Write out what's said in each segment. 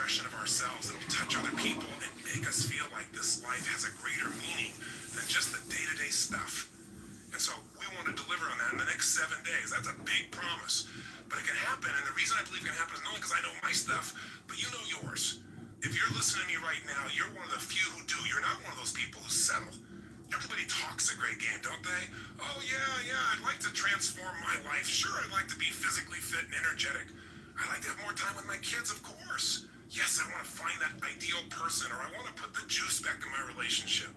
expression of ourselves that'll touch other people and make us feel like this life has a greater meaning than just the day-to-day stuff. And so we want to deliver on that in the next 7 days. That's a big promise. But it can happen, and the reason I believe it can happen is not only because I know my stuff, but you know yours. If you're listening to me right now, you're one of the few who do. You're not one of those people who settle. Everybody talks a great game, don't they? Oh, yeah, I'd like to transform my life. Sure, I'd like to be physically fit and energetic. I'd like to have more time with my kids, of course. Yes, I want to find that ideal person, or I want to put the juice back in my relationship.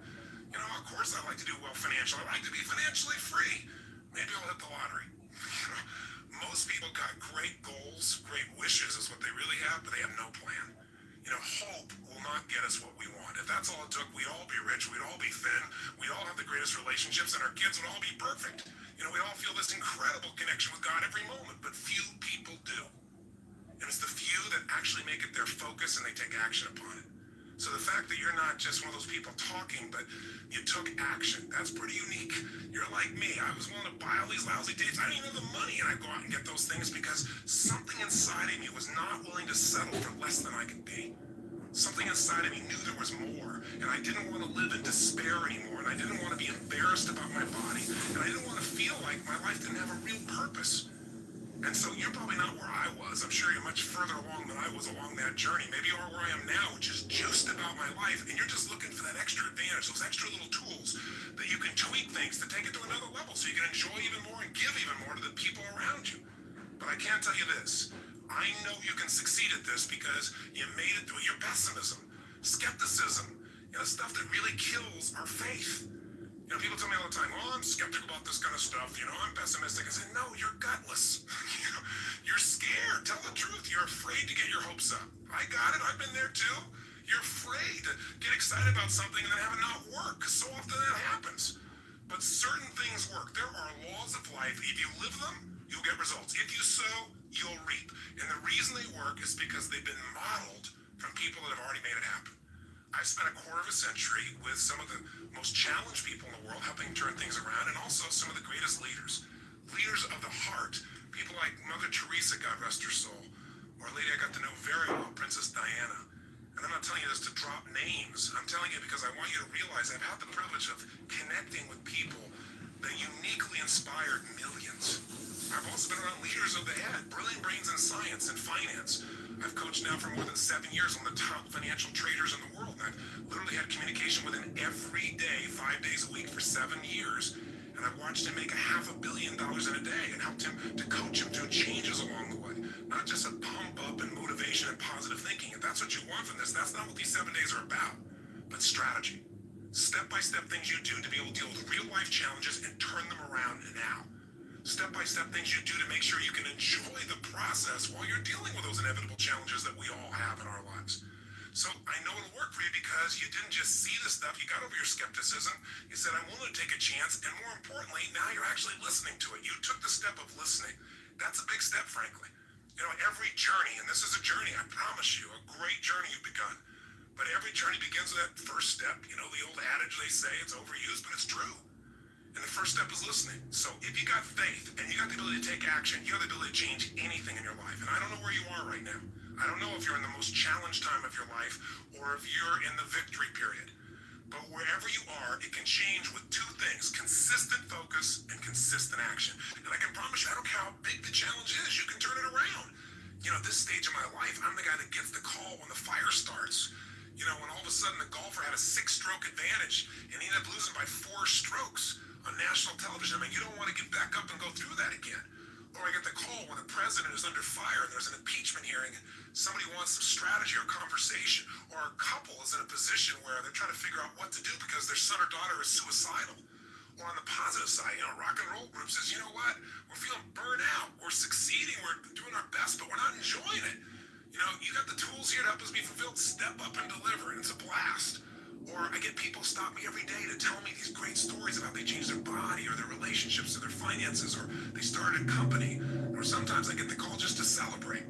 You know, of course I'd like to do well financially. I'd like to be financially free. Maybe I'll hit the lottery. Most people got great goals, great wishes is what they really have, but they have no plan. You know, hope will not get us what we want. If that's all it took, we'd all be rich, we'd all be thin, we'd all have the greatest relationships, and our kids would all be perfect. You know, we'd all feel this incredible connection with God every moment, but few people do. And it's the few that actually make it their focus and they take action upon it. So the fact that you're not just one of those people talking, but you took action, that's pretty unique. You're like me. I was willing to buy all these lousy tapes. I didn't even have the money, and I'd go out and get those things because something inside of me was not willing to settle for less than I could be. Something inside of me knew there was more, and I didn't want to live in despair anymore, and I didn't want to be embarrassed about my body, and I didn't want to feel like my life didn't have a real purpose. And so you're probably not where I was. I'm sure you're much further along than I was along that journey. Maybe you are where I am now, which is juiced about my life, and you're just looking for that extra advantage, those extra little tools that you can tweak things to take it to another level so you can enjoy even more and give even more to the people around you. But I can tell you this. I know you can succeed at this because you made it through your pessimism, skepticism, stuff that really kills our faith. People tell me all the time, oh, I'm skeptical about this kind of stuff. I'm pessimistic. I say, no, you're gutless. You're scared. Tell the truth. You're afraid to get your hopes up. I got it. I've been there too. You're afraid to get excited about something and then have it not work, because so often that happens. But certain things work. There are laws of life. If you live them, you'll get results. If you sow, you'll reap. And the reason they work is because they've been modeled from people that have already made it happen. I've spent a quarter of a century with some of the most challenged people in the world, helping turn things around, and also some of the greatest leaders of the heart, people like Mother Teresa, God rest her soul, or a lady I got to know very well, Princess Diana. And I'm not telling you this to drop names. I'm telling you because I want you to realize I've had the privilege of connecting with people that uniquely inspired millions. I've also been around leaders of the head, brilliant brains in science and finance. I've coached now for more than 7 years on the top financial traders in the world. And I've literally had communication with him every day, 5 days a week for 7 years. And I've watched him make $500 million in a day and helped him to coach him through changes along the way. Not just a pump up and motivation and positive thinking. If that's what you want from this, that's not what these 7 days are about, but strategy. Step-by-step things you do to be able to deal with real-life challenges and turn them around now. Step-by-step things you do to make sure you can enjoy the process while you're dealing with those inevitable challenges that we all have in our lives. So I know it'll work for you because you didn't just see the stuff, you got over your skepticism, you said, I'm willing to take a chance, and more importantly, now you're actually listening to it. You took the step of listening. That's a big step, frankly. Every journey, and this is a journey, I promise you, a great journey you've begun. But every journey begins with that first step. The old adage they say, it's overused, but it's true. And the first step is listening. So if you got faith and you got the ability to take action, you have the ability to change anything in your life. And I don't know where you are right now. I don't know if you're in the most challenged time of your life or if you're in the victory period. But wherever you are, it can change with two things: consistent focus and consistent action. And I can promise you, I don't care how big the challenge is, you can turn it around. At this stage of my life, I'm the guy that gets the call when the fire starts. When all of a sudden the golfer had a 6-stroke advantage and he ended up losing by 4 strokes on national television. You don't want to get back up and go through that again. Or I get the call when the president is under fire and there's an impeachment hearing and somebody wants some strategy or conversation, or a couple is in a position where they're trying to figure out what to do because their son or daughter is suicidal. Or on the positive side, rock and roll group says, you know what, we're feeling burnt out, we're succeeding, we're doing our best, but we're not enjoying it. You got the tools here to help us be fulfilled. Step up and deliver, and it's a blast. Or I get people stop me every day to tell me these great stories about they changed their body or their relationships or their finances, or they started a company. Or sometimes I get the call just to celebrate.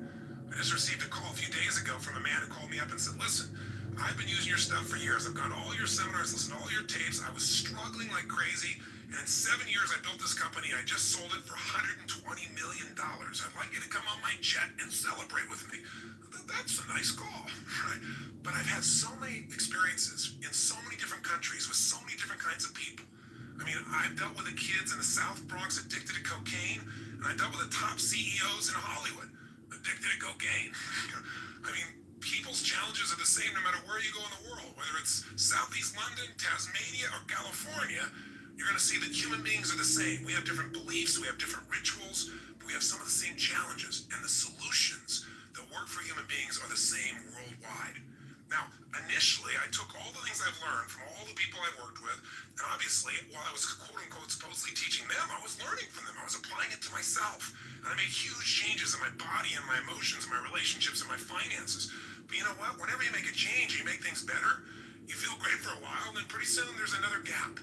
I just received a call a few days ago from a man who called me up and said, listen, I've been using your stuff for years. I've gone to all your seminars, listened to all your tapes. I was struggling like crazy. And in 7 years, I built this company. I just sold it for $120 million. I'd like you to come on my jet and celebrate with me. That's a nice goal, right? But I've had so many experiences in so many different countries with so many different kinds of people. I mean, I've dealt with the kids in the South Bronx addicted to cocaine, and I dealt with the top CEOs in Hollywood addicted to cocaine. I mean, people's challenges are the same no matter where you go in the world, whether it's Southeast London, Tasmania, or California. You're going to see that human beings are the same. We have different beliefs, we have different rituals, but we have some of the same challenges, and the solutions that work for human beings are the same worldwide. Now, initially, I took all the things I've learned from all the people I've worked with, and obviously, while I was quote-unquote supposedly teaching them, I was learning from them. I was applying it to myself, and I made huge changes in my body and my emotions and my relationships and my finances. But you know what? Whenever you make a change, you make things better, you feel great for a while, and then pretty soon there's another gap.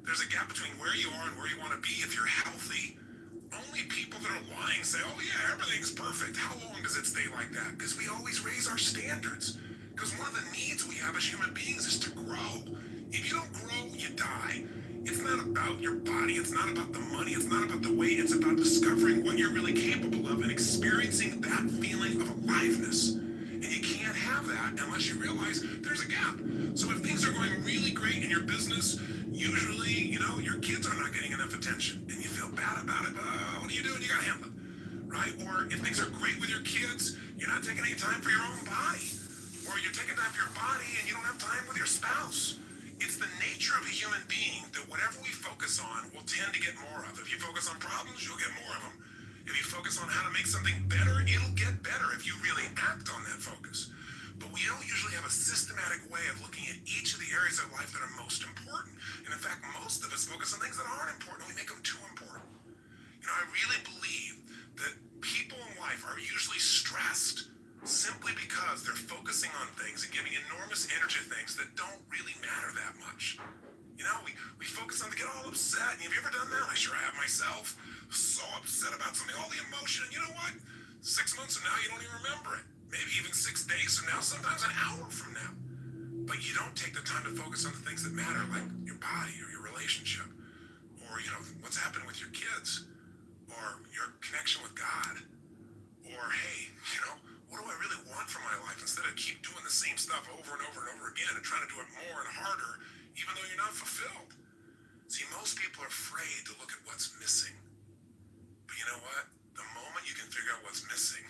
There's a gap between where you are and where you want to be if you're healthy. Only people that are lying say, oh yeah, everything's perfect. How long does it stay like that? Because we always raise our standards. Because one of the needs we have as human beings is to grow. If you don't grow, you die. It's not about your body. It's not about the money. It's not about the weight. It's about discovering what you're really capable of and experiencing that feeling of aliveness. And you can't have that unless you realize there's a gap. So if things are going really great in your business, usually, your kids are not getting enough attention and you feel bad about it, but what do? You gotta handle it, right? Or if things are great with your kids, you're not taking any time for your own body. Or you're taking time for your body and you don't have time with your spouse. It's the nature of a human being that whatever we focus on, we'll tend to get more of. If you focus on problems, you'll get more of them. If you focus on how to make something better, it'll get better if you really act on that focus. But we don't usually have a systematic way of looking at each of the areas of life that are most important. And in fact, most of us focus on things that aren't important. We make them too important. I really believe that people in life are usually stressed simply because they're focusing on things and giving enormous energy to things that don't really matter that much. We focus on to get all upset. And have you ever done that? I sure have myself. So upset about something, all the emotion. And you know what? 6 months from now, you don't even remember it. Maybe even 6 days from now, sometimes an hour from now. But you don't take the time to focus on the things that matter, like your body or your relationship, or, what's happening with your kids, or your connection with God, or, hey, what do I really want from my life instead of keep doing the same stuff over and over and over again and trying to do it more and harder, even though you're not fulfilled. See, most people are afraid to look at what's missing. But you know what? The moment you can figure out what's missing,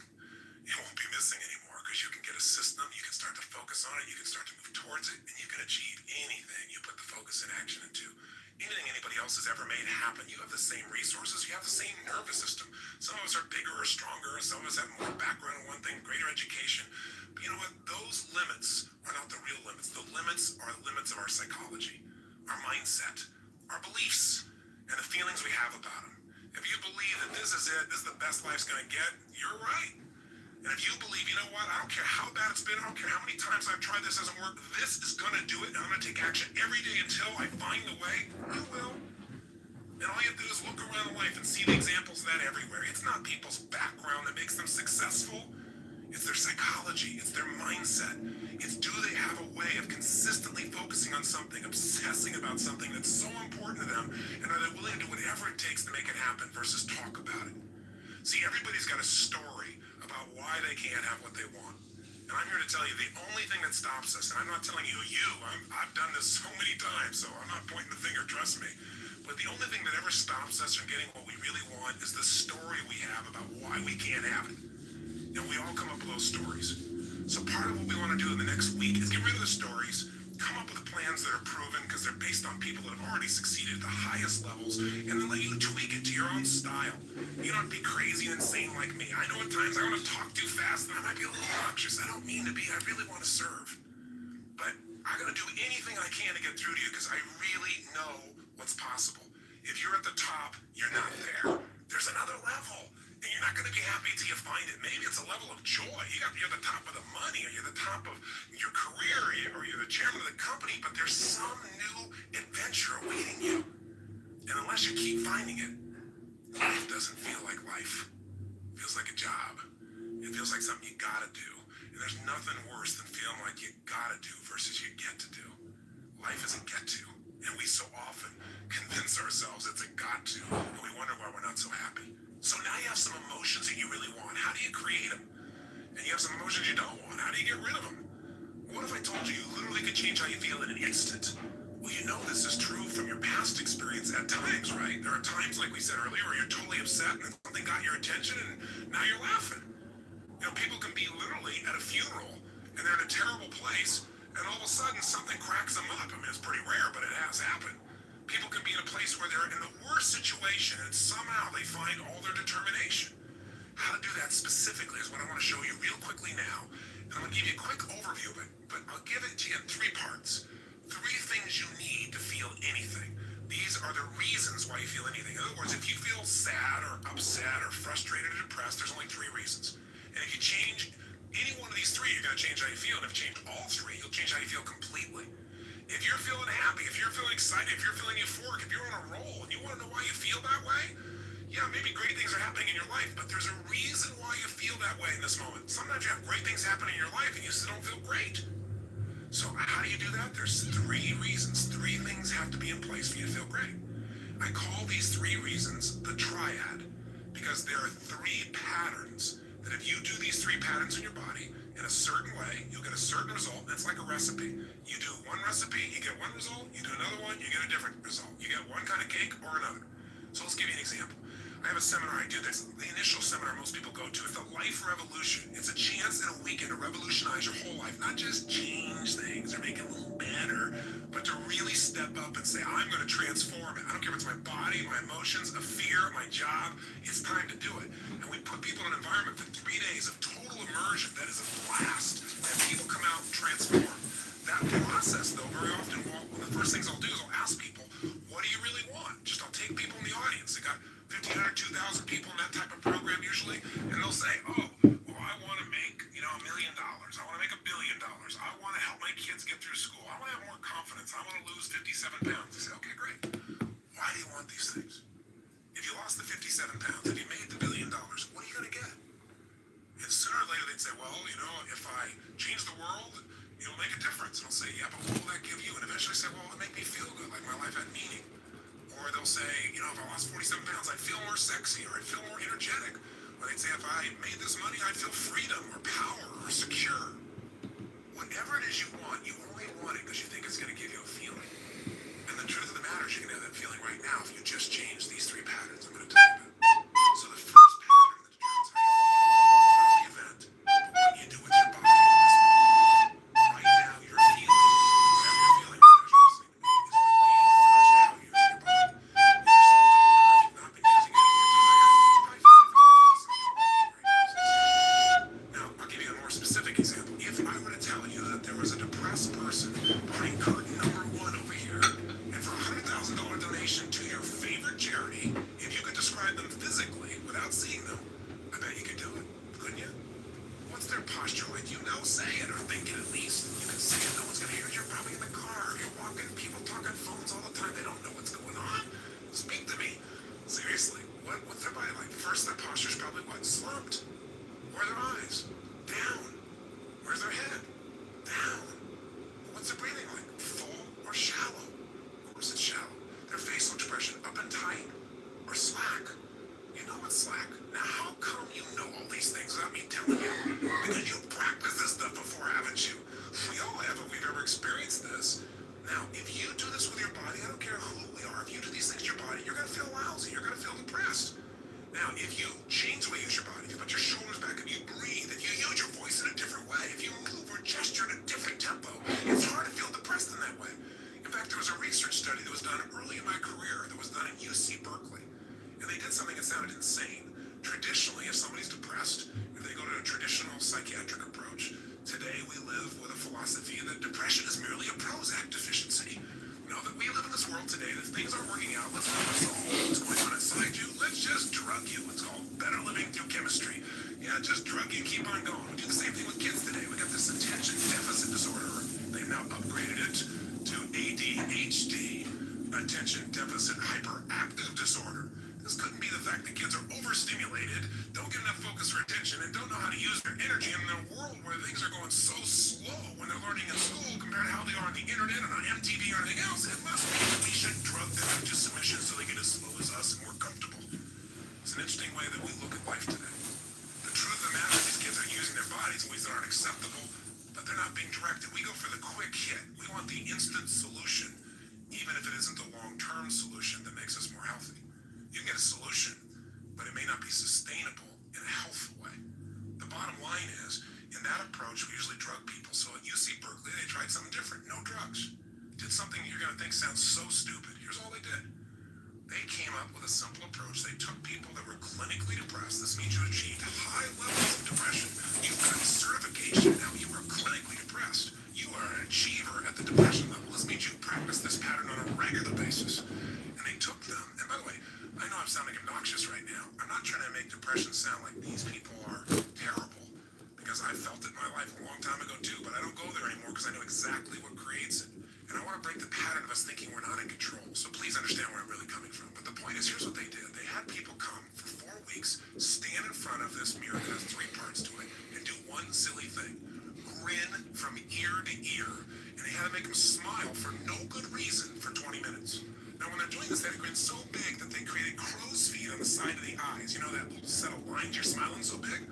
it won't be missing anymore because you can get a system, you can start to focus on it, you can start to move towards it, and you can achieve anything you put the focus and action into. Anything anybody else has ever made happen, you have the same resources, you have the same nervous system. Some of us are bigger or stronger, some of us have more background in one thing, greater education. But you know what? Those limits are not the real limits. The limits are the limits of our psychology, our mindset, our beliefs, and the feelings we have about them. If you believe that this is it, this is the best life's going to get, you're right. And if you believe, you know what, I don't care how bad it's been, I don't care how many times I've tried this doesn't work, this is going to do it, and I'm going to take action every day until I find the way, you will. And all you have to do is look around life and see the examples of that everywhere. It's not people's background that makes them successful. It's their psychology, it's their mindset. It's do they have a way of consistently focusing on something, obsessing about something that's so important to them, and are they willing to do whatever it takes to make it happen versus talk about it? See, everybody's got a story about why they can't have what they want. And I'm here to tell you the only thing that stops us, and I'm not telling you, I've done this so many times, so I'm not pointing the finger, trust me. But the only thing that ever stops us from getting what we really want is the story we have about why we can't have it. And we all come up with those stories. So part of what we want to do in the next week is get rid of the stories, come up with plans that are proven because they're based on people that have already succeeded at the highest levels, and then let you tweak it to your own style. You don't have to be crazy and insane like me. I know at times I want to talk too fast and I might be a little obnoxious. I don't mean to be. I really want to serve. But I'm going to do anything I can to get through to you because I really know what's possible. If you're at the top, you're not there. There's another level. And you're not going to be happy until you find it. Maybe it's a level of joy. You're the top of the money, or you're the top of your career, or you're the chairman of the company, but there's some new adventure awaiting you. And unless you keep finding it, life doesn't feel like life. It feels like a job. It feels like something you gotta do. And there's nothing worse than feeling like you gotta do versus you get to do. Life is a get to. And we so often convince ourselves it's a got to, and we wonder why we're not so happy. So now you have some emotions that you really want. How do you create them? And you have some emotions you don't want. How do you get rid of them? What if I told you you literally could change how you feel in an instant? Well, you know this is true from your past experience at times, right? There are times, like we said earlier, where you're totally upset and something got your attention and now you're laughing. You know, people can be literally at a funeral and they're in a terrible place and all of a sudden something cracks them up. I mean, it's pretty rare, but it has happened. People can be in a place where they're in the worst situation and somehow they find all their determination. How to do that specifically is what I want to show you real quickly now. And I'm going to give you a quick overview of it, but I'll give it to you in 3 parts. 3 things you need to feel anything. These are the reasons why you feel anything. In other words, if you feel sad or upset or frustrated or depressed, there's only 3 reasons. And if you change any one of these 3, you're going to change how you feel. And if you change all 3, you'll change how you feel completely. If you're feeling happy, if you're feeling excited, if you're feeling euphoric, if you're on a roll and you want to know why you feel that way, yeah, maybe great things are happening in your life, but there's a reason why you feel that way in this moment. Sometimes you have great things happening in your life and you still don't feel great. So how do you do that? There's 3 reasons. 3 things have to be in place for you to feel great. I call these 3 reasons the triad because there are 3 patterns that if you do these 3 patterns in your body in a certain way, you'll get a certain result. That's like a recipe. You do one recipe, you get one result. You do another one, you get a different result. You get one kind of cake or another. So let's give you an example. I have a seminar I do this. The initial seminar most people go to is the Life Revolution. It's a chance in a weekend to revolutionize your whole life. Not just change things or make it a little better, but to really step up and say, I'm going to transform it. I don't care if it's my body, my emotions, a fear, my job. It's time to do it. And we put people in an environment for 3 days of total immersion. That is a blast. And people come out transformed. That process, though, very often, one of the first things I'll do is I'll ask people, what do you really want? I'll take people in the audience. They got 1,500, 2,000 people in that type of program usually, and they'll say, oh, well, I want to make, $1 million. I want to make $1 billion. I want to help my kids get through school. I want to have more confidence. I want to lose 57 pounds. I say, okay, great. Why do you want these things? If you lost the 57 pounds, if you made the $1 billion, what are you going to get? And sooner or later they'd say, well, if I change the world, it'll make a difference. And I'll say, yeah, but what will that give you? And eventually say, well, it'll make me feel good, like my life had meaning. Or they'll say, if I lost 47 pounds, I'd feel more sexy, or I'd feel more energetic. Or they'd say, if I made this money, I'd feel freedom, or power, or secure. Whatever it is you want, you only want it because you think it's going to give you a feeling. And the truth of the matter is you can have that feeling right now if you just change these 3 patterns I'm going to tell you about. So the first pattern that determines how you feel is not the event, but what you do with your body in this moment. Right now, you're feeling, whatever you're feeling, because you're listening to me, is related first to how you use your body. Now, I'll give you a more specific example. If I were to tell you that there was a depressed person behind curtain number 1 over here, and for a $100,000 donation to your favorite charity, if you could describe them physically without seeing them, I bet you could do it, couldn't you? What's their posture like? Say it or think it at least. You can say it. No one's going to hear it. You're probably in the car. You're walking. People talk on phones all the time. They don't know what's going on. Speak to me. Seriously. What's their body like? First, their posture's probably what? Slumped. Where are their eyes? Down. Where's their head? Down. What's their breathing like? Full or shallow? Of course it's shallow. Their facial expression up and tight or slack? You know what's slack. Now, how come you know all these things without me telling you? Because you practiced this stuff before, haven't you? We all have if we've ever experienced this. Now, if you do this with your body, I don't care who we are, if you do these things to your body, you're going to feel lousy. You're going to feel depressed. Now, if you change the way you use your body, if you put your shoulders back, if you breathe, if you use your voice in a different way, if you move or gesture in a different tempo, it's hard to feel depressed in that way. In fact, there was a research study that was done early in my career that was done at UC Berkeley. And they did something that sounded insane. Traditionally, if somebody's depressed, if they go to a traditional psychiatric approach, today we live with a philosophy that depression is merely a Prozac deficiency. That we live in this world today, that things aren't working out, let's not solve what's going on inside you, let's just drug you. It's called better living through chemistry. Yeah, just drug you, keep on going. We do the same thing with kids today. We got this attention deficit disorder. They've now upgraded it to ADHD, attention deficit hyperactive disorder. This couldn't be the fact that kids are overstimulated, don't get enough focus or attention, and don't know how to use their energy in a world where things are going so slow when they're learning in school compared to how they are on the internet and on MTV or anything else. It must be that we should drug them into submission so they get as slow as us and more comfortable. It's an interesting way that we look at life today. The truth of the matter is these kids are using their their bodies in ways that aren't acceptable, but they're not being directed. We go for the quick hit. We want the instant solution, even if it isn't the long-term solution that makes us more healthy. You can get a solution, but it may not be sustainable in a healthful way. The bottom line is, in that approach, we usually drug people. So at UC Berkeley, they tried something different. No drugs. Did something you're going to think sounds so stupid. Here's all they did. They came up with a simple approach. They took people that were clinically depressed. This means you achieved high levels of depression. You've got certification. Now you are clinically depressed. You are an achiever at the depression level. This means you practice this pattern on a regular basis. And they took them. And by the way, I know I'm sounding obnoxious right now. I'm not trying to make depression sound like these people are terrible, because I felt it in my life a long time ago too, but I don't go there anymore because I know exactly what creates it. And I want to break the pattern of us thinking we're not in control. So please understand where I'm really coming from. But the point is, here's what they did. They had people come for 4 weeks, stand in front of this mirror that has 3 parts to it, and do one silly thing. Grin from ear to ear. And they had to make them smile for no good reason for 20 minutes. Now, when they're doing this, they had to grin so big that they created crow's feet on the side of the eyes. You know that little set of lines you're smiling so big?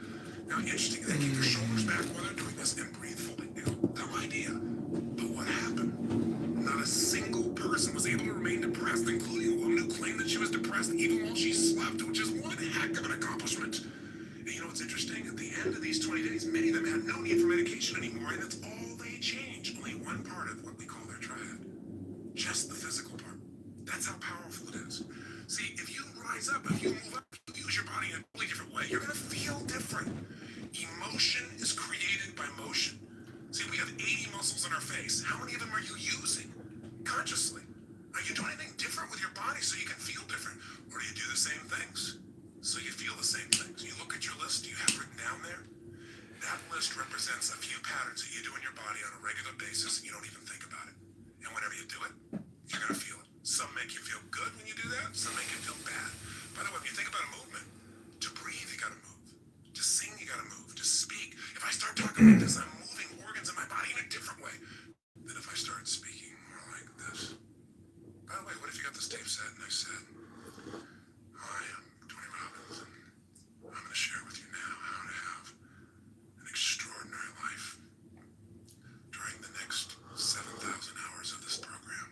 Now, interesting, they keep their shoulders back while they're doing this and breathe fully. You know, dumb idea. But what happened? Not a single person was able to remain depressed, including a woman who claimed that she was depressed even while she slept, which is one heck of an accomplishment. And you know what's interesting? At the end of these 20 days, many of them had no need for medication anymore, and that's all they changed. Only one part of what we call their triad. Just the physical part. That's how powerful it is. See, if you rise up, if you move up, if you use your body in a totally different way, you're going to feel different. Emotion is created by motion. See, we have 80 muscles in our face. How many of them are you using consciously? Are you doing anything different with your body so you can feel different? Or do you do the same things so you feel the same things? You look at your list you have written down there. That list represents a few patterns that you do in your body on a regular basis, and you don't even think about it. And whenever you do it, you're going to feel it. Some make you feel good when you do that. Some make you feel bad. By the way, when you think about a movement, to breathe, you got to move. To sing, you got to move. To speak. If I start talking like this, I'm moving organs in my body in a different way than if I start speaking more like this. By the way, what if you got this tape set and I said, "Hi, I'm Tony Robbins, and I'm going to share with you now how to have an extraordinary life during the next 7,000 hours of this program."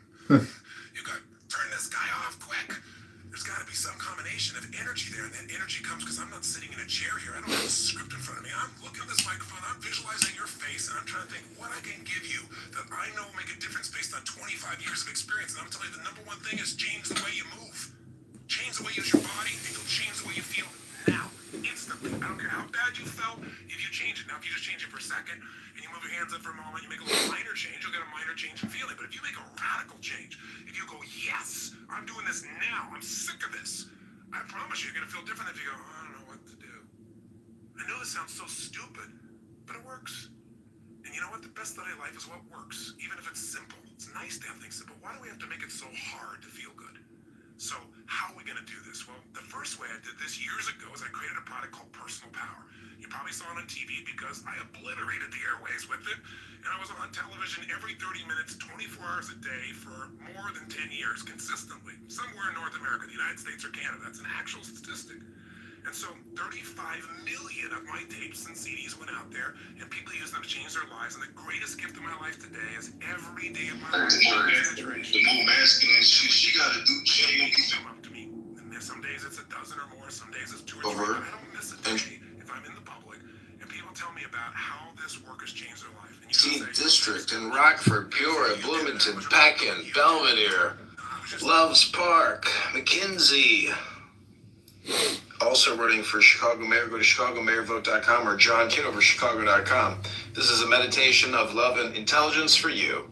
You got turn this guy off quick. There's got to be some combination of energy there, and that energy comes because I'm not sitting in a chair here. I don't have a script in front of me. I'm looking at this microphone. I'm visualizing your face, and I'm trying to think what I can give you that I know will make a difference based on 25 years of experience. And I'm telling you, the number one thing is change the way you move. Change the way you use your body, and you'll change the way you feel now, instantly. I don't care how bad you felt, if you change it. Now, if you just change it for a second, and you move your hands up for a moment, you make a little minor change, you'll get a minor change in feeling. But if you make a radical change, if you go, yes, I'm doing this now, I'm sick of this, I promise you, you're going to feel different if you go, I don't know what to do. I know this sounds so stupid, but it works. And you know what? The best study of life is what works, even if it's simple. It's nice to have things simple. Why do we have to make it so hard to feel good? So how are we going to do this? Well, the first way I did this years ago is I created a product called Personal Power. You probably saw it on TV because I obliterated the airways with it. And I was on television every 30 minutes, 24 hours a day for more than 10 years, consistently. Somewhere in North America, the United States or Canada. That's an actual statistic. And so 35 million of my tapes and CDs went out there, and people use them to change their lives. And the greatest gift of my life today is every day of my life. The more masculine she got to do change. Come up to me. And some days it's a dozen or more. Some days it's 2 or 3. But I don't miss a day if I'm in the public and people tell me about how this work has changed their life. And you District in Rockford, Peoria, Bloomington, Pekin, Belvedere, Loves Park, McKinsey. Also running for Chicago Mayor. Go to chicagomayorvote.com or johnkitoverchicago.com. This is a meditation of love and intelligence for you.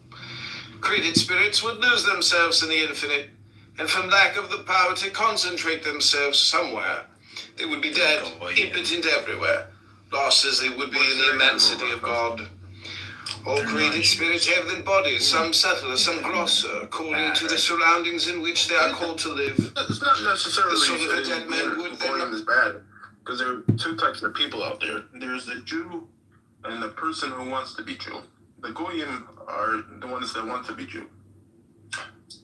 Created spirits would lose themselves in the infinite, and from lack of the power to concentrate themselves somewhere, they would be dead, impotent everywhere, lost as they would be in the immensity of God. All created spirits have their bodies, some subtler, some grosser, according to the surroundings in which they are called to live. It's not necessarily The soul of a dead man would Goyim is bad, because there are 2 types of people out there. There's the Jew and the person who wants to be Jew. The Goyim are the ones that want to be Jew.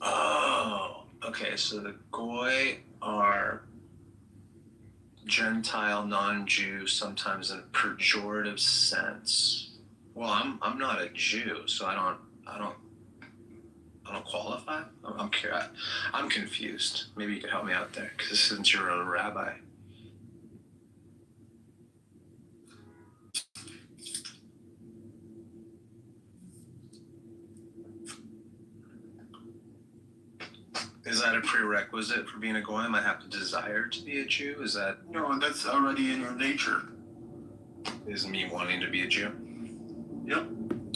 Oh, okay. So the Goy are Gentile, non-Jew, sometimes in a pejorative sense. Well, I'm not a Jew, so I don't qualify. I'm confused. Maybe you could help me out there, because since you're a rabbi. Is that a prerequisite for being a goyim? I have to desire to be a Jew? Is that... No, that's already in your nature. Is me wanting to be a Jew? Yep.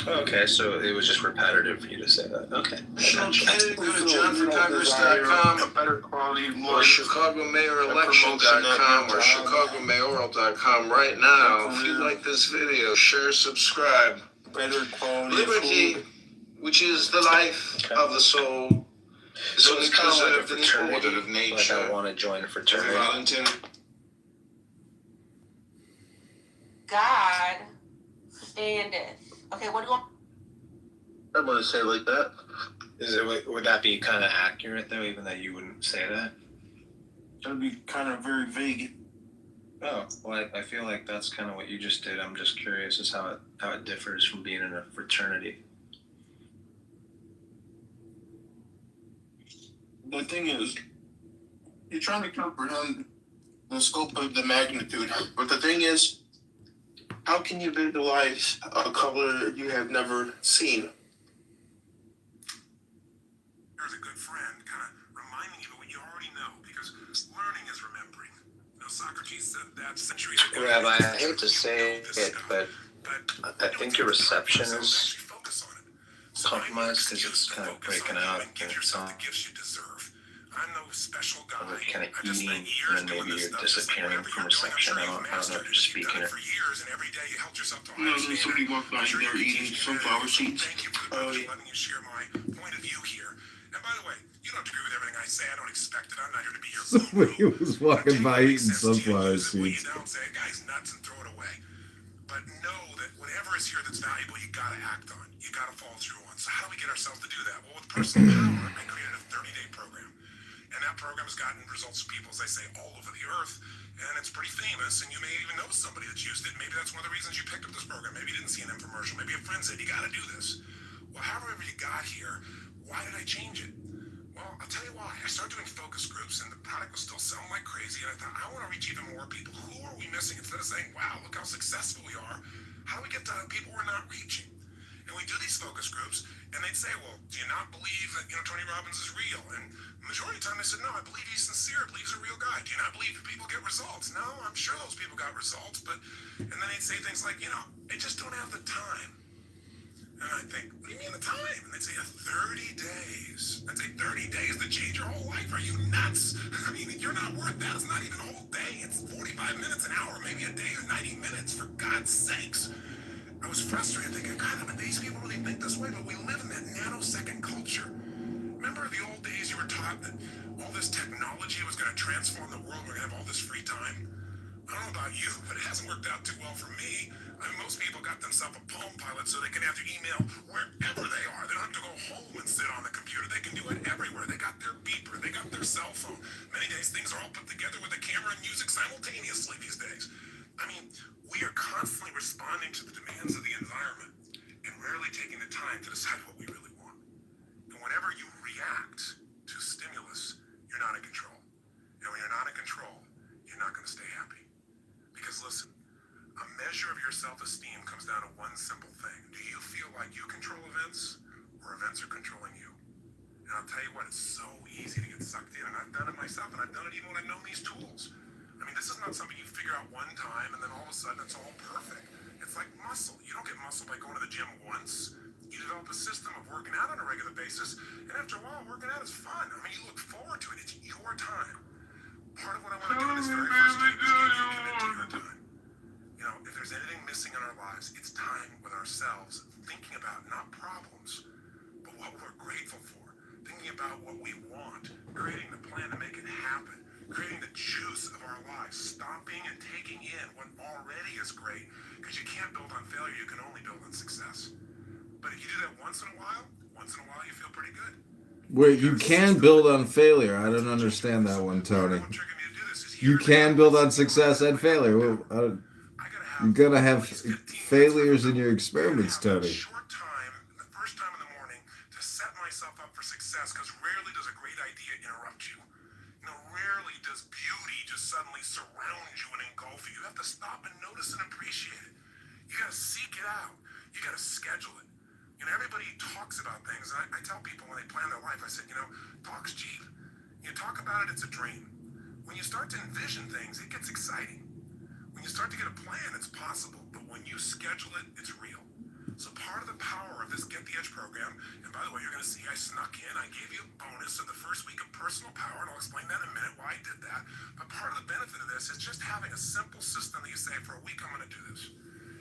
Okay, so it was just repetitive for you to say that. Okay. Okay, go to johnforcongress.com A better quality of or life. chicagomayorelection.com or chicagomayoral.com right now. If you like this video, share, subscribe. Better quality Liberty, food. which is the life of the soul, is So only it's kind of like a preserved in the fraternity. order of Like nature. I want to join a fraternity. Valentin. God standeth. Okay, what do you want? I'm gonna say it like that. Would that be kind of accurate though, even though you wouldn't say that? That'd be kind of very vague. Oh, well, I feel like that's kind of what you just did. I'm just curious as how it differs from being in a fraternity. The thing is, you're trying to comprehend the scope of the magnitude. But the thing is, how can you visualize a color you have never seen? Here's a good friend, kind of reminding you of what you already know, because learning is remembering. You know, Socrates said that centuries ago. Rabbi, I hate to say it, but I think your reception is compromised because it's kind of breaking out. And Give it's yourself not the gifts you deserve. I'm no special guy. kind of I just eating, spent years and then doing maybe this you're stuff, just like disappearing whatever from you're doing, I'm reception. sure I you've don't know mastered if it. you're You've speaking done it or... for years, and every day you held yourself to a No, higher there's standard. somebody walked by I'm sure there you're eating teaching sunflower me. seeds. Thank you for the privilege of letting me share my point of view here. And by the way, you don't have to agree with everything I say. I don't expect it. I'm not here to be your Somebody guru. was walking But by take what eating makes sense to you, sunflower use it. What you seeds. don't, say, guy's nuts and throw it away. But know that whatever is here that's valuable, you gotta act on. You gotta follow through on. So how do we get ourselves to do that? Well, with personal power, I created a 30-day program. And that program has gotten results to people, as I say, all over the earth. And it's pretty famous, and you may even know somebody that's used it. Maybe that's one of the reasons you picked up this program. Maybe you didn't see an infomercial. Maybe a friend said, you gotta do this. Well, however you got here, why did I change it? Well, I'll tell you why. I started doing focus groups, and the product was still selling like crazy. And I thought, I want to reach even more people. Who are we missing? Instead of saying, wow, look how successful we are, how do we get to people we're not reaching? And we do these focus groups, and they'd say, well, do you not believe that, Tony Robbins is real? And the majority of the time they said, no, I believe he's sincere. I believe he's a real guy. Do you not believe that people get results? No, I'm sure those people got results. And then they'd say things like, I just don't have the time. And I think, what do you mean the time? And they'd say, 30 days. I'd say, 30 days to change your whole life? Are you nuts? I mean, you're not worth that. It's not even a whole day. It's 45 minutes, an hour, maybe a day or 90 minutes, for God's sakes. I was frustrated thinking, God, these people really think this way, but we live in that nanosecond culture. Remember the old days you were taught that all this technology was going to transform the world, we're going to have all this free time? I don't know about you, but it hasn't worked out too well for me. I mean, most people got themselves a Palm Pilot so they can have their email wherever they are. They don't have to go home and sit on the computer. They can do it everywhere. They got their beeper. They got their cell phone. Many days things are all put together with a camera and music simultaneously these days. I mean, we are constantly responding to the demands of the environment and rarely taking the time to decide what we really want. And whenever you react to stimulus, you're not in control. And when you're not in control, you're not going to stay happy. Because listen, a measure of your self-esteem comes down to one simple thing. Do you feel like you control events, or events are controlling you? And I'll tell you what, it's so easy to get sucked in, and I've done it myself, and I've done it even when I've known these tools. I mean, this is not something you figure out one time, and then all of a sudden it's all perfect. It's like muscle. You don't get muscle by going to the gym once. You develop a system of working out on a regular basis, and after a while, working out is fun. I mean, you look forward to it. It's your time. Part of what I want to do in this very first day is give you a commit to your time. If there's anything missing in our lives, it's time with ourselves, thinking about not problems, but what we're grateful for, thinking about what we want, creating the plan to make it happen, creating the juice of our lives, stopping and taking in what already is great, because you can't build on failure, you can only build on success. But if you do that once in a while you feel pretty good. Where you can build on failure. I don't understand that one, Tony. What triggered me to do this is you can build on success and failure. Well, you're gonna have failures in your experiments, Tony. Short time, the first time in the morning, to set myself up for success, because rarely does a great idea interrupt you. Rarely does beauty just suddenly surround you and engulf you. You have to stop and notice and appreciate it. You gotta seek it out. You gotta schedule it. Everybody talks about things, and I tell people when they plan their life, I said, talk's cheap. You talk about it, it's a dream. When you start to envision things, it gets exciting. When you start to get a plan, it's possible. But when you schedule it, it's real. So part of the power of this Get the Edge program, and by the way, you're going to see I snuck in. I gave you a bonus of the first week of personal power, and I'll explain that in a minute why I did that. But part of the benefit of this is just having a simple system that you say, for a week, I'm going to do this.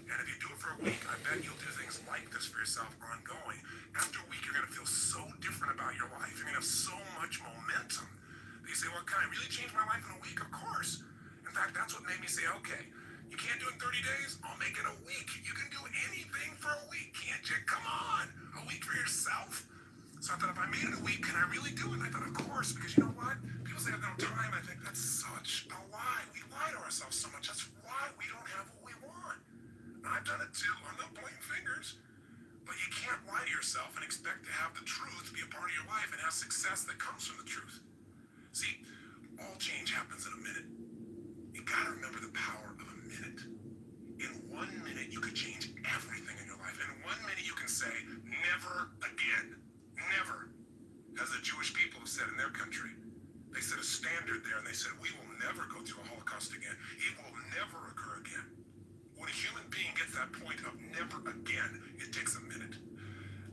And if you do it for a week, I bet you'll do things like this for yourself ongoing. After a week, you're going to feel so different about your life. You're going to have so much momentum. You say, well, can I really change my life in a week? Of course. In fact, that's what made me say, okay, you can't do it in 30 days? I'll make it a week. You can do anything for a week, can't you? Come on. A week for yourself. So I thought, if I made it a week, can I really do it? And I thought, of course, because you know what? People say I have no time. I think that's such a lie. We lie to ourselves so much. That's why we don't have what we want. I've done it too. I'm not pointing fingers. But you can't lie to yourself and expect to have the truth be a part of your life and have success that comes from the truth. See, all change happens in a minute. You gotta remember the power of a minute. In 1 minute, you could change everything in your life. In 1 minute, you can say, never again. Never. As the Jewish people have said in their country. They set a standard there and they said, we will never go through a Holocaust again. It will never occur again. When a human being gets that point of never again, it takes a minute.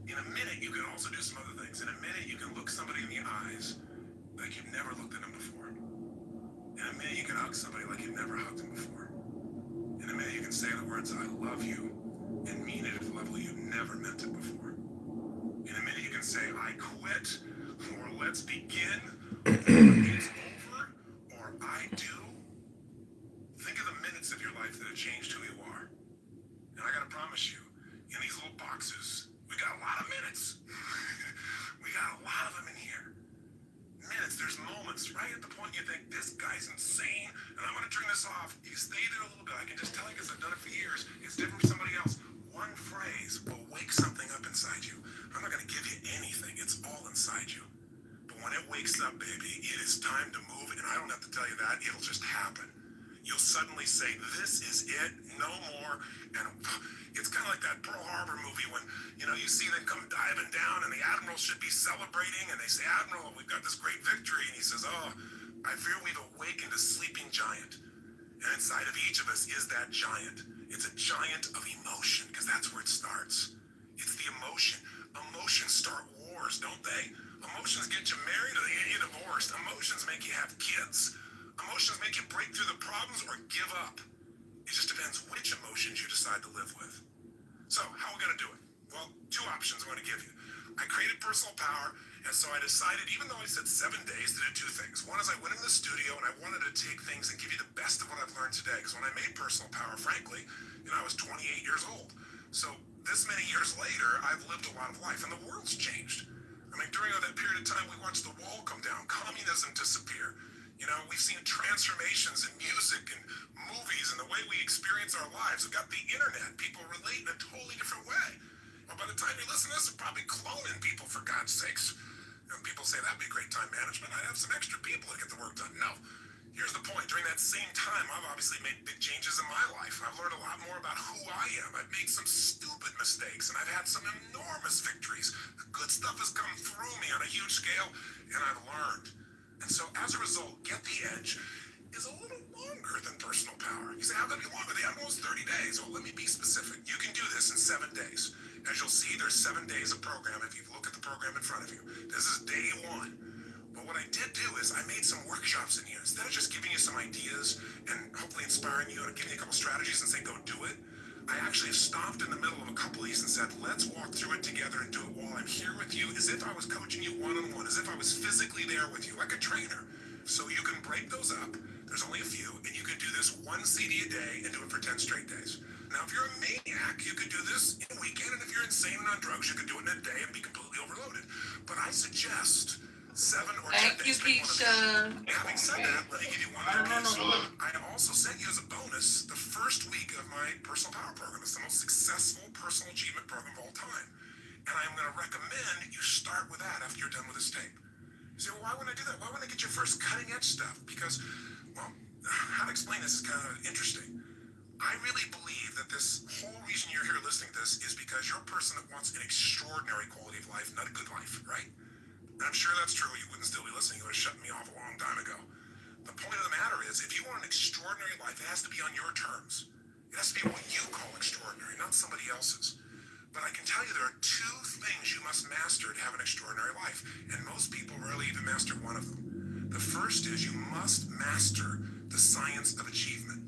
In a minute, you can also do some other things. In a minute, you can look somebody in the eyes like you've never looked at them before. In a minute, you can hug somebody like you've never hugged them before. In a minute, you can say the words, I love you, and mean it at a level you've never meant it before. In a minute, you can say, I quit, or let's begin, or it's over, or I do. Think of the minutes of your life that have changed who you are. And I gotta promise you, in these little boxes, we got a lot of minutes. We got a lot of them in here. Minutes, there's moments right at the point you think, this guy's insane, and I'm gonna turn this off. You stayed it a little bit. I can just tell you because I've done it for years. It's different for somebody else. One phrase will wake something up inside you. I'm not gonna give you anything. It's all inside you. But when it wakes up, baby, it is time to move, and I don't have to tell you that. It'll just happen. You'll suddenly say, this is it, no more. And it's kind of like that Pearl Harbor movie when, you see them come diving down and the Admiral should be celebrating and they say, Admiral, we've got this great victory. And he says, oh, I fear we've awakened a sleeping giant. And inside of each of us is that giant. It's a giant of emotion because that's where it starts. It's the emotion. Emotions start wars, don't they? Emotions get you married or they get you divorced. Emotions make you have kids. Emotions make you break through the problems or give up. It just depends which emotions you decide to live with. So, how are we going to do it? Well, two options I'm going to give you. I created personal power, and so I decided, even though I said 7 days, to do two things. One is I went in the studio, and I wanted to take things and give you the best of what I've learned today. Because when I made personal power, frankly, I was 28 years old. So, this many years later, I've lived a lot of life, and the world's changed. During that period of time, we watched the wall come down, communism disappear. We've seen transformations in music and movies and the way we experience our lives. We've got the internet. People relate in a totally different way. Well, by the time you listen to this, we're probably cloning people, for God's sakes. And people say, that'd be great time management. I'd have some extra people to get the work done. No. Here's the point. During that same time, I've obviously made big changes in my life. I've learned a lot more about who I am. I've made some stupid mistakes, and I've had some enormous victories. The good stuff has come through me on a huge scale, and I've learned. And so, as a result, Get the Edge is a little longer than personal power. You say, how can it be longer? The animal is 30 days. Well, let me be specific. You can do this in 7 days. As you'll see, there's 7 days of program if you look at the program in front of you. This is day 1. But what I did do is I made some workshops in here. Instead of just giving you some ideas and hopefully inspiring you and giving you a couple strategies and saying, go do it, I actually have stopped in the middle of a couple of these and said, let's walk through it together and do it while I'm here with you, as if I was coaching you one-on-one, as if I was physically there with you, like a trainer. So you can break those up. There's only a few, and you can do this 1 CD a day and do it for 10 straight days. Now, if you're a maniac, you could do this in a weekend, and if you're insane and on drugs, you could do it in a day and be completely overloaded. But I suggest 7 or 10 Thank you, days. Pick one of these. Keisha. Having said that, let me give you one more piece. I also sent you as a bonus the first week of my personal power program. It's the most successful personal achievement program of all time. And I'm going to recommend you start with that after you're done with this tape. You say, well, why wouldn't I do that? Why wouldn't I get your first cutting edge stuff? Because, well, how to explain this is kind of interesting. I really believe that this whole reason you're here listening to this is because you're a person that wants an extraordinary quality of life, not a good life, right? And I'm sure that's true. You wouldn't still be listening. You would have shut me off a long time ago. The point of the matter is, if you want an extraordinary life, it has to be on your terms. It has to be what you call extraordinary, not somebody else's. But I can tell you there are two things you must master to have an extraordinary life, and most people rarely even master one of them. The first is you must master the science of achievement.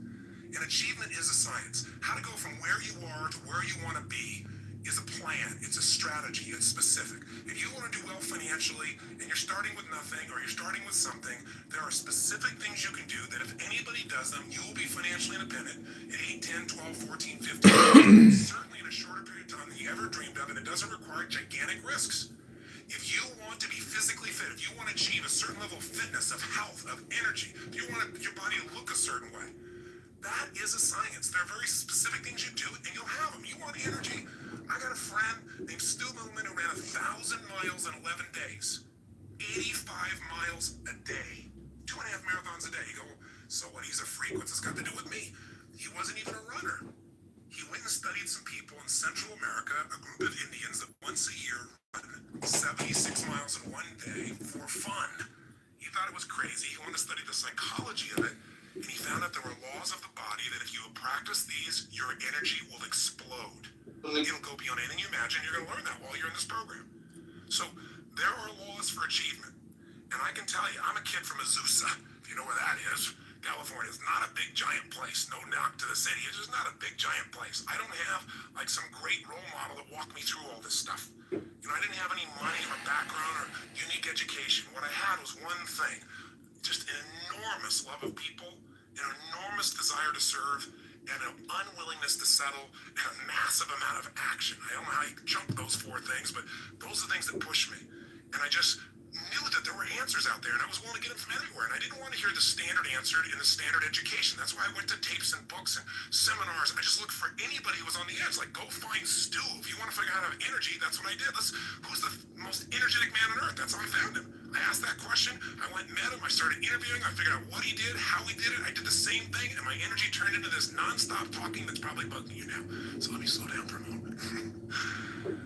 And achievement is a science. How to go from where you are to where you want to be is a plan. It's a strategy. It's specific. If you want to do well financially and you're starting with nothing or you're starting with something, there are specific things you can do that if anybody does them, you will be financially independent in 8, 10, 12, 14, 15 years, certainly in a shorter period of time than you ever dreamed of, and it doesn't require gigantic risks. If you want to be physically fit, if you want to achieve a certain level of fitness, of health, of energy, if you want your body to look a certain way, that is a science. There are very specific things you do, and you'll have them. You want energy? I got a friend named Stu Middleman who ran 1,000 miles in 11 days. 85 miles a day. 2.5 marathons a day. You go, so what? He's a freak. What's this got to do with me? He wasn't even a runner. He went and studied some people in Central America, a group of Indians that once a year run 76 miles in one day for fun. He thought it was crazy. He wanted to study the psychology of it. And he found out there were laws of the body that if you practice these, your energy will explode. It'll go beyond anything you imagine. You're going to learn that while you're in this program. So there are laws for achievement. And I can tell you, I'm a kid from Azusa. If you know where that is, California is not a big, giant place. No knock to the city. It's just not a big, giant place. I don't have like some great role model that walked me through all this stuff. You know, I didn't have any money or background or unique education. What I had was one thing, just an enormous love of people, an enormous desire to serve, and an unwillingness to settle, and a massive amount of action. I don't know how you jump those four things, but those are the things that push me. And I just knew that there were answers out there, and I was willing to get them from everywhere. And I didn't want to hear the standard answer in the standard education. That's why I went to tapes and books and seminars. I just looked for anybody who was on the edge. Like, go find Stu. If you want to figure out how to have energy, that's what I did. Who's the most energetic man on earth? That's how I found him. I asked that question. I went and met him. I started interviewing. I figured out what he did, how he did it. I did the same thing, and my energy turned into this nonstop talking that's probably bugging you now. So let me slow down for a moment.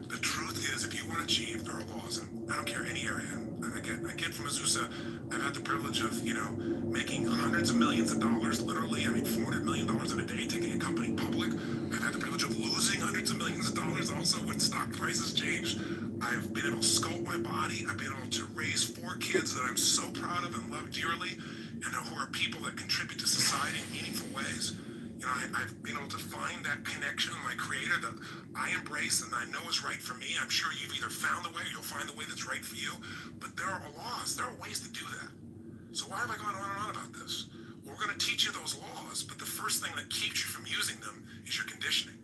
The truth is, if you want to achieve, there are laws, and I don't care any area. And I get from Azusa. I've had the privilege of, making hundreds of millions of dollars, literally. I mean, $400 million in a day, taking a company public. I've had the privilege of losing hundreds of millions of dollars also when stock prices change. I've been able to sculpt my body. I've been able to raise 4 kids that I'm so proud of and love dearly, and who are people that contribute to society in meaningful ways. I've been able to find that connection with my creator that I embrace and I know is right for me. I'm sure you've either found the way or you'll find the way that's right for you. But there are laws. There are ways to do that. So why have I gone on and on about this? Well, we're going to teach you those laws, but the first thing that keeps you from using them is your conditioning.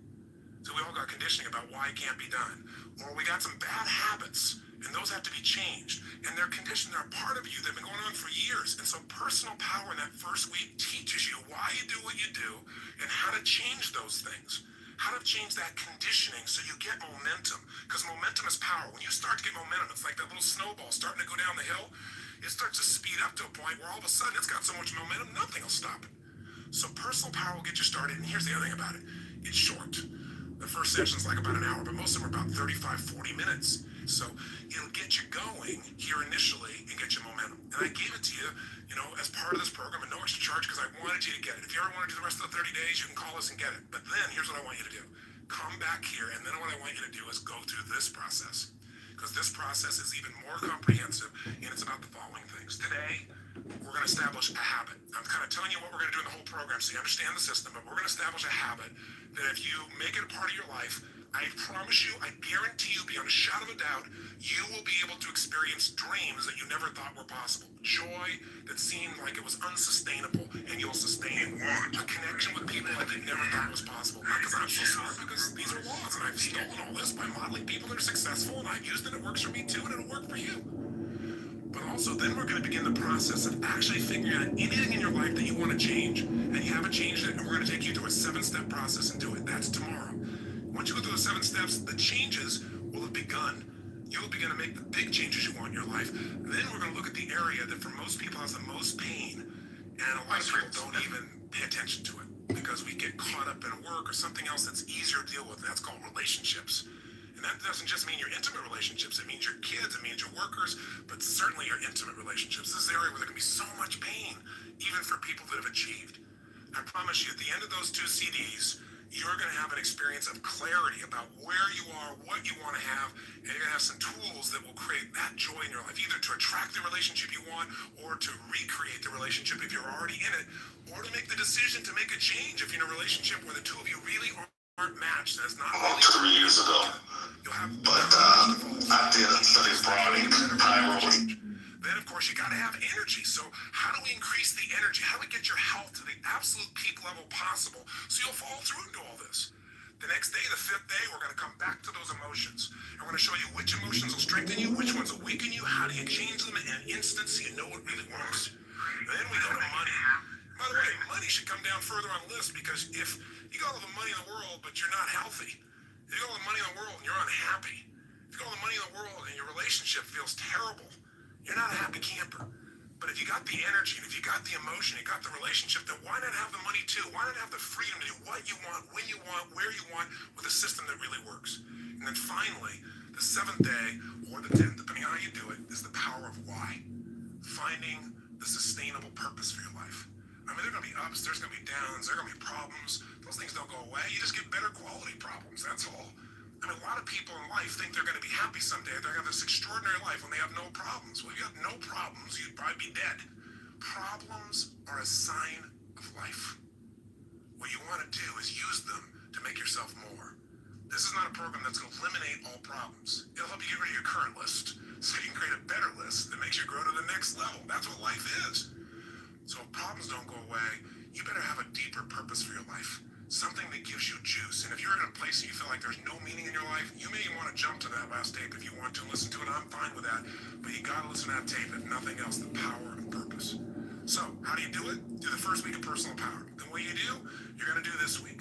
So we all got conditioning about why it can't be done. Or we got some bad habits, and those have to be changed. And they're conditioned, they're a part of you. They've been going on for years. And so personal power in that first week teaches you why you do what you do and how to change those things. How to change that conditioning so you get momentum. Because momentum is power. When you start to get momentum, it's like that little snowball starting to go down the hill. It starts to speed up to a point where all of a sudden it's got so much momentum, nothing will stop it. So personal power will get you started. And here's the other thing about it. It's short. The first session's like about an hour, but most of them are about 35, 40 minutes. So it'll get you going here initially and get you momentum. And I gave it to you, as part of this program at no extra charge because I wanted you to get it. If you ever want to do the rest of the 30 days, you can call us and get it. But then here's what I want you to do. Come back here, and then what I want you to do is go through this process. Because this process is even more comprehensive, and it's about the following things. Today, we're going to establish a habit. I'm kind of telling you what we're going to do in the whole program so you understand the system, but we're going to establish a habit that if you make it a part of your life, I promise you, I guarantee you, beyond a shadow of a doubt, you will be able to experience dreams that you never thought were possible. Joy that seemed like it was unsustainable, and you'll sustain it. A connection with people that you never thought was possible. Not because I'm so smart, because these are laws, and I've stolen all this by modeling people that are successful, and I've used it. It works for me too, and it'll work for you. But also, then we're going to begin the process of actually figuring out anything in your life that you want to change, and you haven't changed it, and we're going to take you through a 7-step process and do it. That's tomorrow. Once you go through the 7 steps, the changes will have begun. You'll begin to make the big changes you want in your life. Then we're going to look at the area that for most people has the most pain, and a lot of people don't even pay attention to it because we get caught up in work or something else that's easier to deal with. That's called relationships. And that doesn't just mean your intimate relationships. It means your kids, it means your workers, but certainly your intimate relationships. This is the area where there can be so much pain, even for people that have achieved. I promise you, at the end of those 2 CDs, you're going to have an experience of clarity about where you are, what you want to have, and you're going to have some tools that will create that joy in your life, either to attract the relationship you want or to recreate the relationship if you're already in it, or to make the decision to make a change if you're in a relationship where the two of you really aren't matched. That's not About 3 years ago. But I did a study abroad in Cairo. Then, of course, you got to have energy. So how do we increase the energy? How do we get your health to the absolute peak level possible so you'll fall through into all this? The next day, the 5th day, we're going to come back to those emotions. And we're going to show you which emotions will strengthen you, which ones will weaken you, how do you change them in an instant so you know what really works. Then we go to money. By the way, money should come down further on the list because if you got all the money in the world but you're not healthy, if you got all the money in the world and you're unhappy, if you got all the money in the world and your relationship feels terrible, you're not a happy camper. But if you got the energy, and if you got the emotion, you got the relationship, then why not have the money too? Why not have the freedom to do what you want, when you want, where you want, with a system that really works? And then finally, the 7th day, or the 10th, depending on how you do it, is the power of why. Finding the sustainable purpose for your life. I mean, there are going to be ups, there's going to be downs, there are going to be problems. Those things don't go away. You just get better quality problems, that's all. I mean, a lot of people in life think they're going to be happy someday. They're going to have this extraordinary life when they have no problems. Well, if you have no problems, you'd probably be dead. Problems are a sign of life. What you want to do is use them to make yourself more. This is not a program that's going to eliminate all problems. It'll help you get rid of your current list so you can create a better list that makes you grow to the next level. That's what life is. So if problems don't go away, you better have a deeper purpose for your life. Something that gives you juice. And if you're in a place that you feel like there's no meaning in your life, you may want to jump to that last tape if you want to listen to it. I'm fine with that. But you got to listen to that tape, if nothing else, the power of purpose. So how do you do it? Do the first week of personal power. Then what you do, you're going to do this week.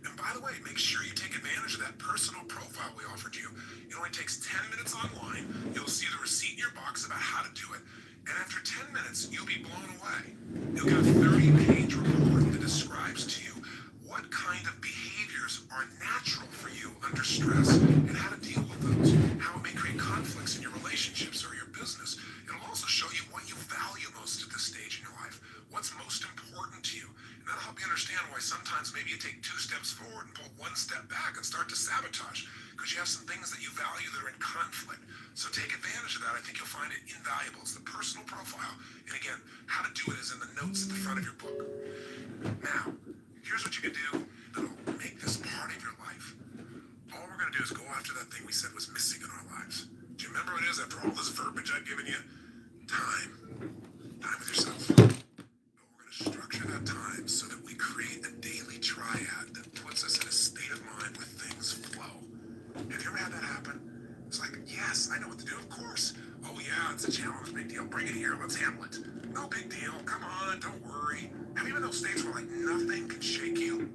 And by the way, make sure you take advantage of that personal profile we offered you. It only takes 10 minutes online. You'll see the receipt in your box about how to do it. And after 10 minutes, you'll be blown away. You'll get a 30-page report that describes to you what kind of behaviors are natural for you under stress and how to deal with those, how it may create conflicts in your relationships or your business. It'll also show you what you value most at this stage in your life, what's most important to you. And that'll help you understand why sometimes maybe you take 2 steps forward and pull 1 step back and start to sabotage because you have some things that you value that are in conflict. So take advantage of that. I think you'll find it invaluable. It's the personal profile. And again, how to do it is in the notes at the front of your book. Now, here's what you can do that'll make this part of your life. All we're going to do is go after that thing we said was missing in our lives. Do you remember what it is after all this verbiage I've given you? Time. Time with yourself. But we're going to structure that time so that we create a daily triad that puts us in a state of mind where things flow. Have you ever had that happen? It's like, yes, I know what to do, of course. Oh yeah, it's a challenge, big deal. Bring it here, let's handle it. No big deal, come on, don't worry. Have you been in those states where like nothing can shake you?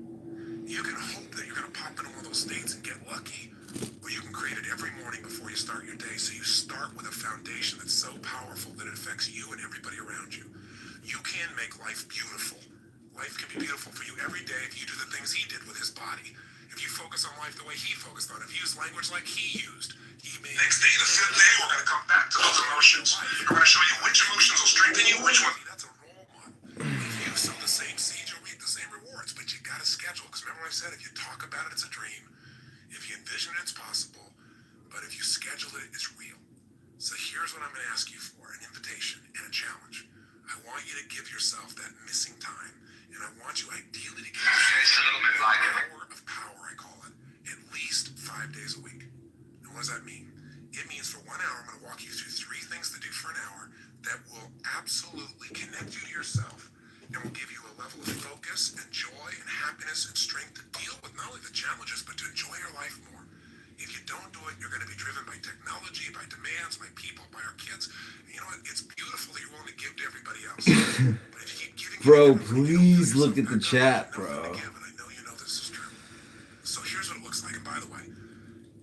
You can hope that you're going to pop into one of those states and get lucky, or you can create it every morning before you start your day. So you start with a foundation that's so powerful that it affects you and everybody around you. You can make life beautiful. Life can be beautiful for you every day if you do the things he did with his body. If you focus on life the way he focused on it, if you use language like he used, he made... Next day, the 5th day, we're going to come back to those emotions. We're going to show you which emotions will strengthen you, which ones... That's a role model. If you sow the same seeds, you'll reap the same rewards, but you got to schedule. Because remember what I said, if you talk about it, it's a dream. If you envision it, it's possible. But if you schedule it, it's real. So here's what I'm going to ask you for, an invitation and a challenge. I want you to give yourself that missing time. And I want you ideally to give yourself an hour of power, I call it, at least 5 days a week. And what does that mean? It means for 1 hour, I'm going to walk you through 3 things to do for an hour that will absolutely connect you to yourself and will give you a level of focus and joy and happiness and strength to deal with not only the challenges, but to enjoy your life more. If you don't do it, you're going to be driven by technology, by demands, by people, by our kids. And you know what? But if you keep giving, Bro, please look at the chat, bro. I know you know this is true. So here's what it looks like. And by the way,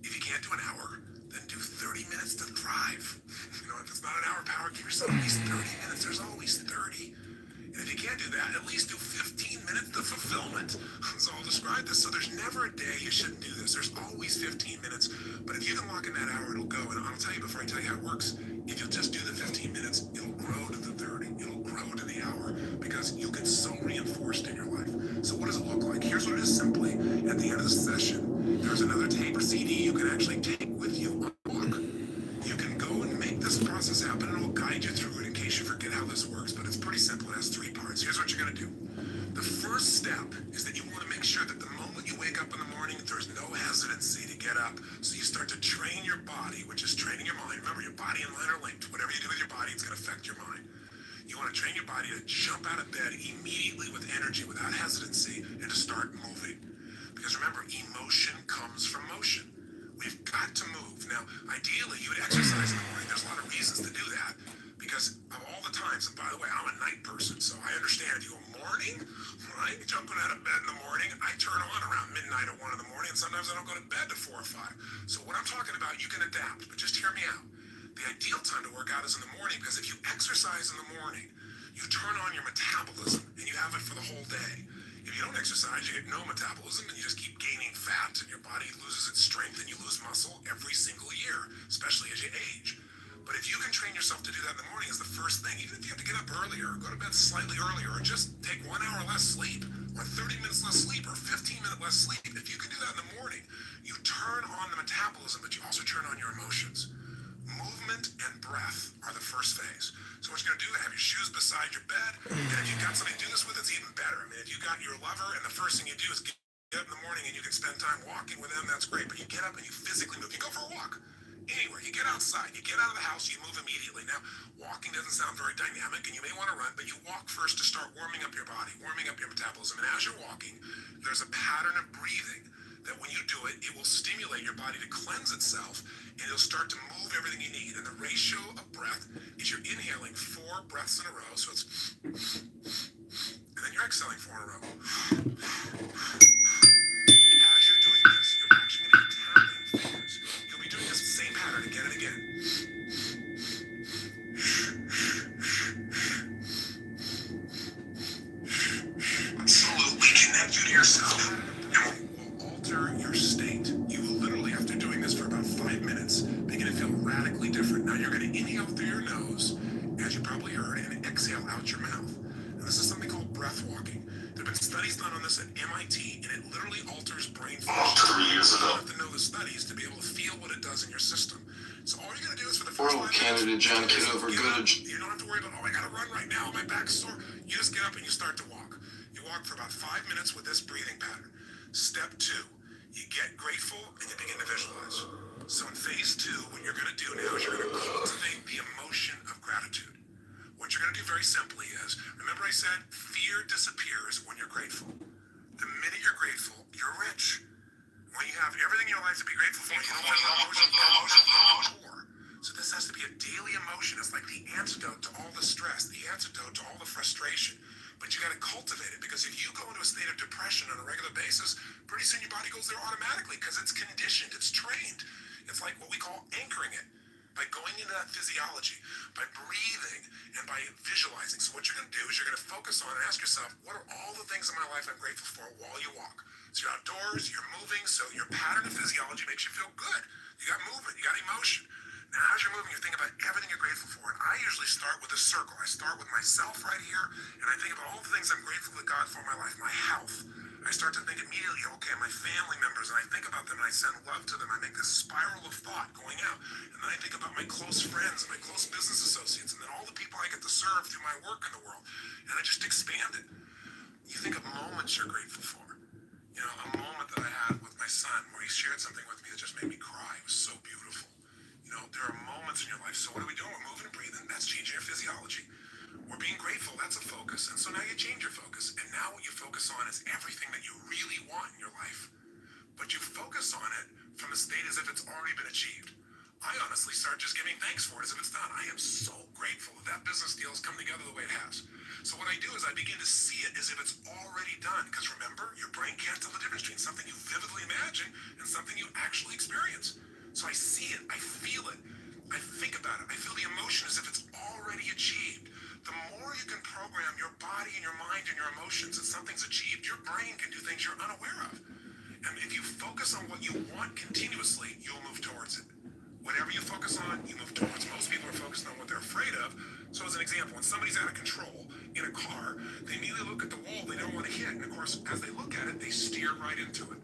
if you can't do an hour, then do 30 minutes to thrive. You know, if it's not an hour power, give yourself at least 30 minutes. There's always 30. And if you can't do that, at least do 15 minutes to fulfillment. So I'll describe this. So there's never a day you shouldn't do this. There's always 15 minutes. But if you can lock in that hour, it'll go. And I'll tell you before I tell you how it works, if you'll just do the 15 minutes, it'll grow to the 30. It'll grow to the hour because you'll get so reinforced in your life. So what does it look like? Here's what it is simply. At the end of the session, there's another tape or CD you can actually take with you on a walk. You can go and make this process happen, and it'll guide you through it in case you forget how this works. But it's pretty simple. It has 3 parts. Here's what you're going to do. The first step is that you want to make sure that the moment you wake up in the morning, there's no hesitancy to get up. So you start to train your body, which is training your mind. Remember, your body and mind are linked. Whatever you do with your body, it's going to affect your mind. You want to train your body to jump out of bed immediately with energy, without hesitancy, and to start moving. Because remember, emotion comes from motion. We've got to move. Now, ideally, you would exercise in the morning. There's a lot of reasons to do that. Because of all the times, and by the way, I'm a night person, so I understand if you go morning, right? Jumping out of bed in the morning, I turn on around midnight or 1 in the morning, and sometimes I don't go to bed to 4 or 5. So what I'm talking about, you can adapt, but just hear me out. The ideal time to work out is in the morning, because if you exercise in the morning, you turn on your metabolism, and you have it for the whole day. If you don't exercise, you get no metabolism, and you just keep gaining fat, and your body loses its strength, and you lose muscle every single year, especially as you age. But if you can train yourself to do that in the morning as the first thing, even if you have to get up earlier, or go to bed slightly earlier, or just take 1 hour less sleep, or 30 minutes less sleep, or 15-minute less sleep, if you can do that in the morning, you turn on the metabolism, but you also turn on your emotions. Movement and breath are the first phase. So what you're going to do is have your shoes beside your bed, and if you've got somebody to do this with, it's even better. I mean, if you got your lover, and the first thing you do is get up in the morning and you can spend time walking with them, that's great. But you get up and you physically move. You go for a walk. Anywhere, you get outside, you get out of the house, you move immediately. Now, walking doesn't sound very dynamic, and you may want to run, but you walk first to start warming up your body, warming up your metabolism. And as you're walking, there's a pattern of breathing that when you do it, it will stimulate your body to cleanse itself, and it'll start to move everything you need. And the ratio of breath is you're inhaling 4 breaths in a row, so it's, and then you're exhaling 4 in a row. As you're doing this, you're actually going to be tapping fingers. You'll be doing this same pattern again and again. Absolutely connect you to yourself. And will alter your state. You will literally, after doing this for about 5 minutes, begin to feel radically different. Now you're going to inhale through your nose, as you probably heard, and exhale out your mouth. And this is something called breath walking. There have been studies done on this at MIT, and it literally alters brain function. 3 years You ago. don't have to know the studies to be able to feel what it does in your system. So all you're going to do is for the first World 5 candidate minutes, John Kitover, good. you don't have to worry about, oh, I got to run right now, my back's sore. You just get up and you start to walk. You walk for about 5 minutes with this breathing pattern. Step 2, you get grateful and you begin to visualize. So in phase 2, what you're going to do now is you're going to cultivate the emotion of gratitude. What you're going to do very simply is, remember I said fear disappears when you're grateful. The minute you're grateful, you're rich. When you have everything in your life to be grateful for, you don't feel emotion poor. So this has to be a daily emotion. It's like the antidote to all the stress, the antidote to all the frustration. But you got to cultivate it, because if you go into a state of depression on a regular basis, pretty soon your body goes there automatically because it's conditioned, it's trained. It's like what we call anchoring it. By going into that physiology, by breathing, and by visualizing. So what you're going to do is you're going to focus on and ask yourself, what are all the things in my life I'm grateful for while you walk? So you're outdoors, you're moving, so your pattern of physiology makes you feel good. You got movement, you got emotion. Now as you're moving, you think about everything you're grateful for. And I usually start with a circle. I start with myself right here, and I think about all the things I'm grateful to God for in my life. My health. I start to think immediately, okay, my family members, and I think about them, and I send love to them. I make this spiral of thought going out. And then I think about my close friends and my close business associates, and then all the people I get to serve through my work in the world. And I just expand it. You think of moments you're grateful for. You know, a moment that I had with my son where he shared something with me that just made me cry. It was so beautiful. You know, there are moments in your life. So what are we doing? We're moving and breathing. That's changing your physiology. We're being grateful. That's a focus. And so now you change your focus. And now what you focus on is everything that you really want in your life. But you focus on it from the state as if it's already been achieved. I honestly start just giving thanks for it as if it's done. I am so grateful that business deal has come together the way it has. So what I do is I begin to see it as if it's already done. Because remember, your brain can't tell the difference between something you vividly imagine and something you actually experience. So I see it, I feel it, I think about it, I feel the emotion as if it's already achieved. The more you can program your body and your mind and your emotions that something's achieved, your brain can do things you're unaware of. And if you focus on what you want continuously, you'll move towards it. Whatever you focus on, you move towards. Most people are focused on what they're afraid of. So as an example, when somebody's out of control in a car, they immediately look at the wall they don't want to hit. And of course, as they look at it, they steer right into it.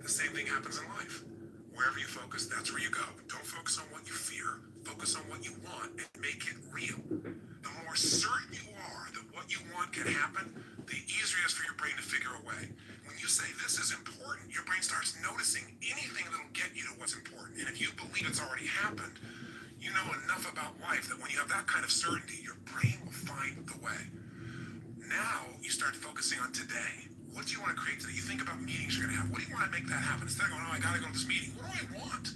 The same thing happens in life. Wherever you focus, that's where you go. Don't focus on what you fear. Focus on what you want and make it real. The more certain you are that what you want can happen, the easier it is for your brain to figure a way. When you say this is important, your brain starts noticing anything that'll get you to what's important. And if you believe it's already happened, you know enough about life that when you have that kind of certainty, your brain will find the way. Now you start focusing on today. What do you want to create today? You think about meetings you're going to have. What do you want to make that happen? Instead of going, oh, I got to go to this meeting. What do I want?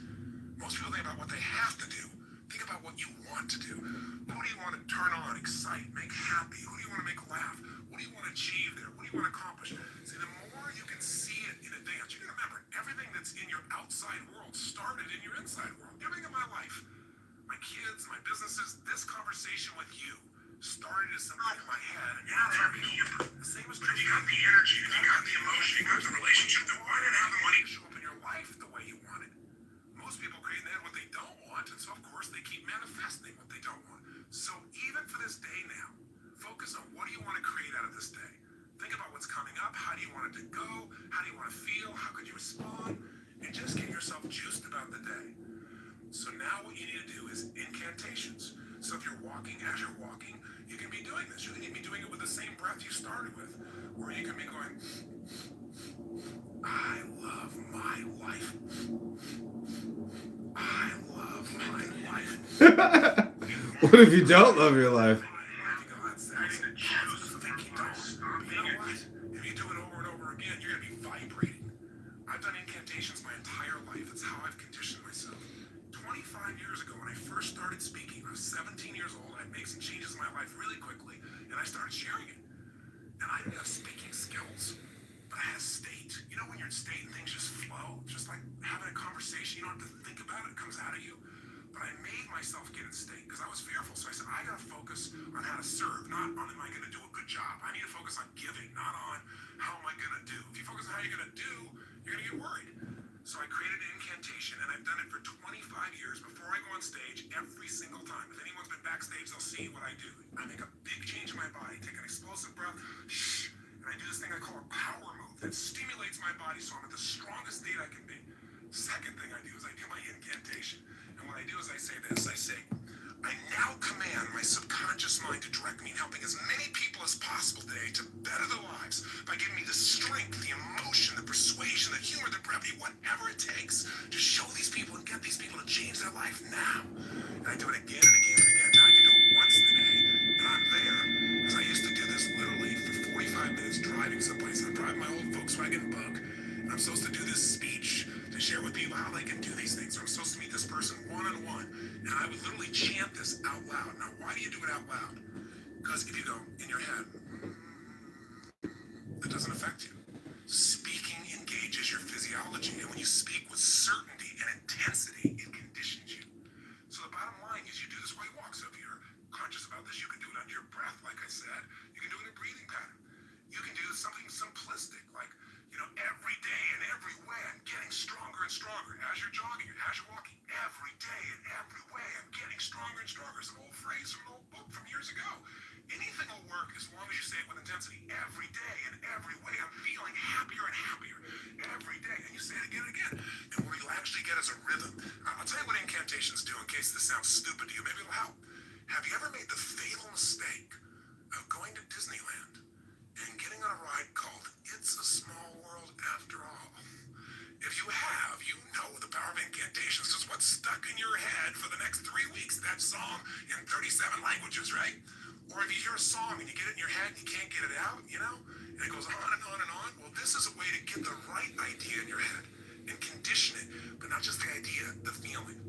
Most people think about what they have to do. Think about what you want to do. Who do you want to turn on, excite, make happy? Who do you want to make laugh? What do you want to achieve there? What do you want to accomplish? See, the more you can see it in advance, you can remember everything that's in your outside world started in your inside world. Everything in my life, my kids, my businesses, this conversation with you started as something in my head, and now they're real. The same is true. You got the energy, you got the emotion, you got the relationship, then why not have the money to show up in your life the way you want it? Most people create in their head what they don't want, and so of course they keep manifesting what they don't want. So even for this day now, focus on what do you want to create out of this day. Think about what's coming up. How do you want it to go? How do you want to feel? How could you respond? And just get yourself juiced about the day. So now what you need to do is incantations. So if you're walking, as you're walking, you can be doing this. You can be doing it with the same breath you started with. Or you can be going, I love my life. I love my life. What if you don't love your life? If you do it over and over again, you're going to be vibrating. I've done incantations my entire life. It's how I've conditioned myself. 25 years ago, when I first started speaking, I was 17 years old. I'd made some changes in my life really quickly, and I started sharing it. And I didn't have speaking skills, but I had a state. You know when you're in state and things just flow? Just like having a conversation, you don't have to think about it, it comes out of you. But I made myself get in state because I was fearful. So I said, I got to focus on how to serve, not on am I going to do a good job. I need to focus on giving, not on how am I going to do. If you focus on how you're going to do, you're going to get worried. So I created an incantation, and I've done it for 25 years. Before I go on stage, every single time. If anyone's been backstage, they'll see what I do. I make a big change in my body, take an explosive breath, and I do this thing I call a power move that stimulates my body so I'm at the strongest state I can be. Second thing I do is I do my incantation. And what I do is I say this. I say, I now command my subconscious mind to direct me in helping as many people as possible today to better their lives by giving me the strength, the emotion, the persuasion, the humor, the brevity, whatever it takes to show these people and get these people to change their life now. And I do it again and again and again. Now I can do it once in a day, and I'm there. Because I used to do this literally for 45 minutes driving someplace. I'm driving my old Volkswagen Bug, and I'm supposed to do this speech to share with people how they can do these things. So I'm supposed to meet this person one-on-one, and I would literally chant this out loud. Now, why do you do it out loud? Because if you go in your head, that doesn't affect you. Speaking engages your physiology, and when you speak with certainty and intensity, it conditions you. So the bottom line is you do this while you walk. So if you're conscious about this, you can do it under your breath, like I said. You can do it in a breathing pattern. You can do something simplistic, like, every day and every way I'm getting stronger and stronger. As you're jogging, as you're walking, every day and every way I'm getting stronger and stronger. It's an old phrase from an old book from years ago. Anything will work as long as you say it with intensity. Every day and every way I'm feeling happier and happier. Every day. And you say it again and again. And what you'll actually get is a rhythm. I'll tell you what incantations do in case this sounds stupid to you. Maybe it'll help. Have you ever made the fatal mistake of going to Disneyland and getting on a ride called It's a Small World After All? If you have, you know the power of incantations, because what's stuck in your head for the next 3 weeks, that song in 37 languages, right? Or if you hear a song and you get it in your head and you can't get it out, and it goes on and on and on. Well, this is a way to get the right idea in your head and condition it, but not just the idea, the feeling.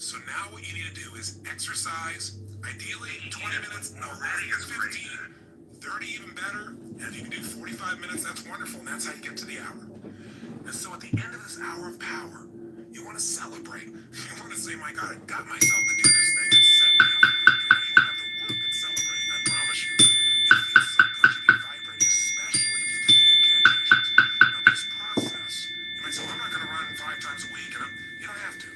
So now what you need to do is exercise, ideally 20 minutes, no less than 15, 30 even better. And if you can do 45 minutes, that's wonderful. And that's how you get to the hour. And so at the end of this hour of power, you want to celebrate. You want to say, my God, I got myself to do this thing. It set me up for victory. Now, you don't have to work at celebrating, I promise you. You'll feel so good. You'll be vibrating, especially if you did the incantations. Now, this process, you might say, well, I'm not going to run 5 times a week. You don't have to.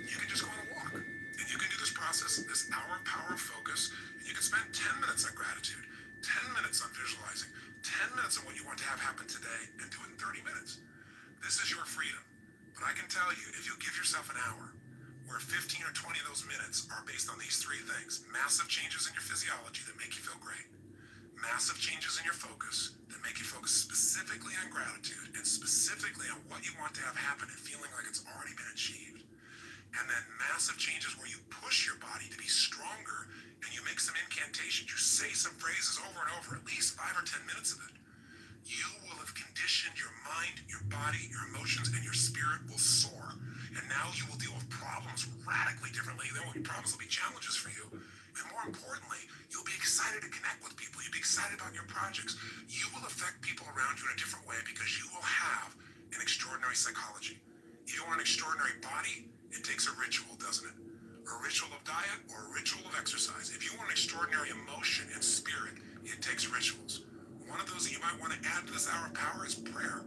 You can just go on a walk. And you can do this process, this hour of power of focus, and you can spend 10 minutes on gratitude, 10 minutes on visualizing, 10 minutes on what you want to have happen today, and do it in 30 minutes. This is your freedom. But I can tell you, if you'll give yourself an hour, where 15 or 20 of those minutes are based on these 3 things: massive changes in your physiology that make you feel great, massive changes in your focus that make you focus specifically on gratitude and specifically on what you want to have happen and feeling like it's already been achieved, and then massive changes where you push your body to be stronger and you make some incantations, you say some phrases over and over, at least 5 or 10 minutes of it, you will have conditioned your mind, your body, your emotions, and your spirit will soar. And now you will deal with problems radically differently. There will be problems, there will be challenges for you. And more importantly, you'll be excited to connect with people. You'll be excited about your projects. You will affect people around you in a different way because you will have an extraordinary psychology. If you want an extraordinary body, it takes a ritual, doesn't it? A ritual of diet or a ritual of exercise. If you want an extraordinary emotion and spirit, it takes rituals. One of those that you might want to add to this hour of power is prayer.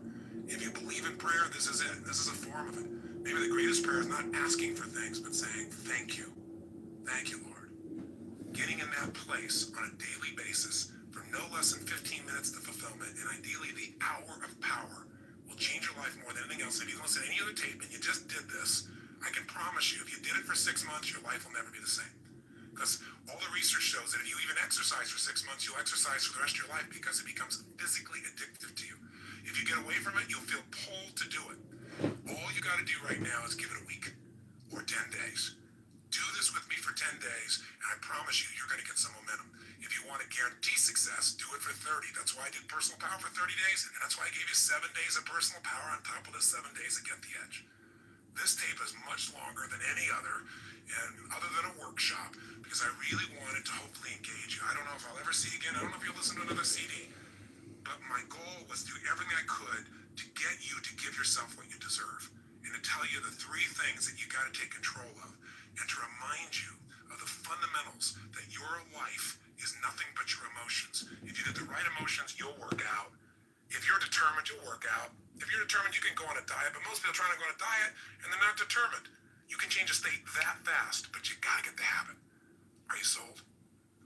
If you believe in prayer, this is it. This is a form of it. Maybe the greatest prayer is not asking for things, but saying, thank you. Thank you, Lord. Getting in that place on a daily basis for no less than 15 minutes to fulfillment, and ideally the hour of power, will change your life more than anything else. If you listen to any other tape and you just did this, I can promise you, if you did it for 6 months, your life will never be the same. Because all the research shows that if you even exercise for 6 months, you'll exercise for the rest of your life because it becomes physically addictive to you. If you get away from it, you'll feel pulled to do it. All you got to do right now is give it a week or 10 days. Do this with me for 10 days, and I promise you, you're going to get some momentum. If you want to guarantee success, do it for 30. That's why I did personal power for 30 days, and that's why I gave you 7 days of personal power on top of the 7 days to get the edge. This tape is much longer than any other, and other than a workshop, because I really wanted to hopefully engage you. I don't know if I'll ever see you again. I don't know if you'll listen to another CD, but my goal was to do everything I could to get you to give yourself what you deserve, and to tell you the 3 things that you got to take control of, and to remind you of the fundamentals that your life is nothing but your emotions. If you get the right emotions, you'll work out. If you're determined, you'll work out. If you're determined, you can go on a diet, but most people trying to go on a diet and they're not determined. You can change a state that fast, but you gotta get the habit. Are you sold?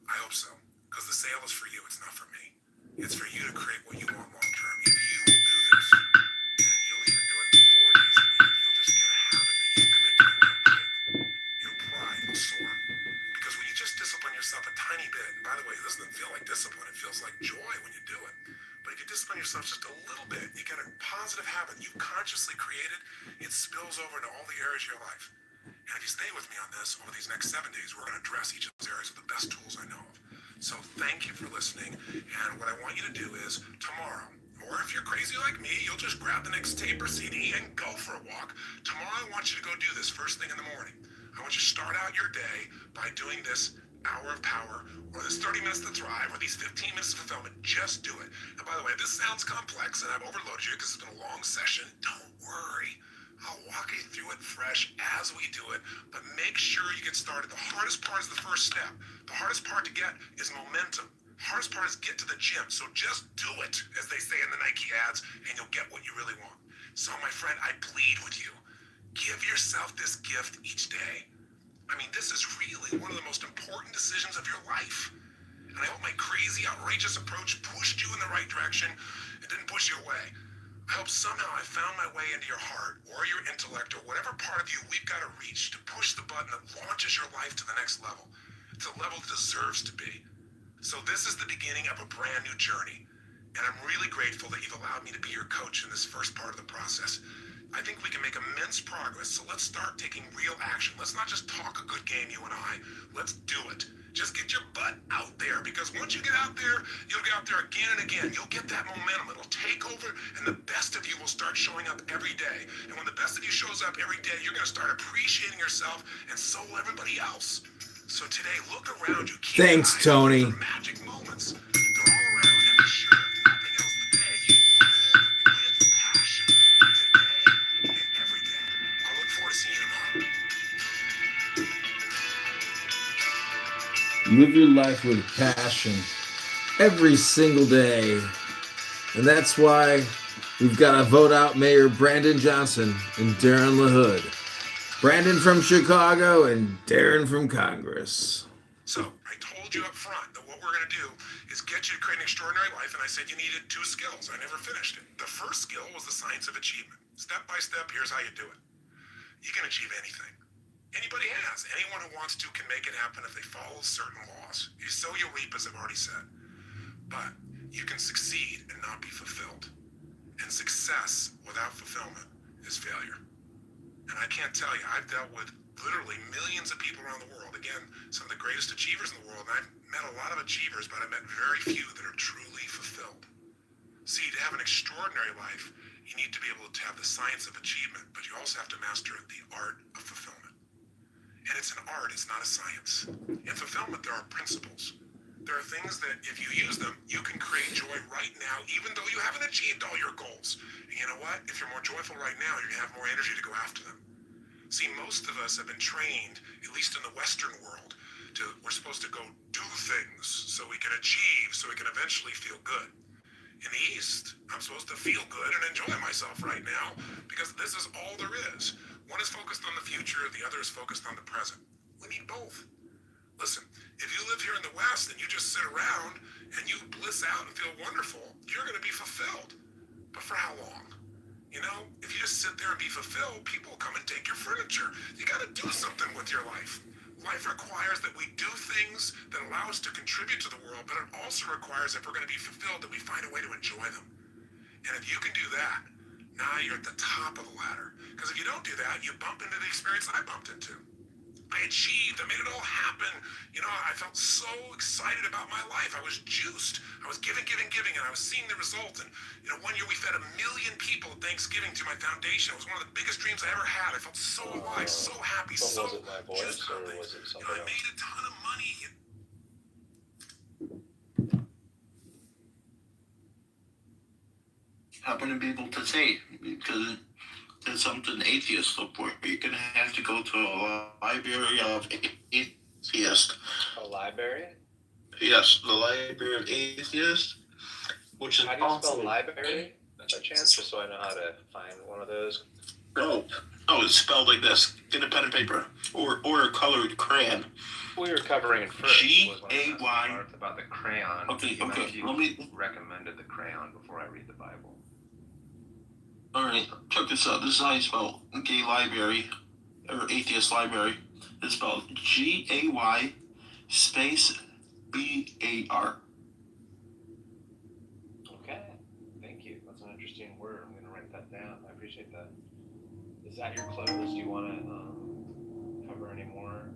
I hope so, because the sale is for you, it's not for me. It's for you to create what you want long term. If you will do this, and you'll even do it 4 days a week, you'll just get a habit that you commit to and not break. Your pride will soar. Because when you just discipline yourself a tiny bit, and by the way, this doesn't feel like discipline, it feels like joy when you do it. But if you discipline yourself just a little bit, you get a positive habit you've consciously created, it spills over into all the areas of your life. And if you stay with me on this, over these next 7 days, we're going to address each of those areas with the best tools I know of. So thank you for listening. And what I want you to do is tomorrow, or if you're crazy like me, you'll just grab the next tape or CD and go for a walk. Tomorrow, I want you to go do this first thing in the morning. I want you to start out your day by doing this hour of power, or this 30 minutes to thrive, or these 15 minutes of fulfillment. Just do it. And by the way, if this sounds complex and I've overloaded you because it's been a long session, don't worry. I'll walk you through it fresh as we do it, but make sure you get started. The hardest part is the first step. The hardest part to get is momentum. The hardest part is get to the gym. So just do it, as they say in the Nike ads, and you'll get what you really want. So my friend, I plead with you. Give yourself this gift each day. I mean, this is really one of the most important decisions of your life. And I hope my crazy, outrageous approach pushed you in the right direction. It didn't push you away. I hope somehow I found my way into your heart or your intellect or whatever part of you we've got to reach to push the button that launches your life to the next level. It's a level it deserves to be. So this is the beginning of a brand new journey. And I'm really grateful that you've allowed me to be your coach in this first part of the process. I think we can make immense progress, so let's start taking real action. Let's not just talk a good game, you and I. Let's do it. Just get your butt out there, because once you get out there, you'll get out there again and again. You'll get that momentum. It'll take over, and the best of you will start showing up every day. And when the best of you shows up every day, you're going to start appreciating yourself, and so will everybody else. So today, look around you. Keep Thanks, your eyes open Tony. for magic moments. They're all around, and be sure, if nothing else today, you live with passion. Today and every day. I look forward to seeing you tomorrow. Live your life with passion every single day. And that's why we've got to vote out Mayor Brandon Johnson and Darren LaHood. Brandon from Chicago and Darren from Congress. So, I told you up front that what we're going to do is get you to create an extraordinary life, and I said you needed 2 skills. I never finished it. The first skill was the science of achievement. Step by step, here's how you do it. You can achieve anything. Anybody has. Anyone who wants to can make it happen if they follow certain laws. You sow, you reap, as I've already said. But you can succeed and not be fulfilled. And success without fulfillment is failure. And I can't tell you, I've dealt with literally millions of people around the world. Again, some of the greatest achievers in the world. And I've met a lot of achievers, but I've met very few that are truly fulfilled. See, to have an extraordinary life, you need to be able to have the science of achievement, but you also have to master the art of fulfillment. And it's an art, it's not a science. In fulfillment, there are principles. There are things that if you use them, you can create joy right now, even though you haven't achieved all your goals. And you know what? If you're more joyful right now, you're gonna have more energy to go after them. See, most of us have been trained, at least in the Western world, we're supposed to go do things so we can achieve, so we can eventually feel good. In the East, I'm supposed to feel good and enjoy myself right now, because this is all there is. One is focused on the future, the other is focused on the present. We need both. Listen, if you live here in the West and you just sit around and you bliss out and feel wonderful, you're going to be fulfilled. But for how long? You know, if you just sit there and be fulfilled, people will come and take your furniture. You got to do something with your life. Life requires that we do things that allow us to contribute to the world, but it also requires, if we're going to be fulfilled, that we find a way to enjoy them. And if you can do that, now you're at the top of the ladder. Because if you don't do that, you bump into the experience I bumped into. I achieved, I made it all happen. You know, I felt so excited about my life. I was juiced. I was giving, and I was seeing the result. And, you know, one year we fed 1 million people at Thanksgiving to my foundation. It was one of the biggest dreams I ever had. I felt so alive, so happy, But so was it my voice juiced or about things. was it You know, something I made a ton of money. Happen to be able to say, because there's something atheists look for. You're gonna have to go to a library of atheists. A library? Yes, the library of atheists, which is How do you spell also library? By chance, just so I know how to find one of those. oh, it's spelled like this. Get a pen and paper, or a colored crayon. We were covering it first. was when I asked G-A-Y. Mark about the crayon. Okay, You mind okay, if you let me- recommended the crayon before I read the Bible. All right, check this out. This is how you spell gay library or atheist library. It's spelled G-A-Y space B-A-R. Okay, thank you. That's an interesting word. I'm going to write that down. I appreciate that. Is that your close? Do you want to cover any more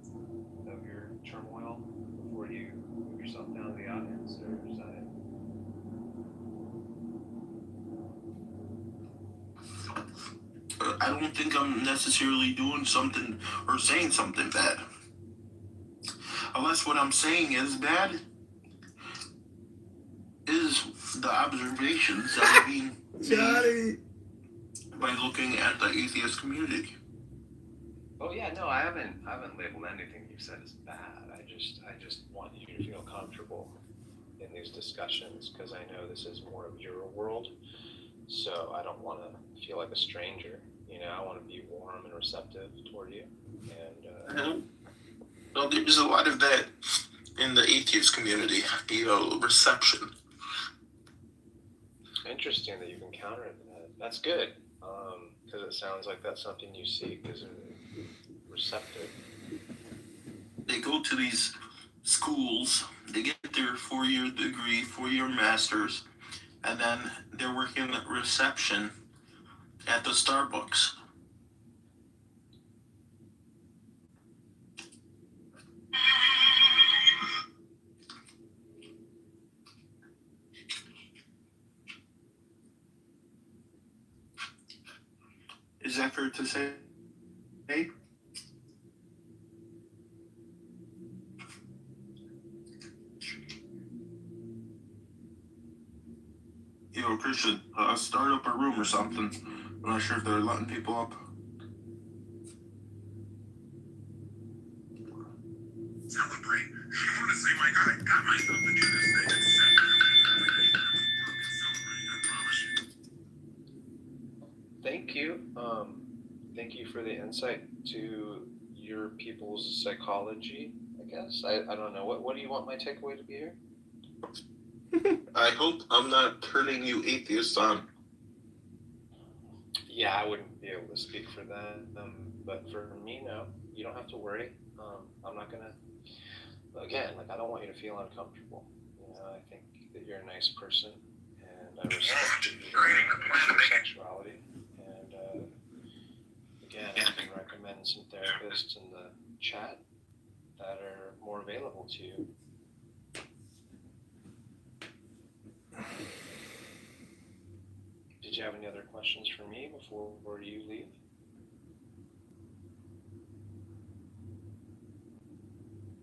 of your turmoil before you move yourself down to the audience, or is that it? I don't think I'm necessarily doing something or saying something bad. Unless what I'm saying is bad is the observations that are being Johnny! by looking at the atheist community. Oh yeah, no, I haven't labeled anything you've said as bad. I just want you to feel comfortable in these discussions, because I know this is more of your world. So I don't want to feel like a stranger. You know, I want to be warm and receptive toward you. And Well, there's a lot of that in the atheist community, reception. interesting that you've encountered that. That's good, because it sounds like that's something you seek, is receptive. They go to these schools, they get their 4-year degree, 4-year master's, and then they're working at reception at the Starbucks. Is that fair to say? Hey? Yo, Christian, start up a room or something. I'm not sure if they're letting people up. Celebrate. Honestly, Mike, I got myself to do this thing and set celebrating, I promise you. Thank you. Thank you for the insight to your people's psychology, I guess. I don't know. What do you want my takeaway to be here? I hope I'm not turning you atheist on. Yeah, I wouldn't be able to speak for that. But for me, no. You don't have to worry. I'm not gonna. Again, like, I don't want you to feel uncomfortable. You know, I think that you're a nice person, and I respect your sexuality. And again, I can recommend some therapists in the chat that are more available to you. Did you have any other questions for me before you leave?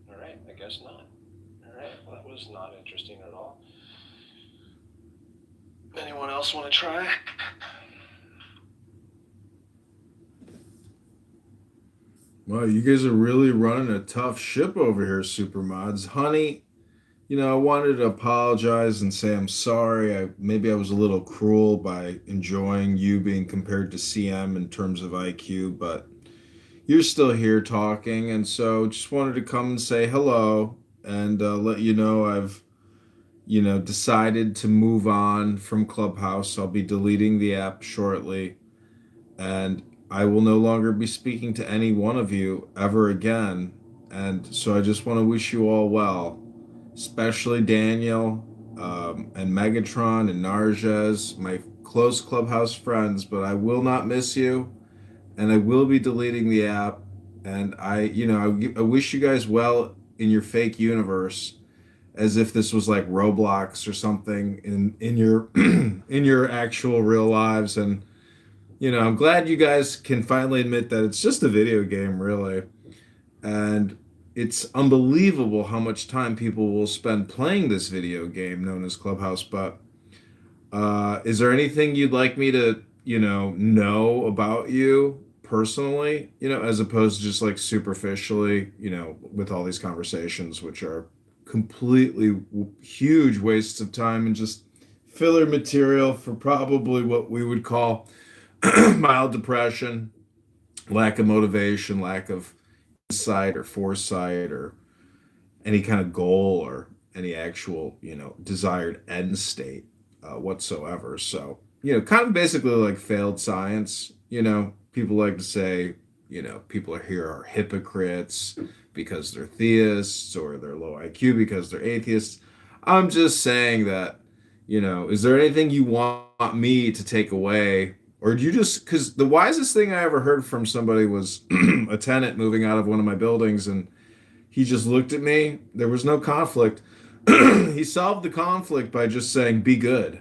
All right, I guess not. All right, well, that was not interesting at all. Anyone else want to try? Well, you guys are really running a tough ship over here, Supermods. Honey, I wanted to apologize and say I'm sorry. Maybe I was a little cruel by enjoying you being compared to CM in terms of IQ, but you're still here talking, and so just wanted to come and say hello and let you know I've, decided to move on from Clubhouse. I'll be deleting the app shortly, and I will no longer be speaking to any one of you ever again. And so I just want to wish you all well, especially Daniel and Megatron and Narges, my close Clubhouse friends, but I will not miss you. And I will be deleting the app. And I wish you guys well in your fake universe, as if this was like Roblox or something in your in your actual real lives. And I'm glad you guys can finally admit that it's just a video game, really. And it's unbelievable how much time people will spend playing this video game known as Clubhouse. But is there anything you'd like me to, know about you personally, as opposed to just like superficially, with all these conversations, which are completely huge wastes of time and just filler material for probably what we would call mild depression, lack of motivation, lack of insight or foresight or any kind of goal or any actual, desired end state whatsoever. So, kind of basically like failed science. People like to say, people here are hypocrites because they're theists, or they're low IQ because they're atheists. I'm just saying that, is there anything you want me to take away? Or do you just, because the wisest thing I ever heard from somebody was a tenant moving out of one of my buildings, and he just looked at me. There was no conflict. He solved the conflict by just saying, be good.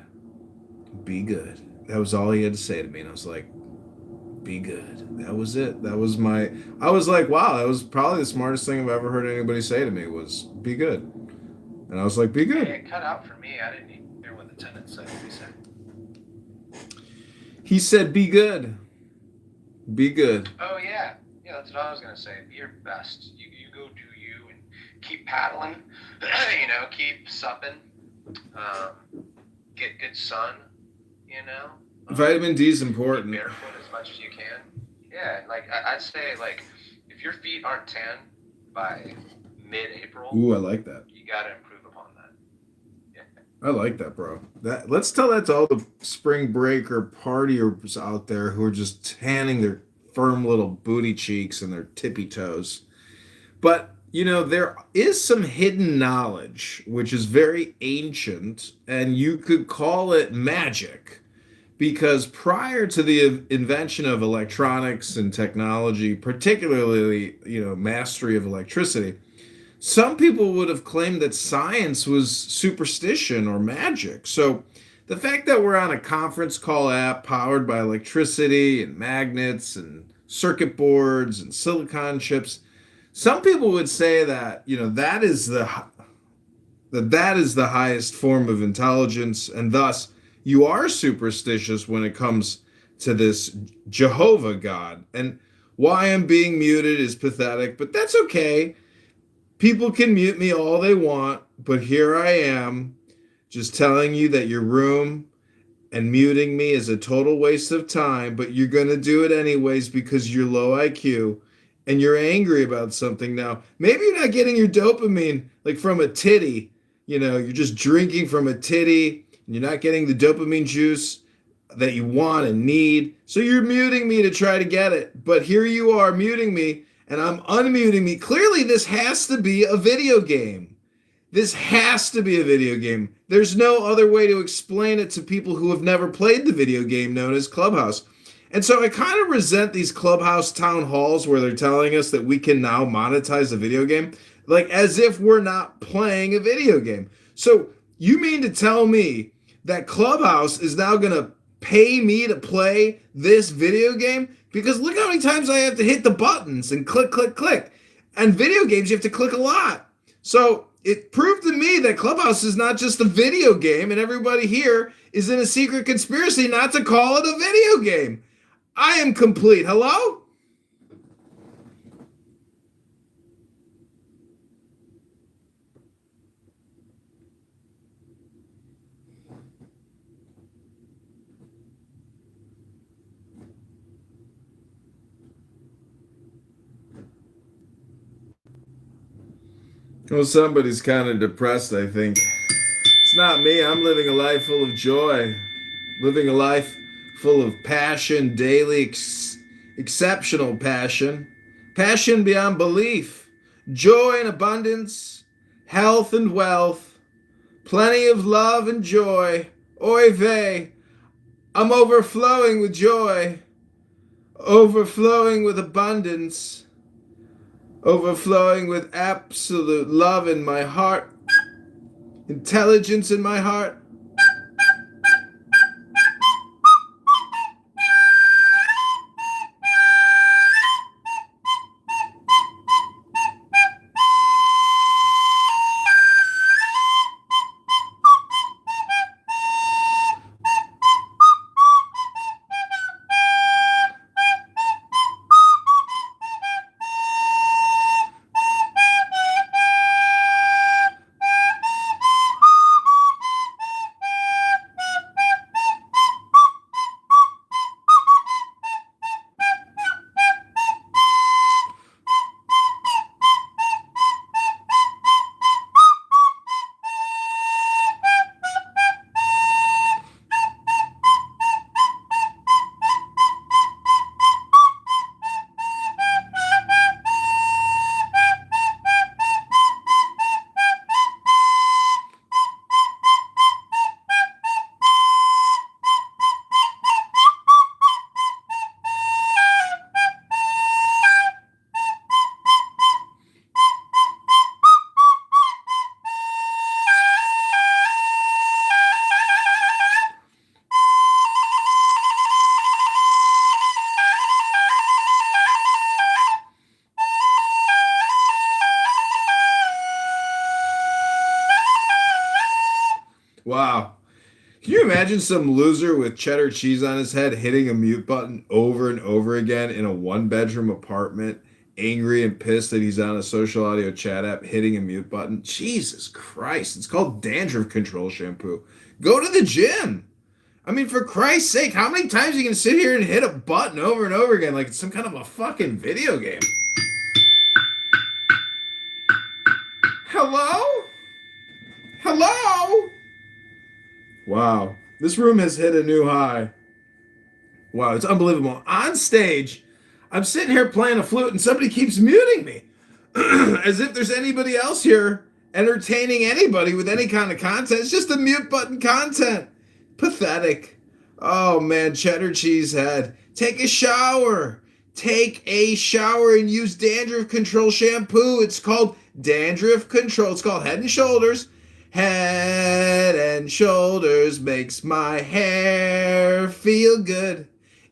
Be good. That was all he had to say to me. And I was like, be good. That was it. I was like, wow, that was probably the smartest thing I've ever heard anybody say to me was, be good. And I was like, be good. Hey, it cut out for me. I didn't hear what the tenant said. What he said. He said, be good. Be good. Oh, yeah. Yeah, that's what I was going to say. Be your best. You go do you and keep paddling, keep supping, get good sun, Vitamin D is Be important. barefoot as much as you can. Yeah, like I'd say, like, if your feet aren't tan by mid-April, Ooh, I like that. you got to improve upon that. Yeah. I like that, bro. Let's tell that to all the spring breaker partiers out there who are just tanning their firm little booty cheeks and their tippy toes. But, there is some hidden knowledge, which is very ancient, and you could call it magic, because prior to the invention of electronics and technology, particularly, mastery of electricity, some people would have claimed that science was superstition or magic. So the fact that we're on a conference call app powered by electricity and magnets and circuit boards and silicon chips, some people would say that, that is the highest form of intelligence, and thus you are superstitious when it comes to this Jehovah God. And why I'm being muted is pathetic, but that's okay. People can mute me all they want, but here I am, just telling you that your room and muting me is a total waste of time, but you're going to do it anyways because you're low IQ and you're angry about something now. Maybe you're not getting your dopamine like from a titty. You're just drinking from a titty and you're not getting the dopamine juice that you want and need. So you're muting me to try to get it. But here you are muting me and I'm unmuting me. Clearly, this has to be a video game. This has to be a video game. There's no other way to explain it to people who have never played the video game known as Clubhouse. And so I kind of resent these Clubhouse town halls where they're telling us that we can now monetize a video game, like as if we're not playing a video game. So you mean to tell me that Clubhouse is now going to pay me to play this video game? Because look how many times I have to hit the buttons and click, click, click. And video games, you have to click a lot. So it proved to me that Clubhouse is not just a video game, and everybody here is in a secret conspiracy not to call it a video game. I am complete. Hello? Well, somebody's kind of depressed, I think. It's not me. I'm living a life full of joy. Living a life full of passion, daily, exceptional passion. Passion beyond belief. Joy and abundance. Health and wealth. Plenty of love and joy. Oy vey. I'm overflowing with joy. Overflowing with abundance. Overflowing with absolute love in my heart, intelligence in my heart. Wow. Can you imagine some loser with cheddar cheese on his head hitting a mute button over and over again in a one-bedroom apartment, angry and pissed that he's on a social audio chat app hitting a mute button? Jesus Christ. It's called dandruff control shampoo. Go to the gym. I mean, for Christ's sake, how many times are you going to sit here and hit a button over and over again like it's some kind of a fucking video game? Hello? Hello? Wow. This room has hit a new high. Wow, it's unbelievable. On stage, I'm sitting here playing a flute and somebody keeps muting me. As if there's anybody else here entertaining anybody with any kind of content. It's just a mute button content. Pathetic. Oh man, cheddar cheese head. Take a shower. Take a shower and use dandruff control shampoo. It's called dandruff control. It's called Head and Shoulders. Head and Shoulders makes my hair feel good.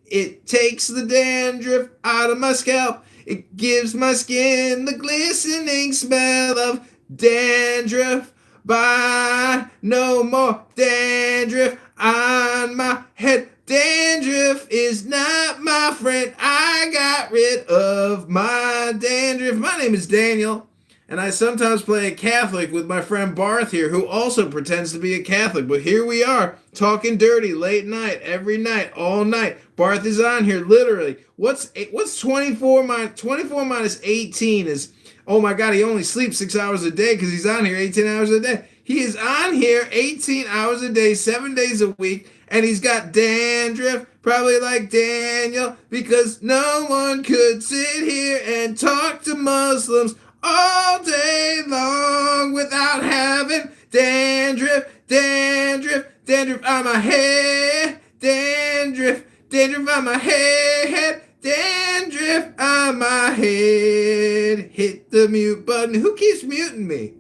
It takes the dandruff out of my scalp. It gives my skin the glistening smell of dandruff. Bye. No more dandruff on my head. Dandruff is not my friend. I got rid of my dandruff. My name is Daniel, and I sometimes play a Catholic with my friend Barth here, who also pretends to be a Catholic. But here we are, talking dirty late night, every night, all night. Barth is on here literally. What's 24 minus 18 is, oh my God, he only sleeps 6 hours a day because he's on here 18 hours a day. He is on here 18 hours a day, 7 days a week, and he's got dandruff, probably like Daniel, because no one could sit here and talk to Muslims all day long without having dandruff, dandruff, dandruff on my head, dandruff, dandruff on my head, dandruff on my head. Hit the mute button. Who keeps muting me?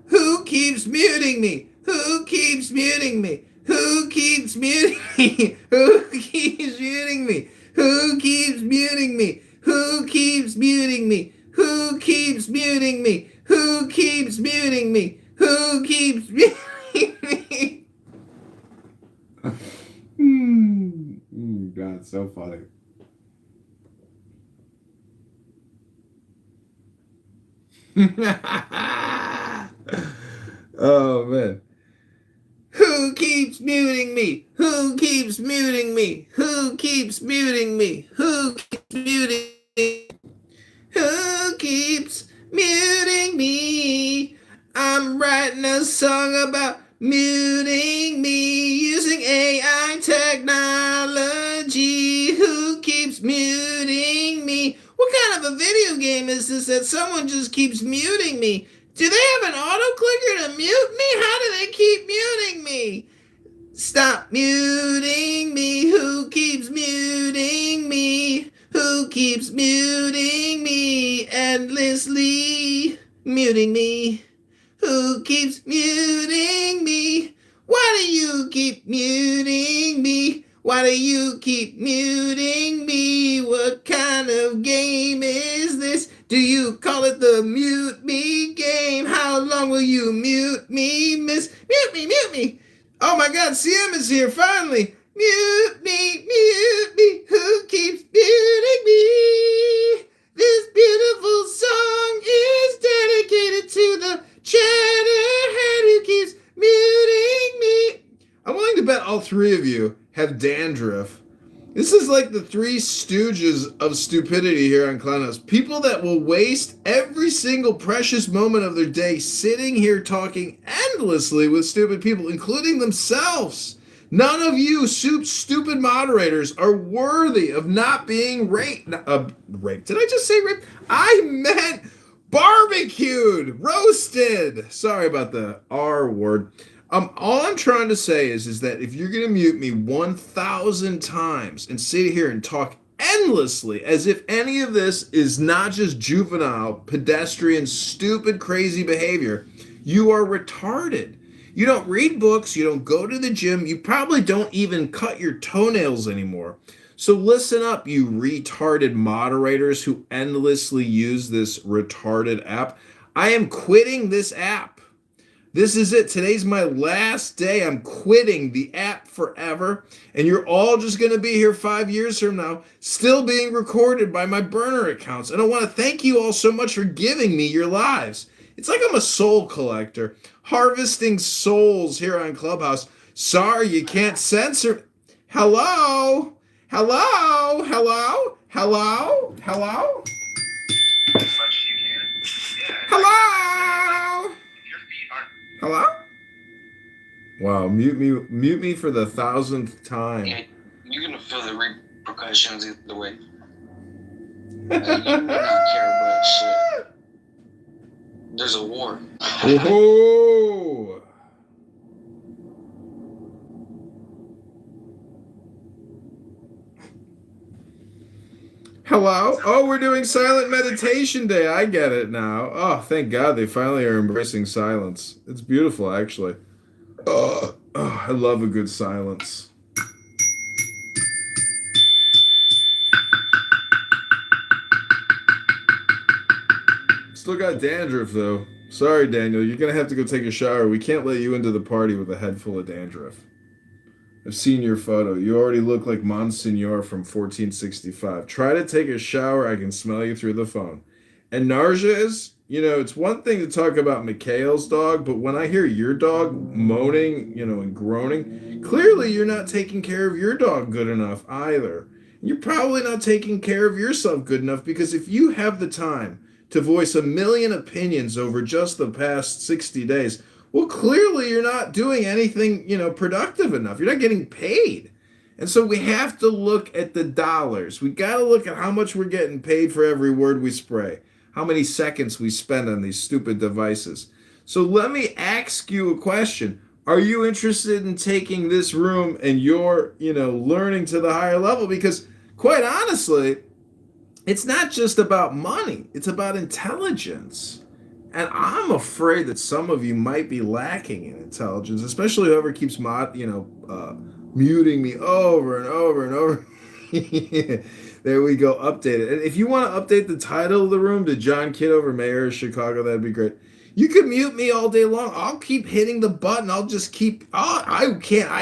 Who keeps muting me? Who keeps muting me? Who keeps muting me? Who keeps muting me? Who keeps muting me? Who keeps muting me? Who keeps muting me? Who keeps muting me? Who keeps muting me? God, so funny. Oh man. Who keeps muting me? Who keeps muting me? Who keeps muting me? Who keeps muting me? Who keeps muting me? I'm writing a song about muting me using AI technology. Who keeps muting me? What kind of a video game is this that someone just keeps muting me? Do they have an auto clicker to mute me? How do they keep muting me? Stop muting me. Who keeps muting me? Who keeps muting me? Endlessly muting me. Who keeps muting me? Why do you keep muting me? Why do you keep muting me? What kind of game is this? Do you call it the mute me game? How long will you mute me, miss? Mute me, mute me. Oh my God, CM is here finally. Mute me, mute me. Who keeps muting me? This beautiful song is dedicated to the chatterhead who keeps muting me. I'm willing to bet all three of you have dandruff. This is like the Three Stooges of stupidity here on Clownhouse. People that will waste every single precious moment of their day sitting here talking endlessly with stupid people, including themselves. None of you stupid moderators are worthy of not being raped. Raped? Did I just say raped? I meant barbecued, roasted. Sorry about the R word. All I'm trying to say is that if you're gonna mute me 1,000 times and sit here and talk endlessly as if any of this is not just juvenile, pedestrian, stupid, crazy behavior, you are retarded. You don't read books, you don't go to the gym, you probably don't even cut your toenails anymore. So listen up, you retarded moderators who endlessly use this retarded app. I am quitting this app. This is it. Today's my last day. I'm quitting the app forever. And you're all just going to be here 5 years from now, still being recorded by my burner accounts. And I want to thank you all so much for giving me your lives. It's like I'm a soul collector, harvesting souls here on Clubhouse. Sorry, you can't censor. Hello? Hello? Hello? Hello? Hello? As much as you can. Yeah. Hello? If your feet aren't. Hello? Wow, mute me for the 1,000th time. Yeah, you're gonna feel the repercussions either way. You do not care about shit. There's a war. Oh. Hello? Oh, we're doing silent meditation day. I get it now. Oh, thank God they finally are embracing silence. It's beautiful, actually. I love a good silence. Still got dandruff, though. Sorry, Daniel. You're going to have to go take a shower. We can't let you into the party with a head full of dandruff. I've seen your photo. You already look like Monsignor from 1465. Try to take a shower. I can smell you through the phone. And Narja's, it's one thing to talk about Mikhail's dog, but when I hear your dog moaning, and groaning, clearly you're not taking care of your dog good enough either. You're probably not taking care of yourself good enough because if you have the time to voice a million opinions over just the past 60 days, well, clearly you're not doing anything, productive enough. You're not getting paid. And so we have to look at the dollars. We got to look at how much we're getting paid for every word we spray, how many seconds we spend on these stupid devices. So let me ask you a question. Are you interested in taking this room and your, learning to the higher level? Because quite honestly, it's not just about money. It's about intelligence. And I'm afraid that some of you might be lacking in intelligence, especially whoever keeps muting me over and over and over. There we go, update it. And if you want to update the title of the room to John Kitover, Mayor of Chicago, that'd be great. You can mute me all day long. I'll keep hitting the button. I'll just keep, I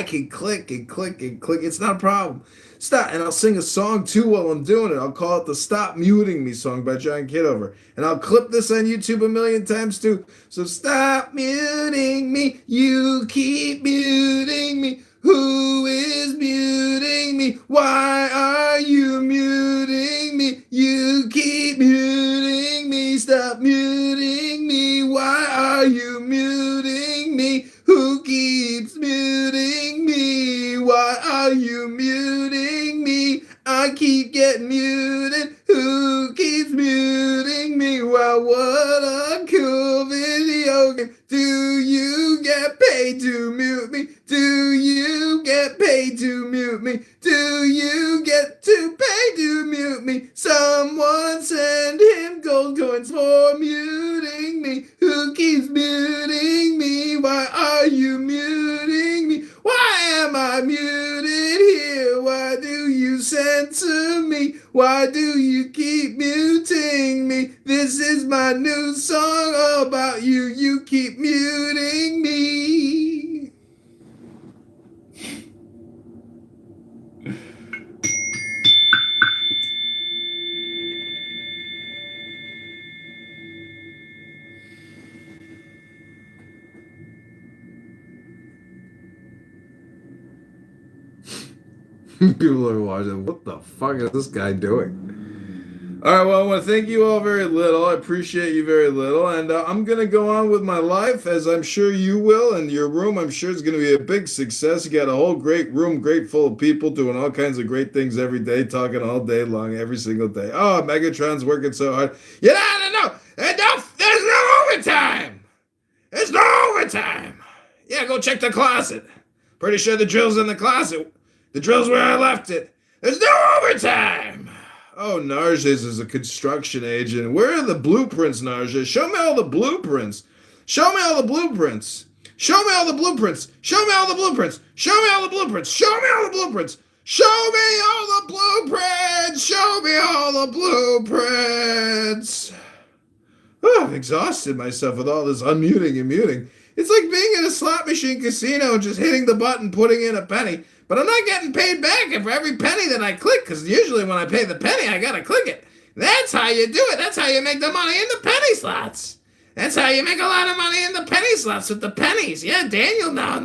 can click and click and click. It's not a problem. Stop, and I'll sing a song too while I'm doing it. I'll call it the Stop Muting Me song by John Kitover. And I'll clip this on YouTube a million times too. So stop muting me. You keep muting me. Who is muting me? Why are you muting me? You keep muting me. Stop muting me. Why are you muting me? Who keeps muting me? Why are you muting me? I keep getting muted. Who keeps muting me? Well, what a cool video game. Do you get paid to mute me? Do you get paid to mute me? Do you get to pay to mute me? Someone send him gold coins for muting me. Who keeps muting me? Why are you muting me? Why am I muted here? Why do you censor me? Why do you keep muting me? This is my new song all about you. You keep muting me. People are watching. What the fuck is this guy doing? All right, well, I want to thank you all very little. I appreciate you very little. And I'm going to go on with my life, as I'm sure you will. And your room, I'm sure, is going to be a big success. You got a whole great room, great full of people doing all kinds of great things every day, talking all day long, every single day. Oh, Megatron's working so hard. No. There's no overtime. There's no overtime. Yeah, go check the closet. Pretty sure the drill's in the closet. The drill's where I left it. There's no overtime. Oh, Narjas is a construction agent. Where are the blueprints, Narjas? Show me all the blueprints. Show me all the blueprints. Show me all the blueprints. Show me all the blueprints. Show me all the blueprints. Show me all the blueprints. Show me all the blueprints. Show me all the blueprints. Oh, I've exhausted myself with all this unmuting and muting. It's like being in a slot machine casino and just hitting the button, putting in a penny. But I'm not getting paid back for every penny that I click, because usually when I pay the penny, I gotta click it. That's how you do it. That's how you make the money in the penny slots. That's how you make a lot of money in the penny slots with the pennies. Yeah, Daniel now.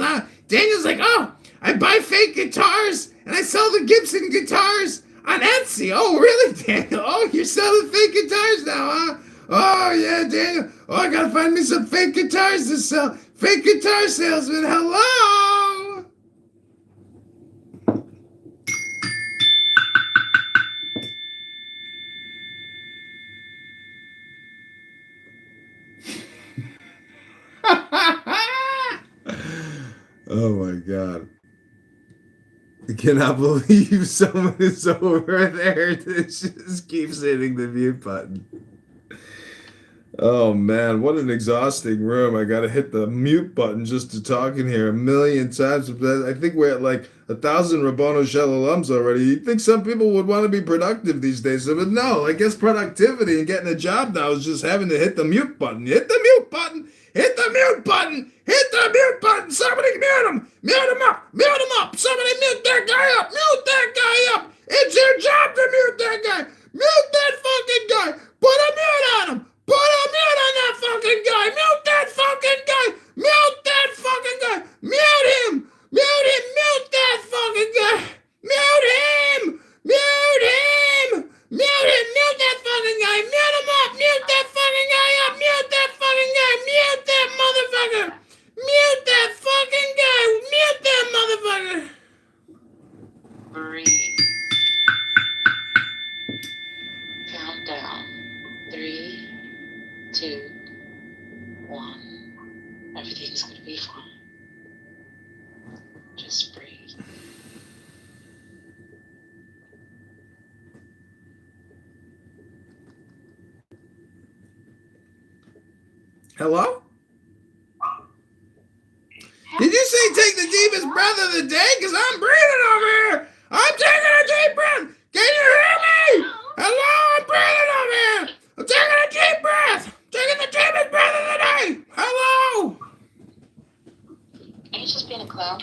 Daniel's like, oh, I buy fake guitars and I sell the Gibson guitars on Etsy. Oh, really, Daniel? Oh, you're selling fake guitars now, huh? Oh, yeah, Daniel. Oh, I gotta find me some fake guitars to sell. Fake guitar salesman, hello! Oh my God. I cannot believe someone is over there that just keeps hitting the mute button. Oh man, what an exhausting room. I gotta hit the mute button just to talk in here a million times. I think we're at like 1,000 Rabono Shalaloms already. You'd think some people would want to be productive these days, but no, I guess productivity and getting a job now is just having to hit the mute button. Hit the mute button! Hit the mute button! Hit the mute button! Somebody mute him! Mute him up! Mute him up! Somebody mute that guy up! Mute that guy up! It's your job to mute that guy! Mute that fucking guy! Put a mute on him! Put a mute on that fucking guy! Mute that fucking guy! Mute that fucking guy! Mute him! Mute him! Mute that fucking guy! Mute him! Mute him! Mute him! Mute that fucking guy! Mute him up! Mute that fucking guy up! Mute that fucking guy! Mute that motherfucker! Mute that fucking guy! Mute that motherfucker! Breathe. Count down. 3, 2, 1. Everything's gonna be fine. Just breathe. Hello? Did you say take the deepest breath of the day? Because I'm breathing over here. I'm taking a deep breath. Can you hear me? Hello? I'm breathing over here. I'm taking a deep breath. Taking the deepest breath of the day. Hello? Ain't you just being a clown?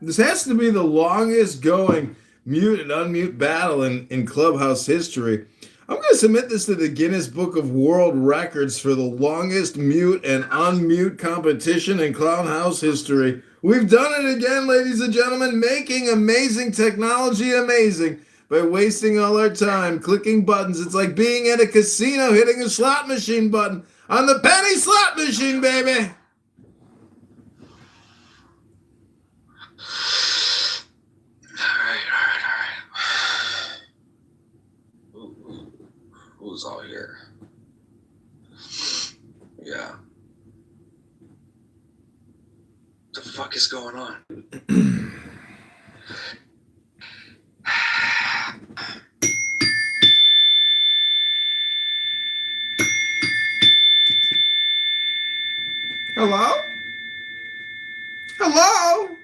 This has to be the longest going mute and unmute battle in Clubhouse history. I'm going to submit this to the Guinness Book of World Records for the longest mute and unmute competition in Clubhouse history. We've done it again, ladies and gentlemen, making amazing technology amazing by wasting all our time clicking buttons. It's like being at a casino hitting a slot machine button on the penny slot machine, baby. Who's all here? Yeah. What the fuck is going on? Hello? Hello?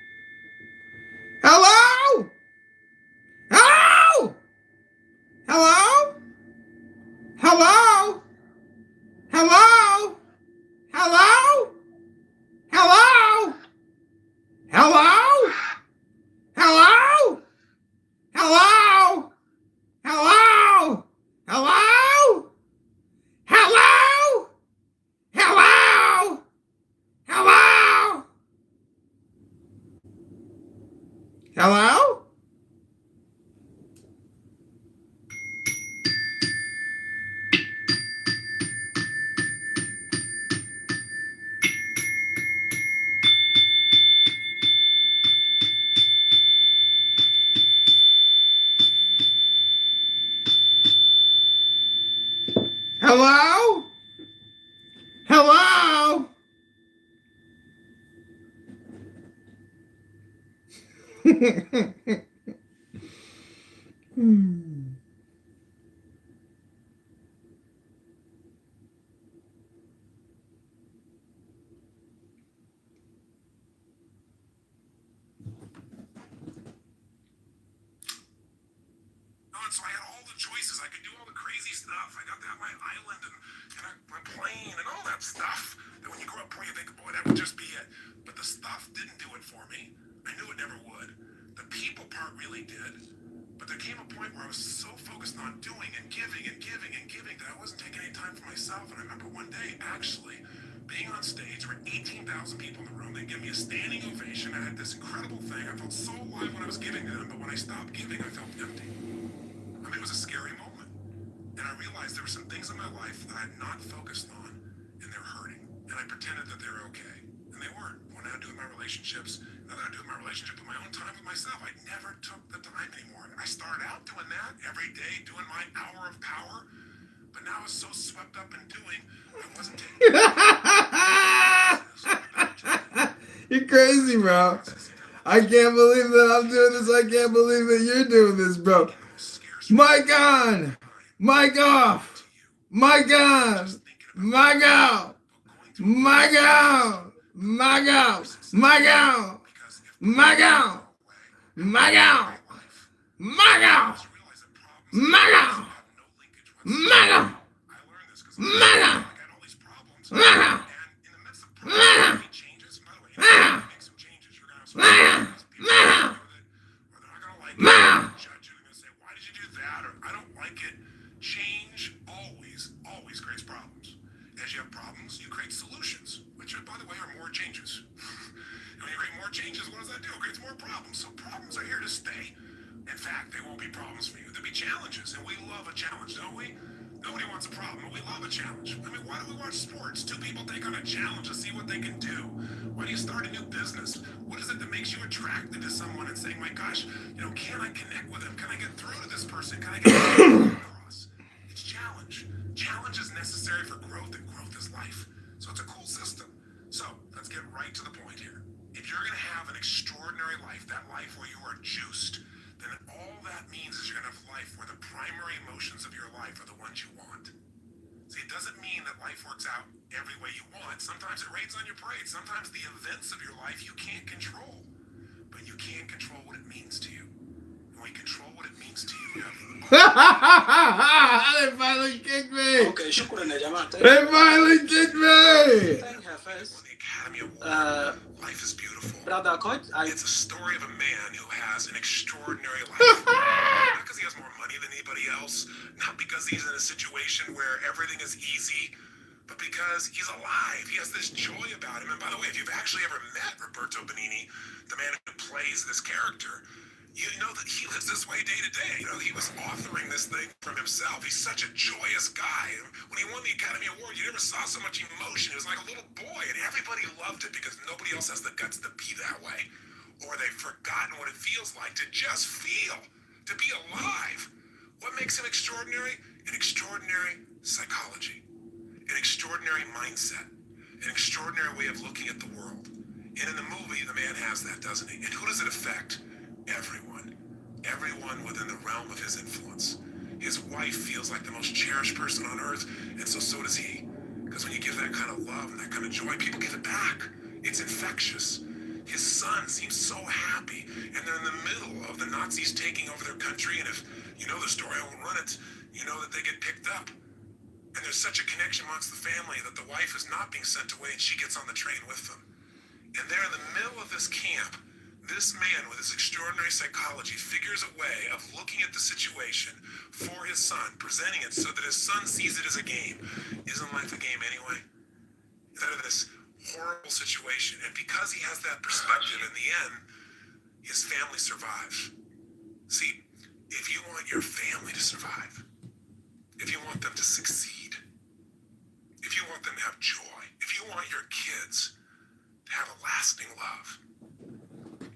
Hello? Hello? Hello? And so I had all the choices. I could do all the crazy stuff. I got to have my island and my plane and all that stuff. That when you grow up poor, you think, boy, that would just be it. But the stuff didn't do it for me. I knew it never would. The people part really did. But there came a point where I was so focused on doing and giving and giving and giving that I wasn't taking any time for myself. And I remember one day, actually, being on stage, there were 18,000 people in the room. They gave me a standing ovation. I had this incredible thing. I felt so alive when I was giving to them, but when I stopped giving, I felt empty. I mean, it was a scary moment. And I realized there were some things in my life that I had not focused on, and they were hurting. And I pretended that they were okay. And they weren't. What I had to do with my relationships, nothing I do with my relationship, but my own time with myself. I never took the time anymore. I started out doing that every day, doing my hour of power. But now I was so swept up in doing, I wasn't taking You're crazy, bro. I can't believe that I'm doing this. I can't believe that you're doing this, bro. Mic on! Mic off! Mic on! Mic out! Mic out! Mic out! Mic out! Mic out! Mic out! Mic out! Mic out! Mic out! Mic out! I don't like it. Change always creates problems. As you have problems, you create solutions, which, by the way, are more changes. And when you create more changes, what does that do? It creates more problems. So problems are here to stay. In fact, they won't be problems for you. They'll be challenges, and we love a challenge, don't we? Nobody wants a problem, but we love a challenge. I mean, why do we watch sports? Two people take on a challenge to see what they can do. Why do you start a new business? What is it that makes you attracted to someone and saying, my gosh, can I connect with him? Can I get through to this person? Can I get across? It's challenge. Challenge is necessary for growth, and growth is life. So it's a cool system. So let's get right to the point here. If you're going to have an extraordinary life, that life where you are juiced, then all that means is you're going to have a life where the primary emotions of your life are the ones you want. See, it doesn't mean that life works out every way you want. Sometimes it rains on your parade. Sometimes the events of your life you can't control. But you can control what it means to you. And when you control what it means to you, you have... They finally kicked me! اوكي شكرا يا جماعه. They finally kicked me! Thank you, Hafiz. The Academy Award. Life is beautiful. Brother Coach, It's a story of a man who has an extraordinary life. Not because he has more money than anybody else, not because he's in a situation where everything is easy, but because he's alive. He has this joy about him. And by the way, if you've actually ever met Roberto Benigni, the man who plays this character, you know that he lives this way day to day. He was authoring this thing from himself. He's such a joyous guy. When he won the Academy Award, you never saw so much emotion. It was like a little boy, and everybody loved it because nobody else has the guts to be that way. Or they've forgotten what it feels like to just feel, to be alive. What makes him extraordinary? An extraordinary psychology, an extraordinary mindset, an extraordinary way of looking at the world. And in the movie, the man has that, doesn't he? And who does it affect? Everyone. Everyone within the realm of his influence. His wife feels like the most cherished person on earth, and so does he. Because when you give that kind of love and that kind of joy, people give it back. It's infectious. His son seems so happy, and they're in the middle of the Nazis taking over their country, and if you know the story, I won't run it, you know that they get picked up. And there's such a connection amongst the family that the wife is not being sent away, and she gets on the train with them. And they're in the middle of this camp. This man with his extraordinary psychology figures a way of looking at the situation for his son, presenting it so that his son sees it as a game. Isn't life a game anyway? Instead of this horrible situation. And because he has that perspective, in the end, His family survives. See, if you want your family to survive, if you want them to succeed, if you want them to have joy, if you want your kids to have a lasting love,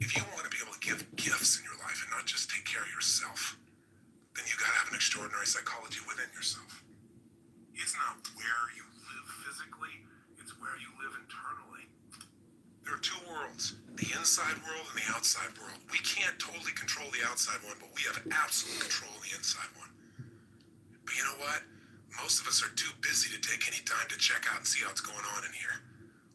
if you want to be able to give gifts in your life and not just take care of yourself, then you gotta have an extraordinary psychology within yourself. It's not where you live physically, it's where you live internally. There are two worlds, the inside world and the outside world. We can't totally control the outside one, but we have absolute control of the inside one. But you know what? Most of us are too busy to take any time to check out and see how it's going on in here.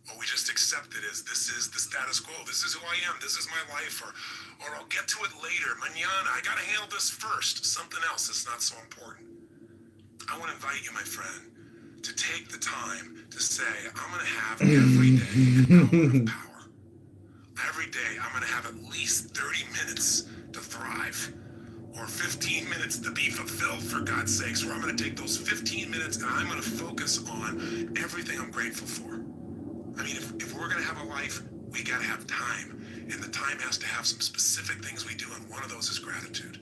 Or we just accept it as this is the status quo. This is who I am. This is my life. Or I'll get to it later. Mañana, I gotta handle this first. Something else that's not so important. I want to invite you, my friend, to take the time to say, I'm going to have every day an hour of power. Every day, I'm going to have at least 30 minutes to thrive, or 15 minutes to be fulfilled, for God's sakes, where I'm going to take those 15 minutes and I'm going to focus on everything I'm grateful for. I mean, if we're going to have a life, we got to have time, and the time has to have some specific things we do, and one of those is gratitude.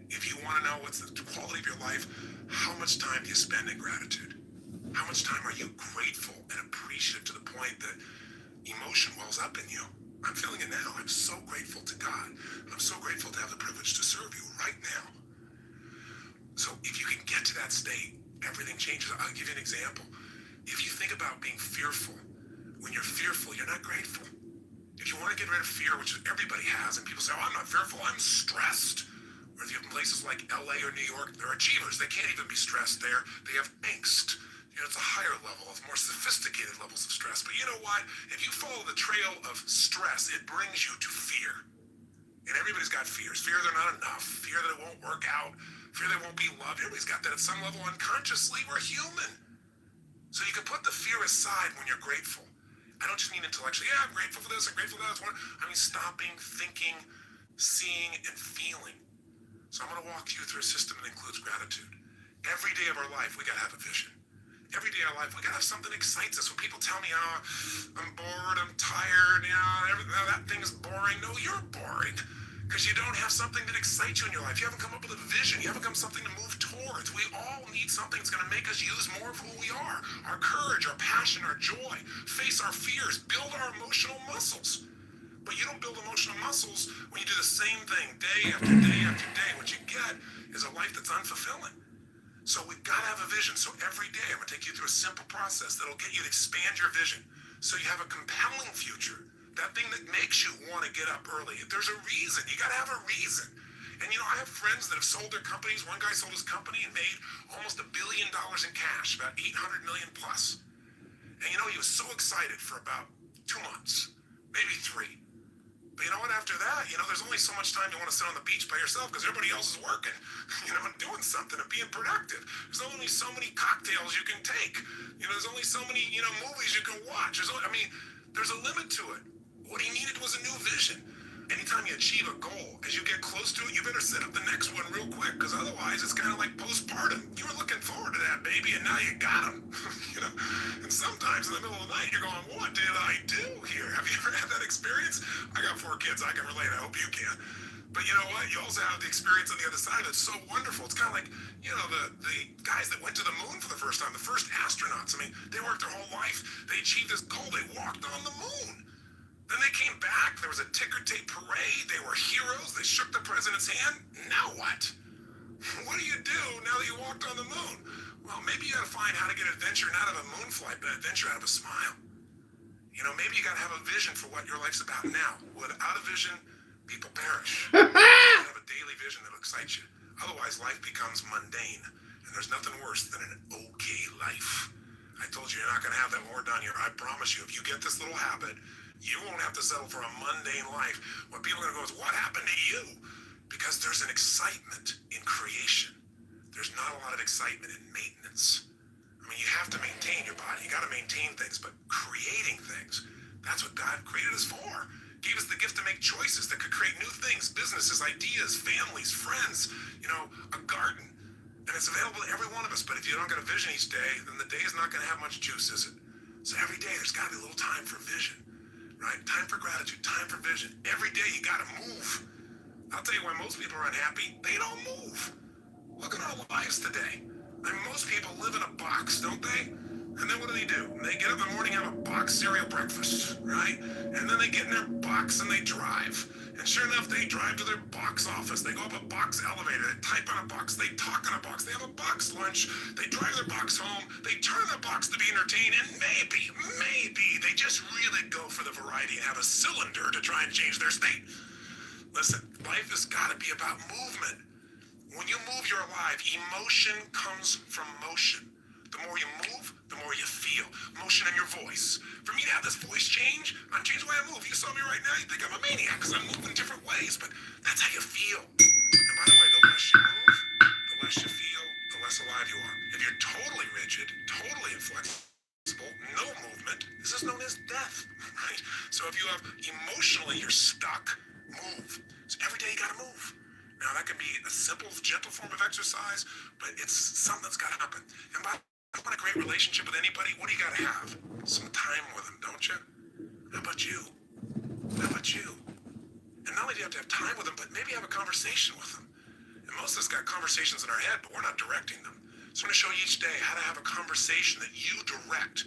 If you want to know what's the quality of your life, how much time do you spend in gratitude? How much time are you grateful and appreciative to the point that emotion wells up in you? I'm feeling it now. I'm so grateful to God. I'm so grateful to have the privilege to serve you right now. So if you can get to that state, everything changes. I'll give you an example. If you think about being fearful, when you're fearful, you're not grateful. If you want to get rid of fear, which everybody has, and people say, oh, I'm not fearful, I'm stressed. Or if you have places like LA or New York, they're achievers. They can't even be stressed there. They have angst. You know, it's a higher level of more sophisticated levels of stress. But you know what? If you follow the trail of stress, it brings you to fear. And everybody's got fears. Fear they're not enough. Fear that it won't work out. Fear they won't be loved. Everybody's got that at some level unconsciously. We're human. So you can put the fear aside when you're grateful. I don't just mean intellectually, yeah, I'm grateful for this, I'm grateful for that. I mean stopping, thinking, seeing, and feeling. So I'm going to walk you through a system that includes gratitude. Every day of our life, we got to have a vision. Every day of our life, we got to have something that excites us. When people tell me, oh, I'm bored, I'm tired, that thing is boring. No, you're boring because you don't have something that excites you in your life. You haven't come up with a vision. You haven't come something to move towards. We all need something that's going to make us use more of who we are. Our courage, our passion, our joy. Face our fears. Build our emotional muscles. But you don't build emotional muscles when you do the same thing day after day after day. What you get is a life that's unfulfilling. So we've got to have a vision. So every day I'm going to take you through a simple process that'll get you to expand your vision so you have a compelling future. That thing that makes you want to get up early. If there's a reason, you got to have a reason. And you know, I have friends that have sold their companies. One guy sold his company and made almost $1 billion in cash, about 800 million plus. And you know, he was so excited for about 2 months, maybe 3. But you know what, after that, you know, there's only so much time you want to sit on the beach by yourself because everybody else is working, you know, and doing something and being productive. There's only so many cocktails you can take. You know, there's only so many, you know, movies you can watch. There's a limit to it. What he needed was a new vision. Anytime you achieve a goal, as you get close to it, you better set up the next one real quick because otherwise it's kind of like postpartum. You were looking forward to that, baby, and now you got him. You know, and sometimes in the middle of the night you're going, what did I do here? Have you ever had that experience? I got 4 kids. I can relate. I hope you can. But you know what? You also have the experience on the other side that's so wonderful. It's kind of like, you know, the guys that went to the moon for the first time, the first astronauts. I mean, they worked their whole life. They achieved this goal. They walked on the moon. Then they came back. There was a ticker tape parade. They were heroes. They shook the president's hand. Now what? What do you do now that you walked on the moon? Well, maybe you got to find how to get adventure not out of a moon flight, but adventure out of a smile. You know, maybe you got to have a vision for what your life's about now. Without a vision, people perish. You have a daily vision that excites you. Otherwise, life becomes mundane. And there's nothing worse than an okay life. I told you you're not going to have that when we're done here. I promise you, if you get this little habit, you won't have to settle for a mundane life. What people are going to go is, what happened to you? Because there's an excitement in creation. There's not a lot of excitement in maintenance. I mean, you have to maintain your body. You got to maintain things, but creating things, that's what God created us for. Gave us the gift to make choices that could create new things, businesses, ideas, families, friends, you know, a garden. And it's available to every one of us. But if you don't get a vision each day, then the day is not going to have much juice, is it? So every day there's got to be a little time for vision. right? Time for gratitude, time for vision. Every day you gotta move. I'll tell you why most people are unhappy. They don't move. Look at our lives today. I mean, most people live in a box, don't they? And then what do? They get up in the morning, have a box cereal breakfast, right? And then they get in their box and they drive. And sure enough, they drive to their box office. They go up a box elevator. They type on a box. They talk on a box. They have a box lunch. They drive their box home. They turn the box to be entertained. And maybe they just really go for the variety and have a cylinder to try and change their state. Listen, life has got to be about movement. When you move, you're alive. Emotion comes from motion. The more you move, the more you feel. Motion in your voice. For me to have this voice change, I'm changing the way I move. You saw me right now, you think I'm a maniac because I'm moving different ways, but that's how you feel. And by the way, the less you move, the less you feel, the less alive you are. If you're totally rigid, totally inflexible, no movement, this is known as death, right? So if you have emotionally, you're stuck, move. So every day you gotta move. Now that can be a simple, gentle form of exercise, but it's something that's gotta happen. And by the way, want a great relationship with anybody, what do you gotta have? Some time with them, don't you? How about you? How about you? And not only do you have to have time with them, but maybe have a conversation with them. And most of us got conversations in our head, but we're not directing them. So I'm gonna show you each day how to have a conversation that you direct.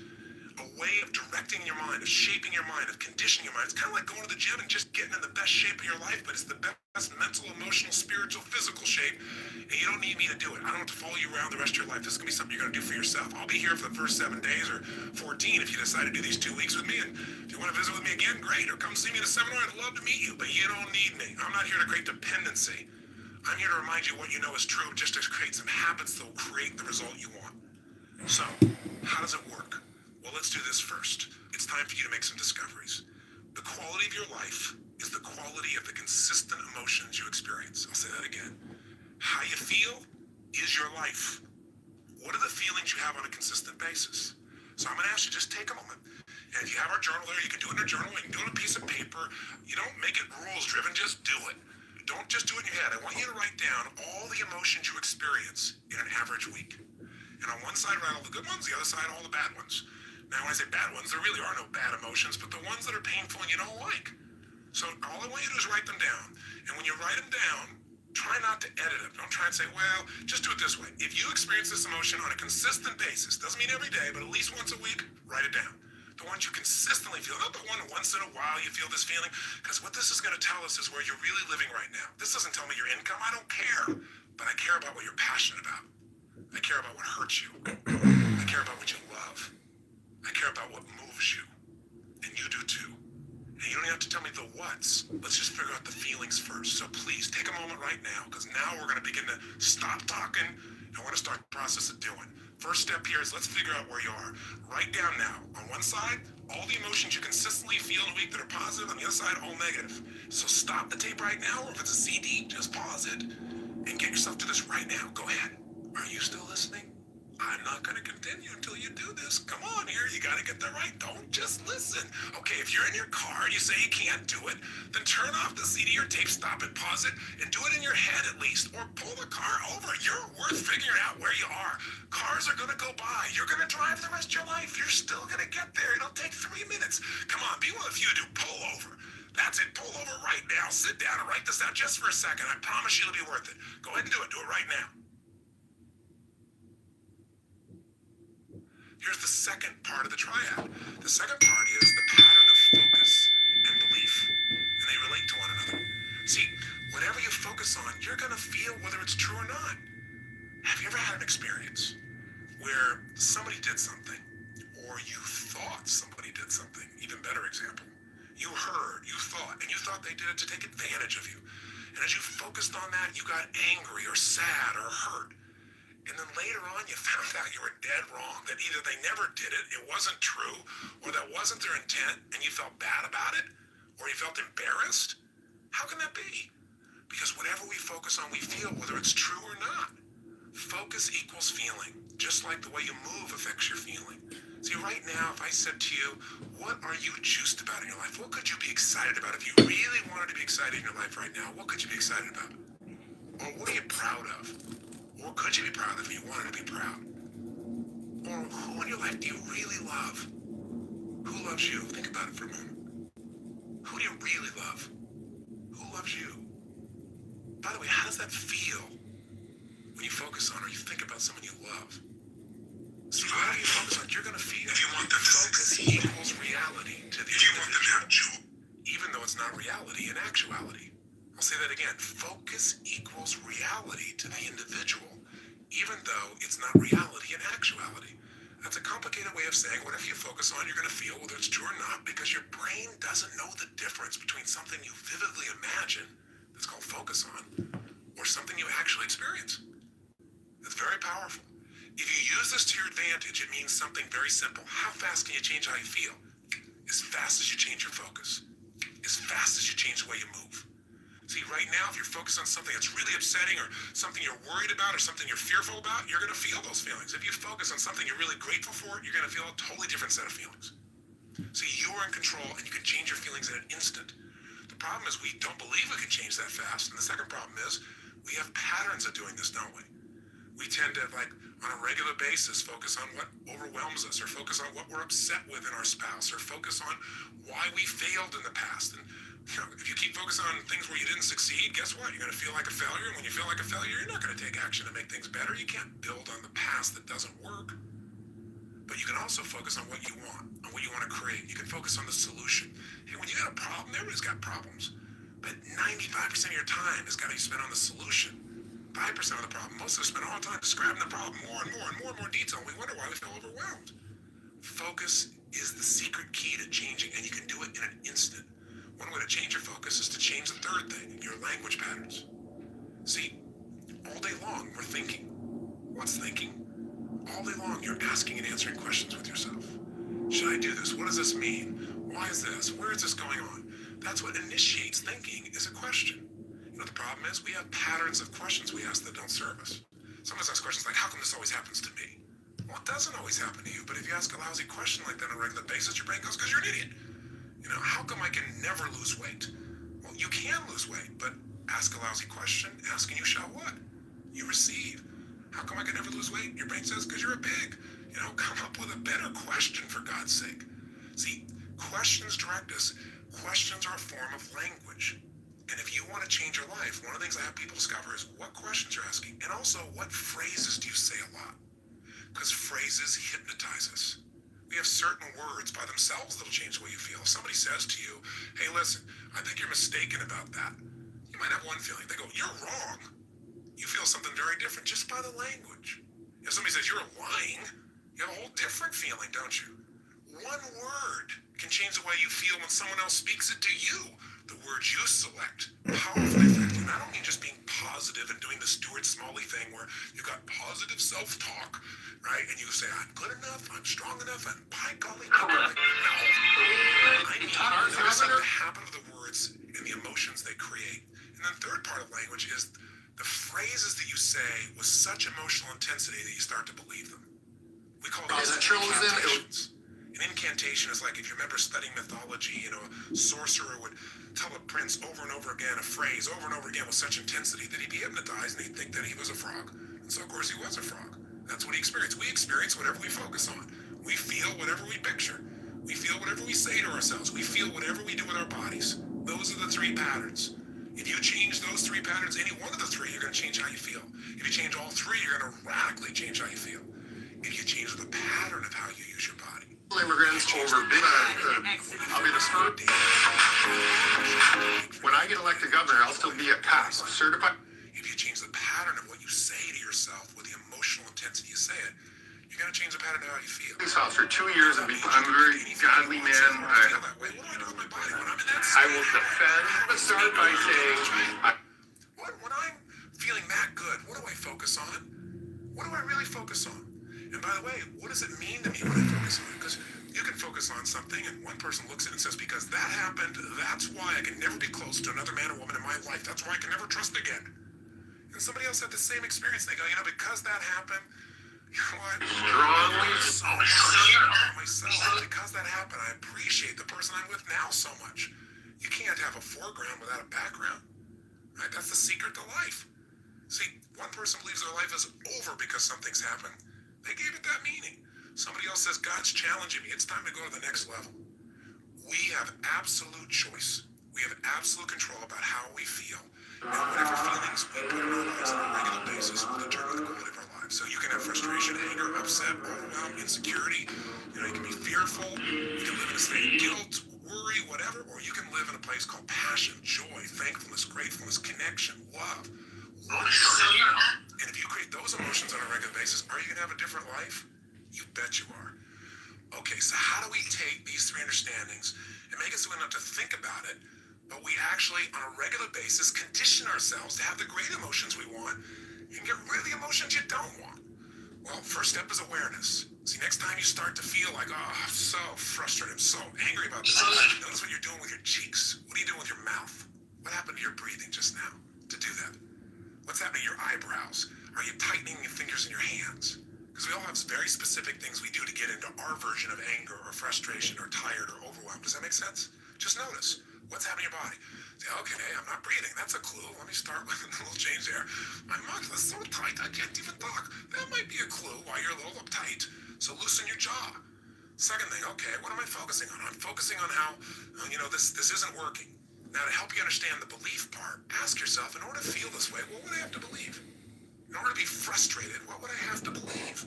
A way of directing your mind, of shaping your mind, of conditioning your mind. It's kind of like going to the gym and just getting in the best shape of your life, but it's the best mental, emotional, spiritual, physical shape. And you don't need me to do it. I don't have to follow you around the rest of your life. This is going to be something you're going to do for yourself. I'll be here for the first 7 days or 14 if you decide to do these 2 weeks with me. And if you want to visit with me again, great. Or come see me in a seminar. I'd love to meet you, but you don't need me. I'm not here to create dependency. I'm here to remind you what you know is true, just to create some habits that will create the result you want. So, how does it work? Well, let's do this first. It's time for you to make some discoveries. The quality of your life is the quality of the consistent emotions you experience. I'll say that again. How you feel is your life. What are the feelings you have on a consistent basis? So I'm going to ask you, just take a moment. And if you have our journal there, you can do it in a journal. You can do it on a piece of paper. You don't make it rules-driven. Just do it. Don't just do it in your head. I want you to write down all the emotions you experience in an average week. And on one side, write all the good ones. The other side, all the bad ones. Now, when I say bad ones, there really are no bad emotions, but the ones that are painful and you don't like. So all I want you to do is write them down. And when you write them down, try not to edit it. Don't try and say, well, just do it this way. If you experience this emotion on a consistent basis, doesn't mean every day, but at least once a week, write it down. The ones you consistently feel, not the one once in a while you feel this feeling, because what this is going to tell us is where you're really living right now. This doesn't tell me your income. I don't care. But I care about what you're passionate about. I care about what hurts you. I care about what you love. I care about what moves you. And you do too. And you don't have to tell me the what's. Let's just figure out the feelings first. So please take a moment right now, because now we're going to begin to stop talking and we're going to start the process of doing. First step here is let's figure out where you are. Write down now. On one side, all the emotions you consistently feel in a week that are positive. On the other side, all negative. So stop the tape right now, or if it's a CD, just pause it and get yourself to this right now. Go ahead. Are you still listening? I'm not going to continue until you do this. Come on here. You got to get that right. Don't just listen. Okay, if you're in your car and you say you can't do it, then turn off the CD or tape, stop it, pause it, and do it in your head at least. Or pull the car over. You're worth figuring out where you are. Cars are going to go by. You're going to drive the rest of your life. You're still going to get there. It'll take 3 minutes. Come on, be one of the few to pull over. That's it. Pull over right now. Sit down and write this out just for a second. I promise you it'll be worth it. Go ahead and do it. Do it right now. Here's the second part of the triad. The second part is the pattern of focus and belief, and they relate to one another. See, whatever you focus on, you're going to feel whether it's true or not. Have you ever had an experience where somebody did something, or you thought somebody did something? Even better example. You heard, you thought, and you thought they did it to take advantage of you. And as you focused on that, you got angry or sad or hurt. And then later on, you found out you were dead wrong, that either they never did it, it wasn't true, or that wasn't their intent, and you felt bad about it, or you felt embarrassed. How can that be? Because whatever we focus on, we feel, whether it's true or not. Focus equals feeling, just like the way you move affects your feeling. See, right now, if I said to you, what are you juiced about in your life? What could you be excited about? If you really wanted to be excited in your life right now, what could you be excited about? Or what are you proud of? Or could you be proud if you wanted to be proud? Or who in your life do you really love? Who loves you? Think about it for a moment. Who do you really love? Who loves you? By the way, how does that feel when you focus on or you think about someone you love? See, whatever you focus on, you're going to feel. If you want them to Focus succeed, equals reality to the if you want them to individual, have joy, even though it's not reality in actuality. I'll say that again. Focus equals reality to the individual, even though it's not reality in actuality. That's a complicated way of saying whatever you focus on, you're going to feel, whether it's true or not, because your brain doesn't know the difference between something you vividly imagine, that's called focus on, or something you actually experience. It's very powerful. If you use this to your advantage, it means something very simple. How fast can you change how you feel? As fast as you change your focus. As fast as you change the way you move. See, right now, if you're focused on something that's really upsetting or something you're worried about or something you're fearful about, you're going to feel those feelings. If you focus on something you're really grateful for, you're going to feel a totally different set of feelings. See, you are in control and you can change your feelings in an instant. The problem is we don't believe we can change that fast. And the second problem is we have patterns of doing this, don't we? We tend to, like, on a regular basis, focus on what overwhelms us or focus on what we're upset with in our spouse or focus on why we failed in the past. And if you keep focusing on things where you didn't succeed, guess what? You're going to feel like a failure. And when you feel like a failure, you're not going to take action to make things better. You can't build on the past that doesn't work. But you can also focus on what you want, on what you want to create. You can focus on the solution. Hey, when you got a problem, everybody's got problems. But 95% of your time is got to be spent on the solution. 5% of the problem. Most of us spend all the time describing the problem more and more and more and more detail. And we wonder why we feel overwhelmed. Focus is the secret key to changing, and you can do it in an instant. One way to change your focus is to change the third thing, your language patterns. See, all day long we're thinking. What's thinking? All day long you're asking and answering questions with yourself. Should I do this? What does this mean? Why is this? Where is this going on? That's what initiates thinking, is a question. You know what the problem is? We have patterns of questions we ask that don't serve us. Some of us ask questions like, how come this always happens to me? Well, it doesn't always happen to you, but if you ask a lousy question like that on a regular basis, your brain goes, because you're an idiot. You know, how come I can never lose weight? Well, you can lose weight, but ask a lousy question, ask and you shall what? You receive. How come I can never lose weight? Your brain says, because you're a pig. You know, come up with a better question for God's sake. See, questions direct us. Questions are a form of language. And if you want to change your life, one of the things I have people discover is what questions you're asking. And also, what phrases do you say a lot? Because phrases hypnotize us. We have certain words by themselves that'll change the way you feel. If somebody says to you, hey, listen, I think you're mistaken about that. You might have one feeling. They go, you're wrong. You feel something very different just by the language. If somebody says you're lying, you have a whole different feeling, don't you? One word can change the way you feel when someone else speaks it to you. The words you select, powerfully effective. And I don't mean just being positive and doing the Stuart Smalley thing where you've got positive self-talk, right? And you say, I'm good enough, I'm strong enough, and by golly, people are like, no. I mean, noticing the habit of the words and the emotions they create. And then the third part of language is the phrases that you say with such emotional intensity that you start to believe them. We call those incantations. An incantation is like, if you remember studying mythology, you know, a sorcerer would tell a prince over and over again a phrase over and over again with such intensity that he'd be hypnotized and he'd think that he was a frog. And so, of course, he was a frog. That's what he experienced. We experience whatever we focus on. We feel whatever we picture. We feel whatever we say to ourselves. We feel whatever we do with our bodies. Those are the three patterns. If you change those three patterns, any one of the three, you're going to change how you feel. If you change all three, you're going to radically change how you feel. If you change the pattern of how you use your body. Immigrants over big I'll be the first. When I get elected governor, I'll still be a cop, certified. If you change the pattern of what you say to yourself with the emotional intensity you say it, you're going to change the pattern of how you feel. Police officer 2 years and I'm a very godly man. I feel that way. What do I do with my body when I'm in that state? I will defend. Let's start by saying, when I'm feeling that good, what do I focus on? What do I really focus on? And by the way, what does it mean to me when I focus on it? Because you can focus on something and one person looks at it and says, because that happened, that's why I can never be close to another man or woman in my life. That's why I can never trust again. And somebody else had the same experience. They go, you know, because that happened, you know what? strongly So much about myself. Because that happened, I appreciate the person I'm with now so much. You can't have a foreground without a background. Right? That's the secret to life. See, one person believes their life is over because something's happened. They gave it that meaning. Somebody else says, God's challenging me. It's time to go to the next level. We have absolute choice. We have absolute control about how we feel. And whatever feelings we put in our lives on a regular basis will determine the quality of our lives. So you can have frustration, anger, upset, overwhelm, insecurity. You know, you can be fearful. You can live in a state of guilt, worry, whatever. Or you can live in a place called passion, joy, thankfulness, gratefulness, connection, love. And if you create those emotions on a regular basis, are you going to have a different life? You bet you are. Okay, so how do we take these three understandings and make it so we don't have to think about it, but we actually, on a regular basis, condition ourselves to have the great emotions we want and get rid of the emotions you don't want? Well, first step is awareness. See, next time you start to feel like, oh, I'm so frustrated, I'm so angry about this, notice what you're doing with your cheeks. What are you doing with your mouth? What happened to your breathing just now to do that? What's happening to your eyebrows? Are you tightening your fingers in your hands? Because we all have very specific things we do to get into our version of anger or frustration or tired or overwhelmed. Does that make sense? Just notice what's happening in your body. Say, okay, I'm not breathing. That's a clue. Let me start with a little change there. My mouth is so tight I can't even talk. That might be a clue why you're a little uptight. So loosen your jaw. Second thing, okay, what am I focusing on? I'm focusing on how, this isn't working. Now, to help you understand the belief part, ask yourself, in order to feel this way, what would I have to believe? In order to be frustrated, what would I have to believe?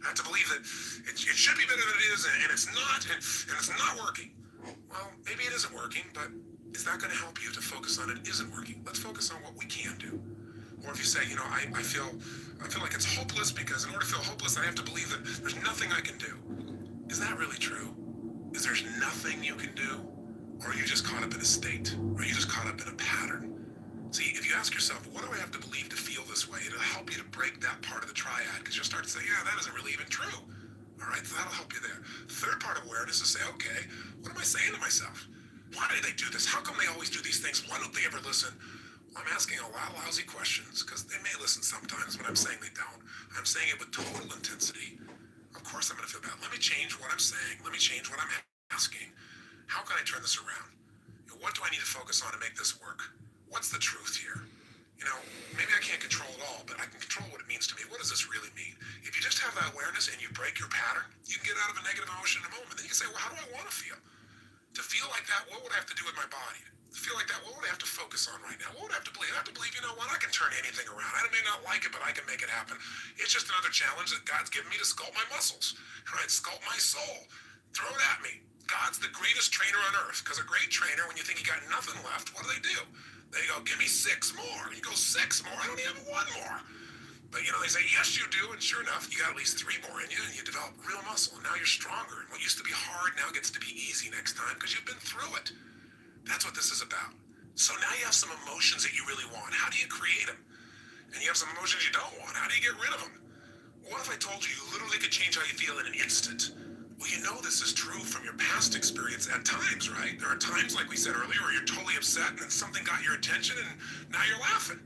I have to believe that it should be better than it is, and it's not, and it's not working. Well, maybe it isn't working, but is that going to help you to focus on it isn't working? Let's focus on what we can do. Or if you say, I feel like it's hopeless because in order to feel hopeless, I have to believe that there's nothing I can do. Is that really true? Is there's nothing you can do? Or are you just caught up in a state? Or are you just caught up in a pattern? See, if you ask yourself, what do I have to believe to feel this way? It'll help you to break that part of the triad, because you'll start to say, yeah, that isn't really even true. All right, so that'll help you there. Third part of awareness is say, okay, what am I saying to myself? Why do they do this? How come they always do these things? Why don't they ever listen? Well, I'm asking a lot of lousy questions, because they may listen sometimes when I'm saying they don't. I'm saying it with total intensity. Of course I'm going to feel bad. Let me change what I'm saying. Let me change what I'm asking. How can I turn this around? What do I need to focus on to make this work? What's the truth here? Maybe I can't control it all, but I can control what it means to me. What does this really mean? If you just have that awareness and you break your pattern, you can get out of a negative emotion in a moment. Then you can say, well, how do I want to feel? To feel like that, what would I have to do with my body? To feel like that, what would I have to focus on right now? What would I have to believe? I have to believe, you know what, I can turn anything around. I may not like it, but I can make it happen. It's just another challenge that God's given me to sculpt my muscles, right? Sculpt my soul. Throw it at me. God's the greatest trainer on earth, because a great trainer, when you think you got nothing left, what do? They go, give me 6 more. You go, 6 more? I don't even have 1 more. But they say, yes, you do. And sure enough, you got at least 3 more in you, and you develop real muscle. And now you're stronger. And what used to be hard now gets to be easy next time because you've been through it. That's what this is about. So now you have some emotions that you really want. How do you create them? And you have some emotions you don't want. How do you get rid of them? What if I told you literally could change how you feel in an instant? Well, this is true from your past experience at times, right? There are times, like we said earlier, where you're totally upset and then something got your attention and now you're laughing.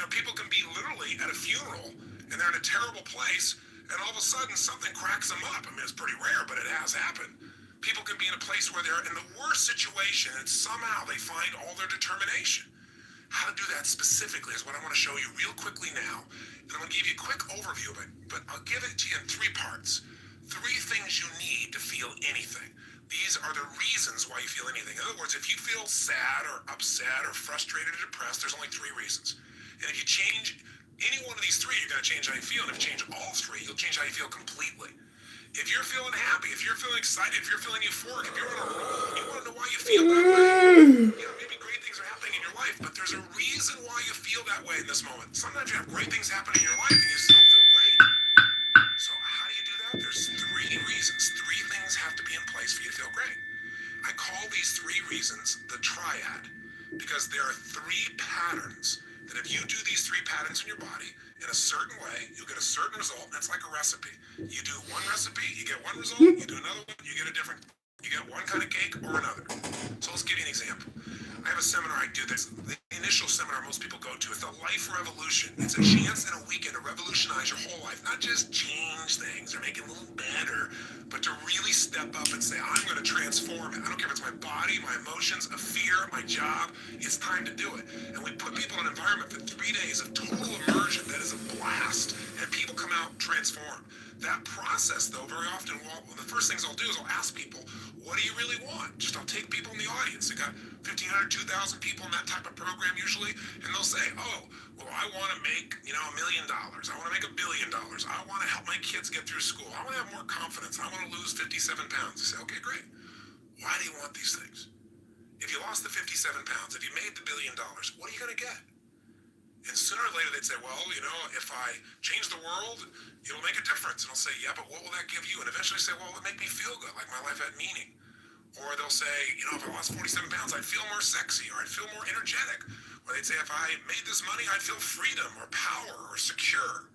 People can be literally at a funeral and they're in a terrible place and all of a sudden something cracks them up. I mean, it's pretty rare, but it has happened. People can be in a place where they're in the worst situation and somehow they find all their determination. How to do that specifically is what I want to show you real quickly now. And I'm going to give you a quick overview of it, but I'll give it to you in 3 parts. 3 things you need to feel anything. These are the reasons why you feel anything. In other words, if you feel sad or upset or frustrated or depressed, there's only 3 reasons. And if you change any one of these 3, you're going to change how you feel. And if you change all 3, you'll change how you feel completely. If you're feeling happy, if you're feeling excited, if you're feeling euphoric, if you're on a roll and you want to know why you feel that way, maybe great things are happening in your life, but there's a reason why you feel that way in this moment. Sometimes you have great things happening in your life and you still feel great. So how do you do that? There's 3 reasons. 3 things have to be in place for you to feel great. I call these 3 reasons the triad because there are 3 patterns that if you do these 3 patterns in your body in a certain way, you'll get a certain result. That's like a recipe. You do one recipe, you get one result. You do another one, you get one kind of cake or another. So let's give you an example. I have a seminar I do this. The initial seminar most people go to is the Life Revolution. It's a chance in a weekend to revolutionize your whole life. Not just change things or make it a little better, but to really step up and say, I'm going to transform it. I don't care if it's my body, my emotions, a fear, my job. It's time to do it. And we put people in an environment for 3 days of total immersion that is a blast. And people come out transformed. That process, though, very often, well, the first things I'll do is I'll ask people, what do you really want? Just I'll take people in the audience. They got 1,500, 2,000 people in that type of program usually, and they'll say, oh, well, I want to make, $1 million. I want to make $1 billion. I want to help my kids get through school. I want to have more confidence. I want to lose 57 pounds. I say, okay, great. Why do you want these things? If you lost the 57 pounds, if you made the $1 billion, what are you going to get? And sooner or later they'd say, well, if I change the world, it'll make a difference. And I'll say, yeah, but what will that give you? And eventually say, well, it'll make me feel good, like my life had meaning. Or they'll say, if I lost 47 pounds, I'd feel more sexy, or I'd feel more energetic. Or they'd say, if I made this money, I'd feel freedom or power or secure.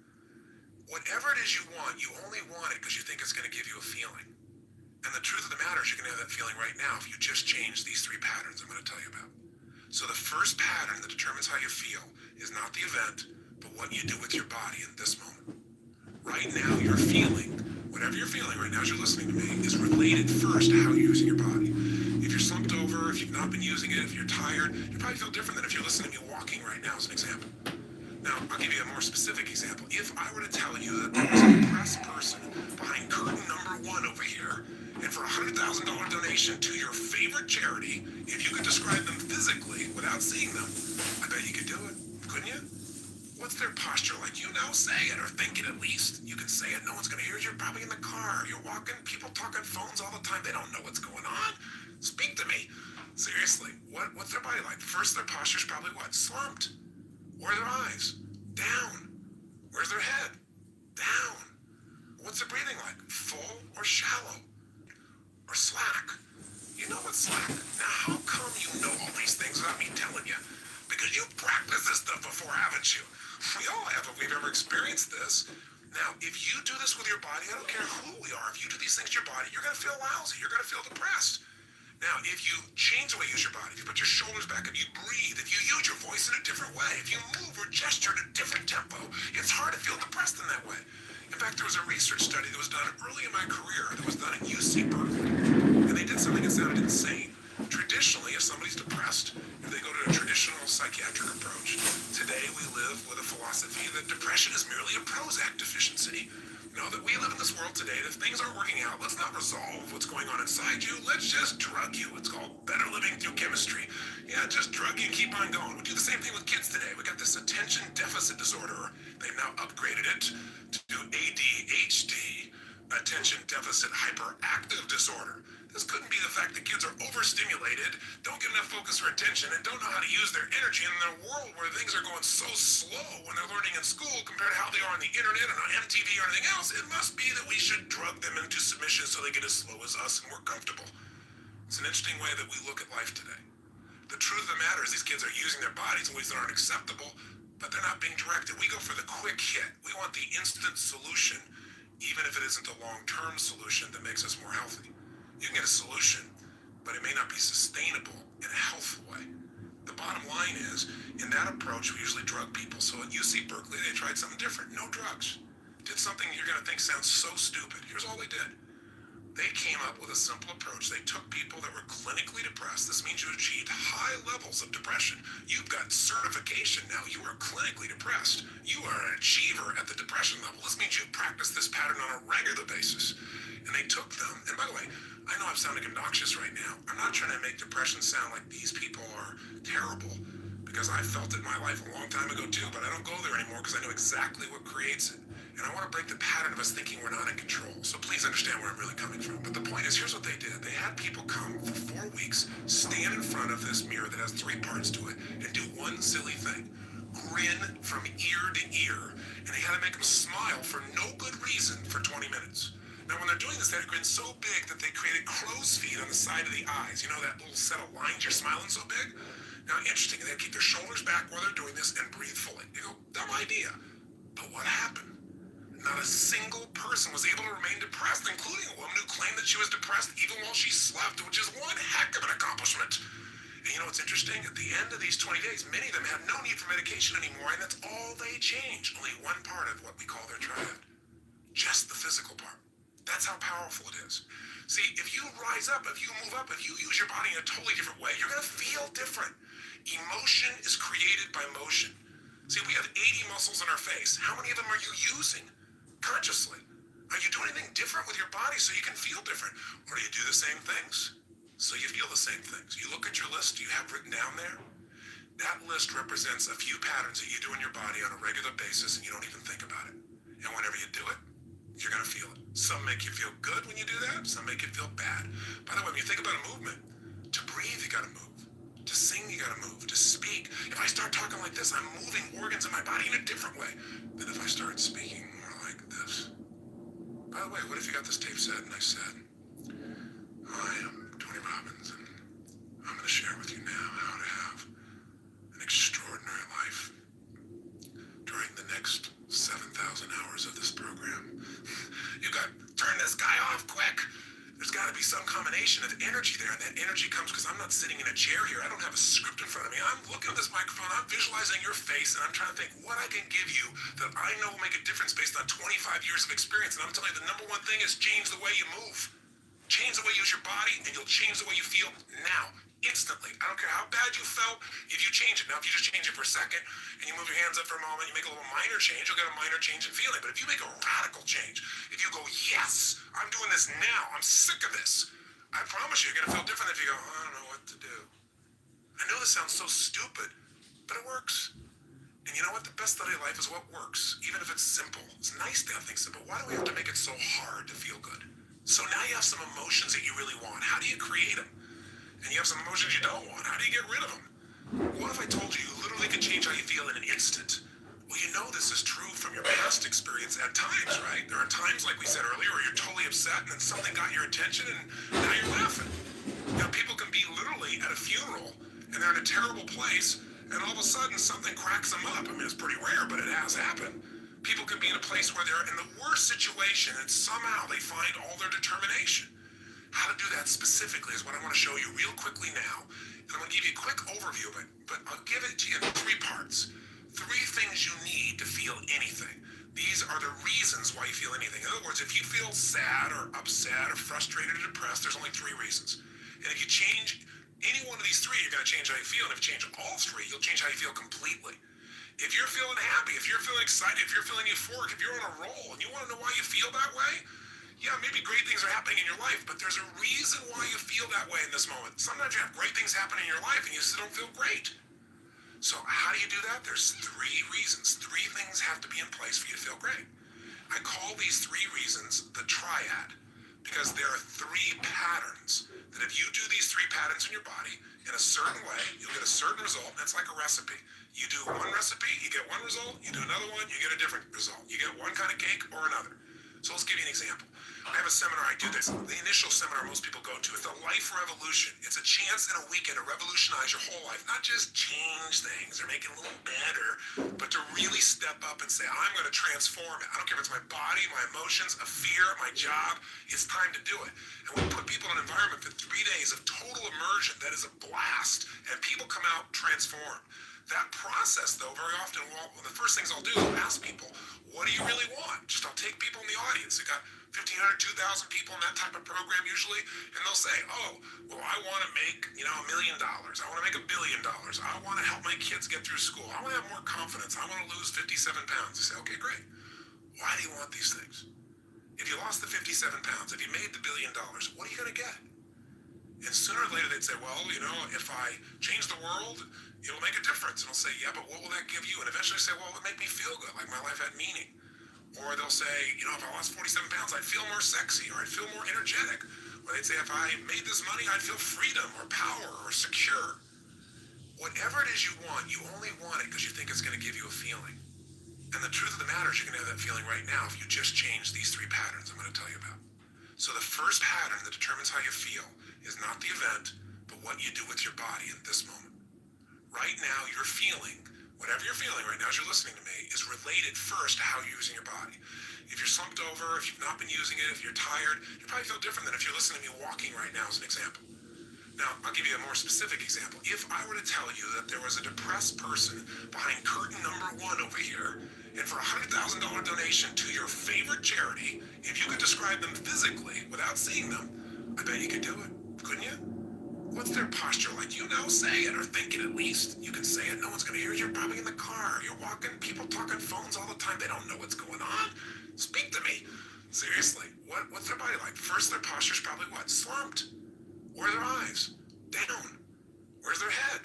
Whatever it is you want, you only want it because you think it's going to give you a feeling. And the truth of the matter is you're going to have that feeling right now if you just change these 3 patterns I'm going to tell you about. So the first pattern that determines how you feel is not the event, but what you do with your body in this moment. Right now, you're feeling, whatever you're feeling right now as you're listening to me, is related first to how you're using your body. If you're slumped over, if you've not been using it, if you're tired, you probably feel different than if you're listening to me walking right now as an example. Now, I'll give you a more specific example. If I were to tell you that there was a depressed person behind curtain number 1 over here, and for a $100,000 donation to your favorite charity, if you could describe them physically without seeing them, I bet you could do it, couldn't you? What's their posture like? Say it, or think it at least. You can say it, no one's going to hear it. You're probably in the car. You're walking, people talk on phones all the time. They don't know what's going on. Speak to me. Seriously, what's their body like? First, their posture's probably what? Slumped. Where are their eyes? Down. Where's their head? Down. What's their breathing like? Full or shallow? Or slack? You know what's slack. Now, how come you know all these things without me telling you? Because you've practiced this stuff before, haven't you? We all have if we've ever experienced this. Now, if you do this with your body, I don't care who we are, if you do these things to your body, you're going to feel lousy. You're going to feel depressed. Now, if you change the way you use your body, if you put your shoulders back, if you breathe, if you use your voice in a different way, if you move or gesture at a different tempo, it's hard to feel depressed in that way. In fact, there was a research study that was done early in my career that was done at UC Berkeley, and they did something that sounded insane. Traditionally, if somebody's depressed, if they go to a traditional psychiatric approach, today we live with a philosophy that depression is merely a Prozac deficiency. That we live in this world today, that if things aren't working out, let's not resolve what's going on inside you. Let's just drug you. It's called better living through chemistry. Yeah, just drug you and keep on going. We do the same thing with kids today. We got this attention deficit disorder. They've now upgraded it to ADHD, attention deficit hyperactive disorder. This couldn't be the fact that kids are overstimulated, don't get enough focus or attention, and don't know how to use their energy in a world where things are going so slow when they're learning in school compared to how they are on the internet and on MTV or anything else. It must be that we should drug them into submission so they get as slow as us and we're comfortable. It's an interesting way that we look at life today. The truth of the matter is these kids are using their bodies in ways that aren't acceptable, but they're not being directed. We go for the quick hit. We want the instant solution, even if it isn't a long-term solution that makes us more healthy. You can get a solution, but it may not be sustainable in a healthful way. The bottom line is, in that approach, we usually drug people. So at UC Berkeley, they tried something different. No drugs. Did something you're going to think sounds so stupid. Here's all they did. They came up with a simple approach. They took people that were clinically depressed. This means you achieved high levels of depression. You've got certification now. You are clinically depressed. You are an achiever at the depression level. This means you practice this pattern on a regular basis. And they took them, and by the way, I know I'm sounding obnoxious right now. I'm not trying to make depression sound like these people are terrible, because I felt it in my life a long time ago too, but I don't go there anymore because I know exactly what creates it. And I want to break the pattern of us thinking we're not in control. So please understand where I'm really coming from. But the point is, here's what they did. They had people come for 4 weeks, stand in front of this mirror that has 3 parts to it, and do one silly thing. Grin from ear to ear. And they had to make them smile for no good reason for 20 minutes. Now, when they're doing this, they had a grin so big that they created crow's feet on the side of the eyes. You know that little set of lines you're smiling so big? Now, interesting, they keep their shoulders back while they're doing this and breathe fully. You go, dumb idea. But what happened? Not a single person was able to remain depressed, including a woman who claimed that she was depressed even while she slept, which is one heck of an accomplishment. And you know what's interesting? At the end of these 20 days, many of them had no need for medication anymore, and that's all they changed. Only one part of what we call their triad. Just the physical part. That's how powerful it is. See, if you rise up, if you move up, if you use your body in a totally different way, you're going to feel different. Emotion is created by motion. See, we have 80 muscles in our face. How many of them are you using consciously? Are you doing anything different with your body so you can feel different? Or do you do the same things so you feel the same things? You look at your list you have written down there. That list represents a few patterns that you do in your body on a regular basis and you don't even think about it. And whenever you do it, you're going to feel it. Some make you feel good when you do that. Some make you feel bad. By the way, when you think about a movement, to breathe, you got to move. To sing, you got to move. To speak. If I start talking like this, I'm moving organs in my body in a different way than if I start speaking more like this. By the way, what if you got this tape set and I said, I am Tony Robbins, and I'm going to share with you now how to have an extraordinary life during the next 7,000 hours of this program. You got to turn this guy off quick. There's got to be some combination of energy there, and that energy comes because I'm not sitting in a chair here. I don't have a script in front of me. I'm looking at this microphone, I'm visualizing your face, and I'm trying to think what I can give you that I know will make a difference based on 25 years of experience. And I'm telling you, the number one thing is change the way you move. Change the way you use your body, and you'll change the way you feel now. Instantly. I don't care how bad you felt, if you change it. Now, if you just change it for a second, and you move your hands up for a moment, you make a little minor change, you'll get a minor change in feeling. But if you make a radical change, if you go, yes, I'm doing this now, I'm sick of this, I promise you're going to feel different if you go, I don't know what to do. I know this sounds so stupid, but it works. And you know what? The best study of life is what works, even if it's simple. It's nice to have things simple. Why do we have to make it so hard to feel good? So now you have some emotions that you really want. How do you create them? And you have some emotions you don't want. How do you get rid of them? What if I told you you literally could change how you feel in an instant? Well, you know this is true from your past experience at times, right? There are times, like we said earlier, where you're totally upset and then something got your attention and now you're laughing. You know, people can be literally at a funeral and they're in a terrible place and all of a sudden something cracks them up. I mean, it's pretty rare, but it has happened. People can be in a place where they're in the worst situation and somehow they find all their determination. How to do that specifically is what I want to show you real quickly now. And I'm going to give you a quick overview of it, but I'll give it to you in 3 parts. 3 things you need to feel anything. These are the reasons why you feel anything. In other words, if you feel sad or upset or frustrated or depressed, there's only 3 reasons. And if you change any one of these 3, you're going to change how you feel. And if you change all 3, you'll change how you feel completely. If you're feeling happy, if you're feeling excited, if you're feeling euphoric, if you're on a roll and you want to know why you feel that way, yeah, maybe great things are happening in your life, but there's a reason why you feel that way in this moment. Sometimes you have great things happening in your life and you still don't feel great. So how do you do that? There's 3 reasons. 3 things have to be in place for you to feel great. I call these 3 reasons the triad because there are 3 patterns that if you do these 3 patterns in your body in a certain way, you'll get a certain result, and it's like a recipe. You do one recipe, you get one result. You do another one, you get a different result. You get one kind of cake or another. So let's give you an example. I have a seminar, I do this. The initial seminar most people go to, it's a life revolution. It's a chance in a weekend to revolutionize your whole life. Not just change things or make it a little better, but to really step up and say, I'm going to transform it. I don't care if it's my body, my emotions, a fear, my job. It's time to do it. And we put people in an environment for 3 days of total immersion. That is a blast. And people come out transformed. That process, though, very often, well, the first things I'll do is ask people, what do you really want? Just I'll take people in the audience. We got 1,500, 2,000 people in that type of program usually, and they'll say, oh, well, I want to make, $1 million. I want to make $1 billion. I want to help my kids get through school. I want to have more confidence. I want to lose 57 pounds. I say, okay, great. Why do you want these things? If you lost the 57 pounds, if you made the $1 billion, what are you going to get? And sooner or later they'd say, well, if I change the world, it'll make a difference. And I'll say, yeah, but what will that give you? And eventually say, well, it'll make me feel good, like my life had meaning. Or they'll say, if I lost 47 pounds, I'd feel more sexy, or I'd feel more energetic. Or they'd say, if I made this money, I'd feel freedom or power or secure. Whatever it is you want, you only want it because you think it's going to give you a feeling. And the truth of the matter is you're going to have that feeling right now if you just change these 3 patterns I'm going to tell you about. So the first pattern that determines how you feel is not the event, but what you do with your body in this moment. Right now, you're feeling, whatever you're feeling right now as you're listening to me, is related first to how you're using your body. If you're slumped over, if you've not been using it, if you're tired, you probably feel different than if you're listening to me walking right now as an example. Now, I'll give you a more specific example. If I were to tell you that there was a depressed person behind curtain number 1 over here, and for a $100,000 donation to your favorite charity, if you could describe them physically without seeing them, I bet you could do it, couldn't you? What's their posture like? Say it, or think it at least. You can say it, no one's going to hear you. You're probably in the car. You're walking, people talking phones all the time. They don't know what's going on. Speak to me. Seriously, what's their body like? First, their posture's probably what? Slumped. Where are their eyes? Down. Where's their head?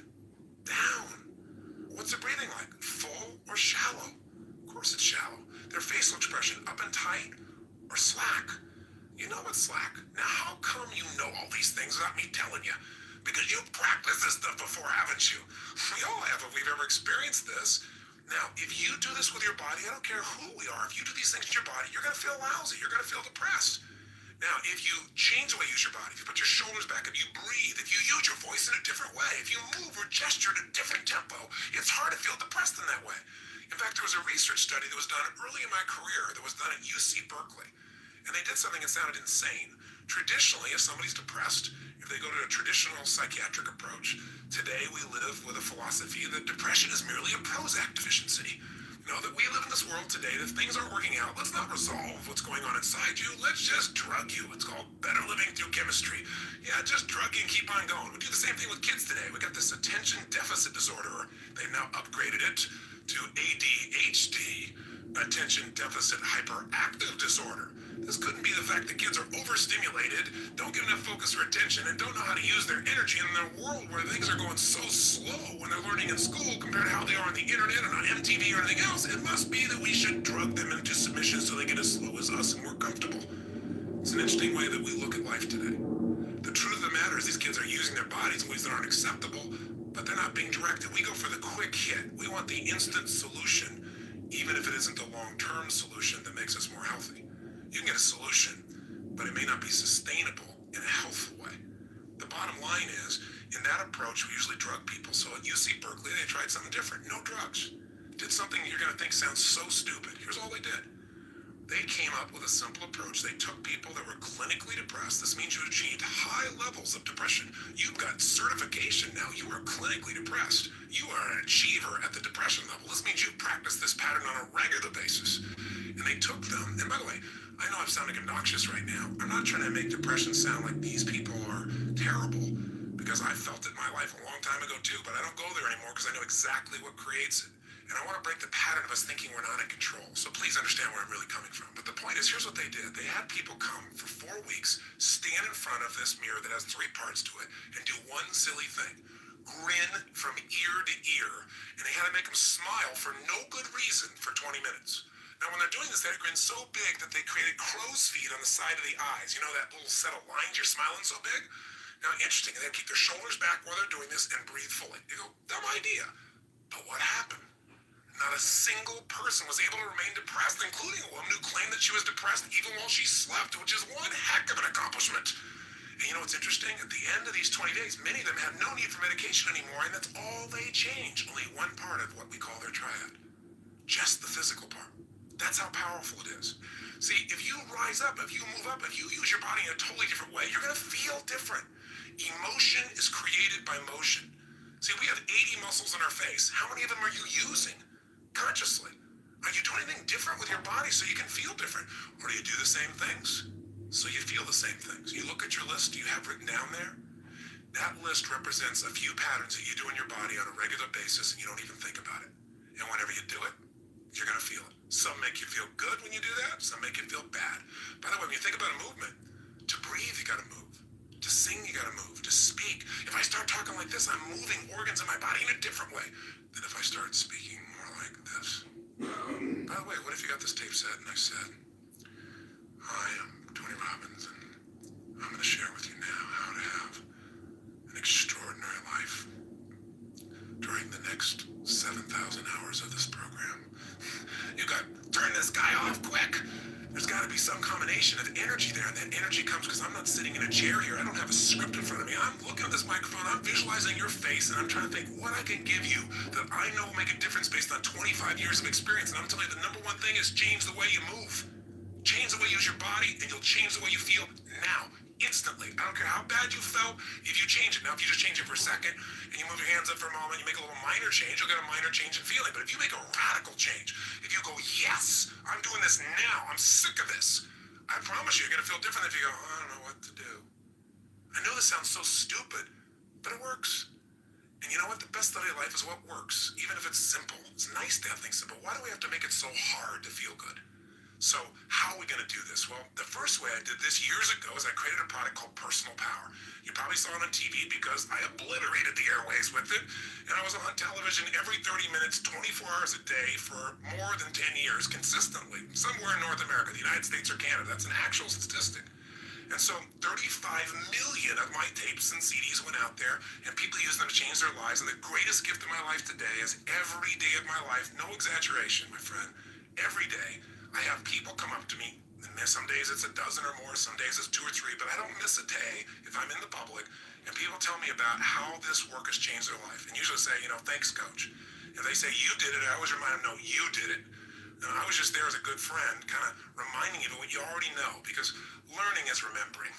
Down. What's their breathing like? Full or shallow? Of course it's shallow. Their facial expression, up and tight or slack? You know what's slack. Now, how come you know all these things without me telling you? Because you've practiced this stuff before, haven't you? We all have if we've ever experienced this. Now, if you do this with your body, I don't care who we are, if you do these things with your body, you're going to feel lousy. You're going to feel depressed. Now, if you change the way you use your body, if you put your shoulders back, if you breathe, if you use your voice in a different way, if you move or gesture at a different tempo, it's hard to feel depressed in that way. In fact, there was a research study that was done early in my career that was done at UC Berkeley. And they did something that sounded insane. Traditionally, if somebody's depressed, if they go to a traditional psychiatric approach, today we live with a philosophy that depression is merely a Prozac deficiency. You know, that we live in this world today, that things aren't working out. Let's not resolve what's going on inside you. Let's just drug you. It's called better living through chemistry. Yeah, just drug you and keep on going. We do the same thing with kids today. We got this attention deficit disorder. They've now upgraded it to ADHD, attention deficit hyperactive disorder. This couldn't be the fact that kids are overstimulated, don't get enough focus or attention, and don't know how to use their energy in a world where things are going so slow when they're learning in school compared to how they are on the internet and on MTV or anything else. It must be that we should drug them into submission so they get as slow as us and more comfortable. It's an interesting way that we look at life today. The truth of the matter is these kids are using their bodies in ways that aren't acceptable, but they're not being directed. We go for the quick hit. We want the instant solution, even if it isn't the long-term solution that makes us more healthy. You can get a solution, but it may not be sustainable in a healthful way. The bottom line is, in that approach, we usually drug people. So at UC Berkeley, they tried something different. No drugs. Did something you're going to think sounds so stupid. Here's all they did. They came up with a simple approach. They took people that were clinically depressed. This means you achieved high levels of depression. You've got certification now. You are clinically depressed. You are an achiever at the depression level. This means you practice this pattern on a regular basis. And they took them, and by the way, I know I'm sounding obnoxious right now. I'm not trying to make depression sound like these people are terrible, because I felt it in my life a long time ago too, but I don't go there anymore because I know exactly what creates it. And I want to break the pattern of us thinking we're not in control. So please understand where I'm really coming from. But the point is, here's what they did. They had people come for 4 weeks, stand in front of this mirror that has 3 parts to it, and do one silly thing. Grin from ear to ear. And they had to make them smile for no good reason for 20 minutes. Now, when they're doing this, they had to grin so big that they created crow's feet on the side of the eyes. You know that little set of lines you're smiling so big? Now, interesting, they keep their shoulders back while they're doing this and breathe fully. You go, dumb idea. But what happened? Not a single person was able to remain depressed, including a woman who claimed that she was depressed even while she slept, which is one heck of an accomplishment. And you know what's interesting? At the end of these 20 days, many of them had no need for medication anymore, and that's all they changed. Only one part of what we call their triad. Just the physical part. That's how powerful it is. See, if you rise up, if you move up, if you use your body in a totally different way, you're going to feel different. Emotion is created by motion. See, we have 80 muscles in our face. How many of them are you using consciously? Are you doing anything different with your body so you can feel different? Or do you do the same things so you feel the same things? You look at your list you have written down there. That list represents a few patterns that you do in your body on a regular basis and you don't even think about it. And whenever you do it, you're going to feel it. Some make you feel good when you do that. Some make you feel bad. By the way, when you think about a movement, to breathe, you got to move. To sing, you got to move. To speak. If I start talking like this, I'm moving organs in my body in a different way than if I start speaking more like this. By the way, what if you got this tape set and I said, I am Tony Robbins, and I'm going to share with you now how to have an extraordinary life during the next 7,000 hours of this program. You got to turn this guy off quick. There's got to be some combination of energy there, and that energy comes because I'm not sitting in a chair here. I don't have a script in front of me. I'm looking at this microphone. I'm visualizing your face, and I'm trying to think what I can give you that I know will make a difference based on 25 years of experience. And I'm telling you, the number one thing is change the way you move. Change the way you use your body, and you'll change the way you feel now. Instantly. I don't care how bad you felt, if you change it. Now, if you just change it for a second and you move your hands up for a moment, you make a little minor change, you'll get a minor change in feeling. But if you make a radical change, if you go, yes, I'm doing this now, I'm sick of this, I promise you're going to feel different if you go, I don't know what to do. I know this sounds so stupid, but it works. And you know what? The best study of life is what works, even if it's simple. It's nice to have things simple. Why do we have to make it so hard to feel good? So how are we going to do this? Well, the first way I did this years ago is I created a product called Personal Power. You probably saw it on TV because I obliterated the airways with it, and I was on television every 30 minutes, 24 hours a day for more than 10 years consistently, somewhere in North America, the United States or Canada. That's an actual statistic. And so 35 million of my tapes and CDs went out there, and people used them to change their lives. And the greatest gift of my life today is every day of my life, no exaggeration, my friend, every day, I have people come up to me. And some days it's a dozen or more, some days it's 2 or 3, but I don't miss a day if I'm in the public. And people tell me about how this work has changed their life. And usually say, thanks, coach. If they say you did it, I always remind them, no, you did it. I was just there as a good friend, kind of reminding you of what you already know, because learning is remembering.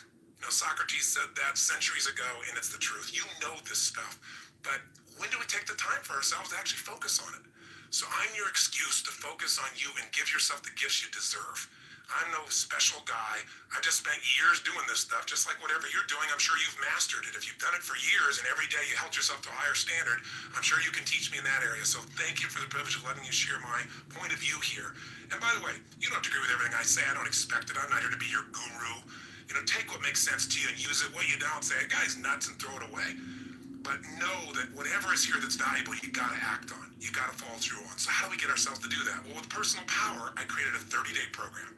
Socrates said that centuries ago, and it's the truth. You know this stuff, but when do we take the time for ourselves to actually focus on it? So I'm your excuse to focus on you and give yourself the gifts you deserve. I'm no special guy. I've just spent years doing this stuff, just like whatever you're doing, I'm sure you've mastered it. If you've done it for years and every day you held yourself to a higher standard, I'm sure you can teach me in that area. So thank you for the privilege of letting you share my point of view here. And by the way, you don't have to agree with everything I say. I don't expect it. I'm not here to be your guru. Take what makes sense to you and use it. What you don't, say, that guy's nuts and throw it away. But know that whatever is here that's valuable, you gotta act on. You gotta follow through on. So how do we get ourselves to do that? Well, with Personal Power, I created a 30-day program.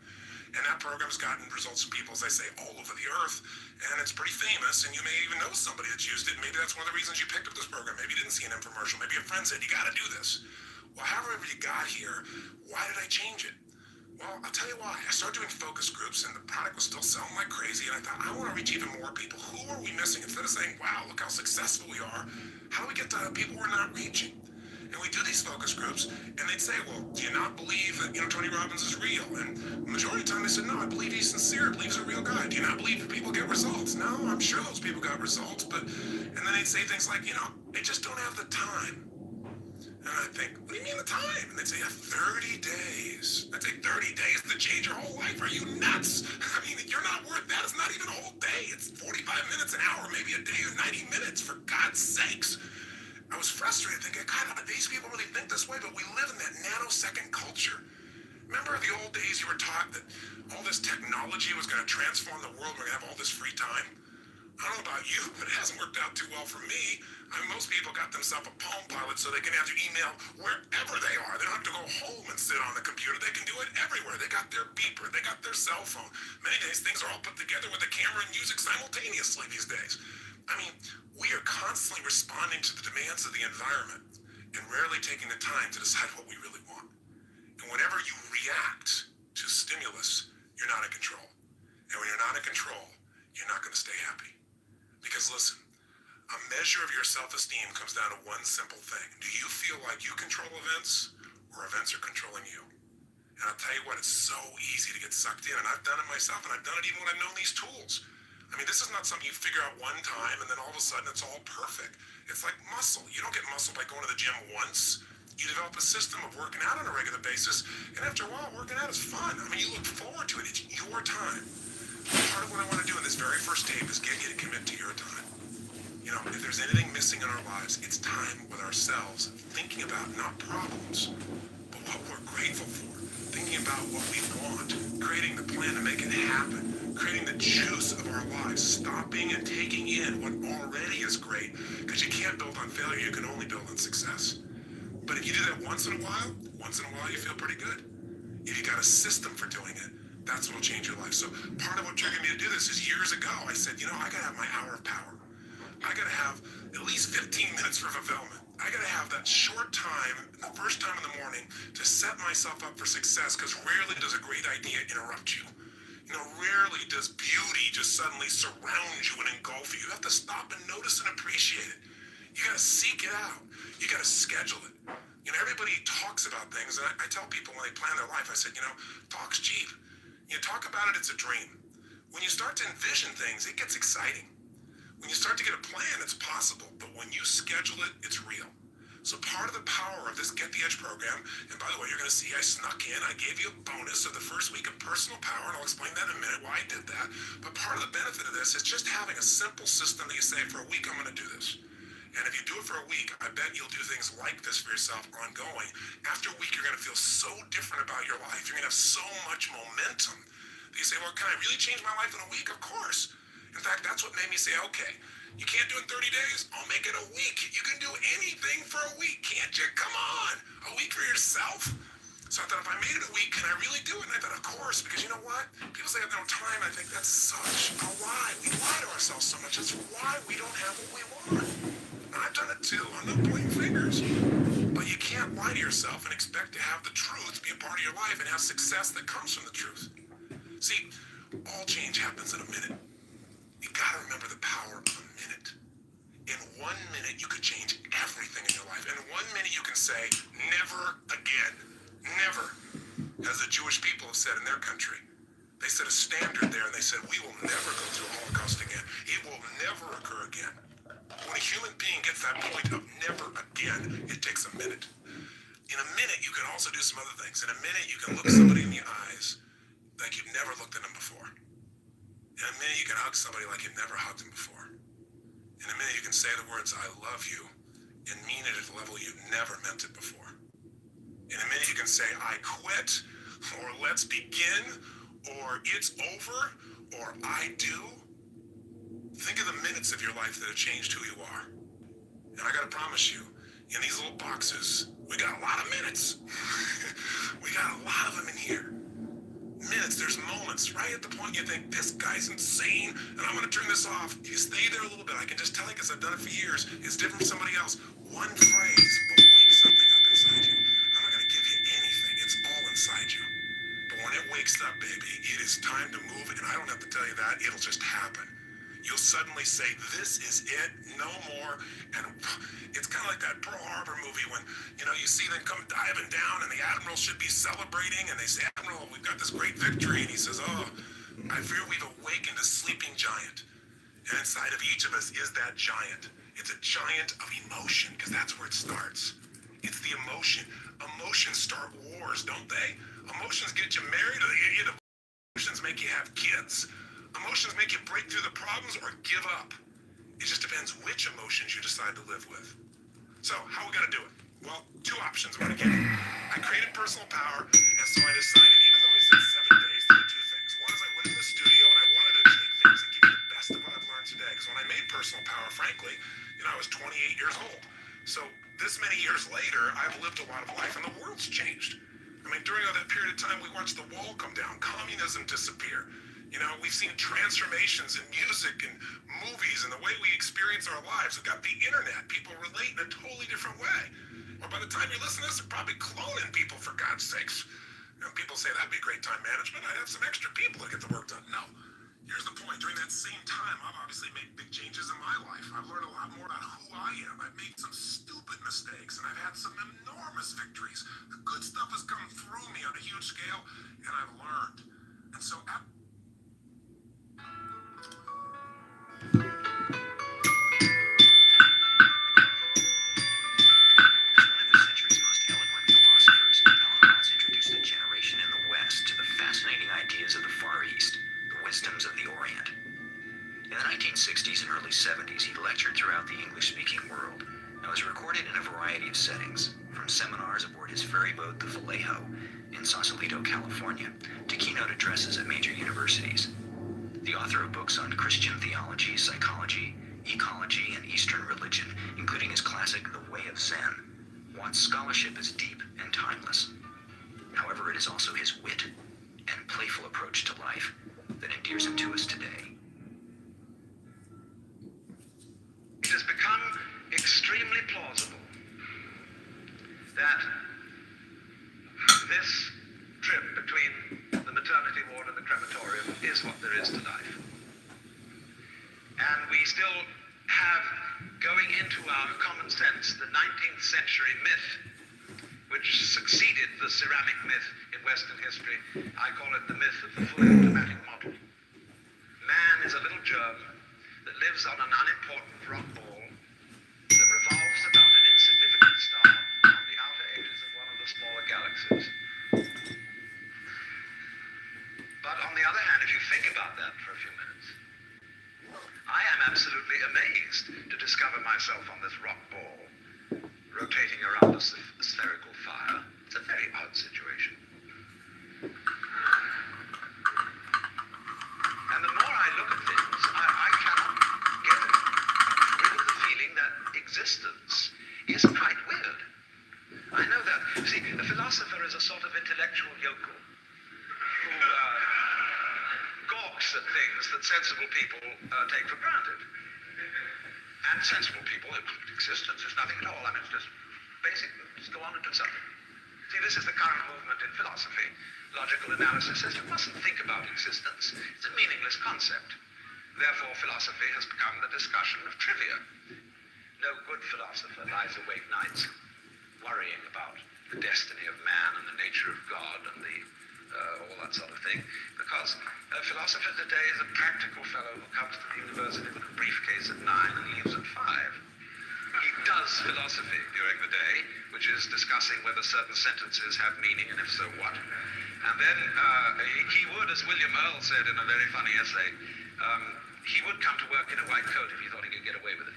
And that program's gotten results from people, as I say, all over the earth. And it's pretty famous, and you may even know somebody that's used it. Maybe that's one of the reasons you picked up this program. Maybe you didn't see an infomercial. Maybe a friend said, you gotta do this. Well, however you got here, why did I change it? Well, I'll tell you why. I started doing focus groups, and the product was still selling like crazy, and I thought, I want to reach even more people. Who are we missing? Instead of saying, wow, look how successful we are, how do we get to people we're not reaching? And we do these focus groups, and they'd say, well, do you not believe that, Tony Robbins is real? And the majority of the time they said, no, I believe he's sincere. I believe he's a real guy. Do you not believe that people get results? No, I'm sure those people got results, and then they'd say things like, they just don't have the time. And I think, what do you mean the time? And they'd say, 30 days. I'd say, 30 days to change your whole life? Are you nuts? I mean, you're not worth that. It's not even a whole day. It's 45 minutes, an hour, maybe a day or 90 minutes, for God's sakes. I was frustrated thinking, God, these people really think this way, but we live in that nanosecond culture. Remember the old days you were taught that all this technology was going to transform the world, we're going to have all this free time? I don't know about you, but it hasn't worked out too well for me. I mean, most people got themselves a Palm Pilot so they can answer email wherever they are. They don't have to go home and sit on the computer. They can do it everywhere. They got their beeper. They got their cell phone. Many days, things are all put together with a camera and music simultaneously these days. I mean, we are constantly responding to the demands of the environment and rarely taking the time to decide what we really want. And whenever you react to stimulus, you're not in control. And when you're not in control, you're not going to stay happy. Because listen, a measure of your self-esteem comes down to one simple thing. Do you feel like you control events, or events are controlling you? And I'll tell you what, it's so easy to get sucked in, and I've done it myself, and I've done it even when I've known these tools. I mean, this is not something you figure out one time, and then all of a sudden it's all perfect. It's like muscle. You don't get muscle by going to the gym once. You develop a system of working out on a regular basis, and after a while, working out is fun. I mean, you look forward to it. It's your time. Part of what I want to do in this very first tape is get you to commit to your time. If there's anything missing in our lives, it's time with ourselves, thinking about not problems, but what we're grateful for, thinking about what we want, creating the plan to make it happen, creating the juice of our lives, stopping and taking in what already is great, because you can't build on failure, you can only build on success. But if you do that once in a while you feel pretty good. If you got a system for doing it, that's what'll change your life. So part of what triggered me to do this is years ago, I said, I gotta have my hour of power. I gotta have at least 15 minutes for fulfillment. I gotta have that short time, the first time in the morning, to set myself up for success, because rarely does a great idea interrupt you. Rarely does beauty just suddenly surround you and engulf you. You have to stop and notice and appreciate it. You gotta seek it out. You gotta schedule it. Everybody talks about things, and I tell people when they plan their life, I said, talk's cheap. You talk about it, it's a dream. When you start to envision things, it gets exciting. When you start to get a plan, it's possible. But when you schedule it, it's real. So part of the power of this Get the Edge program, and by the way, you're going to see I snuck in. I gave you a bonus of the first week of Personal Power, and I'll explain that in a minute why I did that. But part of the benefit of this is just having a simple system that you say, for a week, I'm going to do this. And if you do it for a week, I bet you'll do things like this for yourself ongoing. After a week, you're going to feel so different about your life. You're going to have so much momentum that you say, well, can I really change my life in a week? Of course. In fact, that's what made me say, okay, you can't do it in 30 days? I'll make it a week. You can do anything for a week, can't you? Come on. A week for yourself? So I thought, if I made it a week, can I really do it? And I thought, of course, because you know what? People say I have no time. I think that's such a lie. We lie to ourselves so much. That's why we don't have what we want. And I've done it too. I'm not pointing fingers. But you can't lie to yourself and expect to have the truth be a part of your life and have success that comes from the truth. See, all change happens in a minute. You gotta remember the power of a minute. In 1 minute, you could change everything in your life. In 1 minute, you can say, never again. Never. As the Jewish people have said in their country. They set a standard there and they said, we will never go through a Holocaust again. It will never occur again. When a human being gets that point of never again, it takes a minute. In a minute, you can also do some other things. In a minute, you can look somebody in the eyes like you've never looked at them before. In a minute, you can hug somebody like you've never hugged them before. In a minute, you can say the words, I love you, and mean it at a level you've never meant it before. In a minute, you can say, I quit, or let's begin, or it's over, or I do. Think of the minutes of your life that have changed who you are. And I gotta promise you, in these little boxes, we got a lot of minutes. We got a lot of them in here. Minutes, there's moments right at the point you think, this guy's insane, and I'm gonna turn this off. You stay there a little bit. I can just tell you, because I've done it for years. It's different from somebody else. One phrase will wake something up inside you. I'm not gonna give you anything. It's all inside you. But when it wakes up, baby, it is time to move, and I don't have to tell you that. It'll just happen. You'll suddenly say, this is it, no more. And it's kind of like that Pearl Harbor movie when, you see them come diving down and the admiral should be celebrating and they say, Admiral, we've got this great victory. And he says, oh, I fear we've awakened a sleeping giant. And inside of each of us is that giant. It's a giant of emotion, because that's where it starts. It's the emotion. Emotions start wars, don't they? Emotions get you married or they get you divorced. Emotions make you have kids. Emotions make you break through the problems or give up. It just depends which emotions you decide to live with. So, how are we going to do it? Well, two options I'm going to give you. I created personal power, and so I decided, even though I said 7 days, to do two things. One is I went in the studio, and I wanted to take things and give you the best of what I've learned today. Because when I made personal power, frankly, I was 28 years old. So, this many years later, I've lived a lot of life, and the world's changed. During all that period of time, we watched the wall come down, communism disappear. We've seen transformations in music and movies and the way we experience our lives. We've got the internet. People relate in a totally different way. Or by the time you listen to this, they're probably cloning people, for God's sakes. People say that'd be great time management. I'd have some extra people to get the work done. No. Here's the point. During that same time, I've obviously made big changes in my life. I've learned a lot more about who I am. I've made some stupid mistakes, and I've had some enormous victories. The good stuff has come through me on a huge scale, and I've learned. And so In the 1960s and early 70s, he lectured throughout the English-speaking world and was recorded in a variety of settings, from seminars aboard his ferry boat, the Vallejo, in Sausalito, California, to keynote addresses at major universities. The author of books on Christian theology, psychology, ecology, and Eastern religion, including his classic The Way of Zen, Watt's scholarship is deep and timeless. However, it is also his wit and playful approach to life that endears him to us today. It has become extremely plausible that this trip between the maternity ward and the crematorium is what there is to life. And we still have, going into our common sense, the 19th century myth, which succeeded the ceramic myth in Western history. I call it the myth of the fully automatic model. Man is a little germ that lives on an unimportant rock ball that revolves about an insignificant star on the outer edges of one of the smaller galaxies. But on the other hand, if you think about that for a few minutes, I am absolutely amazed to discover myself on this rock ball, rotating around a spherical fire. It's a very odd situation. And the more I look at things, I cannot get rid of the feeling that existence is quite weird. I know that. See, a philosopher is a sort of intellectual yokel who gawks at things that sensible people take for granted. And sensible people, existence is nothing at all. I mean, it's just basic. Just go on and do something. See, this is the current movement in philosophy. Logical analysis says you mustn't think about existence. It's a meaningless concept. Therefore, philosophy has become the discussion of trivia. No good philosopher lies awake nights worrying about the destiny of man and the nature of God and all that sort of thing, because a philosopher today is a practical fellow who comes to the university with a briefcase at 9 and leaves at 5. He does philosophy during the day, which is discussing whether certain sentences have meaning and if so what. And then he would, as William Earl said in a very funny essay, he would come to work in a white coat if he thought he could get away with it.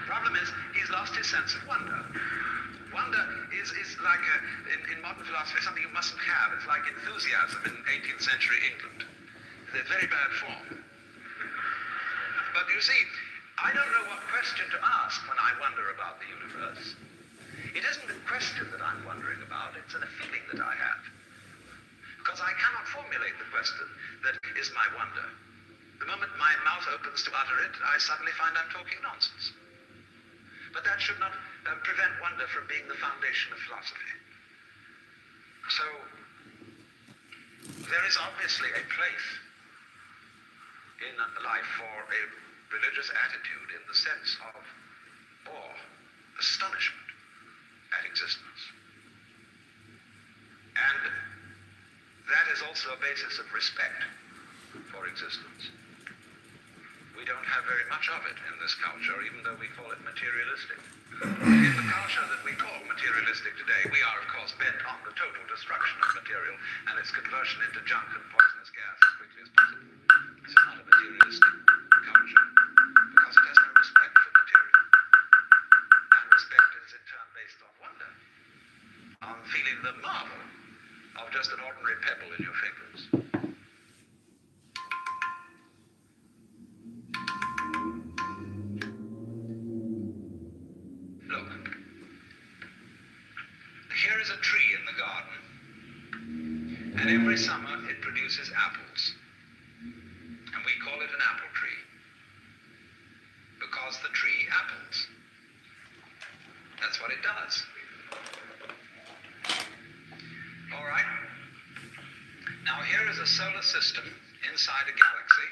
Problem is, he's lost his sense of wonder. Wonder is like, in modern philosophy, something you mustn't have. It's like enthusiasm in 18th century England. They're very bad form. But you see, I don't know what question to ask when I wonder about the universe. It isn't a question that I'm wondering about, it's a feeling that I have. Because I cannot formulate the question that is my wonder. The moment my mouth opens to utter it, I suddenly find I'm talking nonsense. But that should not prevent wonder from being the foundation of philosophy. So, there is obviously a place in life for a religious attitude in the sense of awe, astonishment at existence. And that is also a basis of respect for existence. We don't have very much of it in this culture, even though we call it materialistic. In the culture that we call materialistic today, we are, of course, bent on the total destruction of material and its conversion into junk and poisonous gas as quickly as possible. This is not a materialistic culture, because it has no respect for material. And respect is, in turn, based on wonder, on feeling the marvel of just an ordinary pebble in your fingers. Look, here is a tree in the garden, and every summer it produces apples, and we call it an apple tree, because the tree apples. That's what it does. All right. Now here is a solar system inside a galaxy.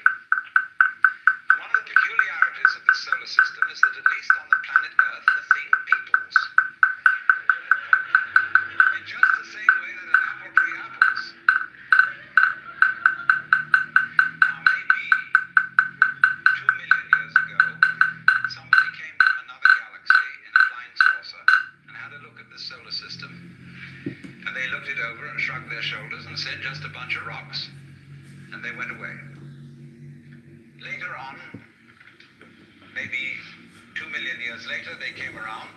And one of the peculiarities of this solar system is that at least on the planet Earth, the thing peoples. In just the same way that an apple tree apples. Now maybe 2 million years ago, somebody came from another galaxy in a flying saucer and had a look at this solar system. And they looked it over and shrugged their shoulders and said, just a bunch of rocks. And they went away. Later on, maybe 2 million years later, they came around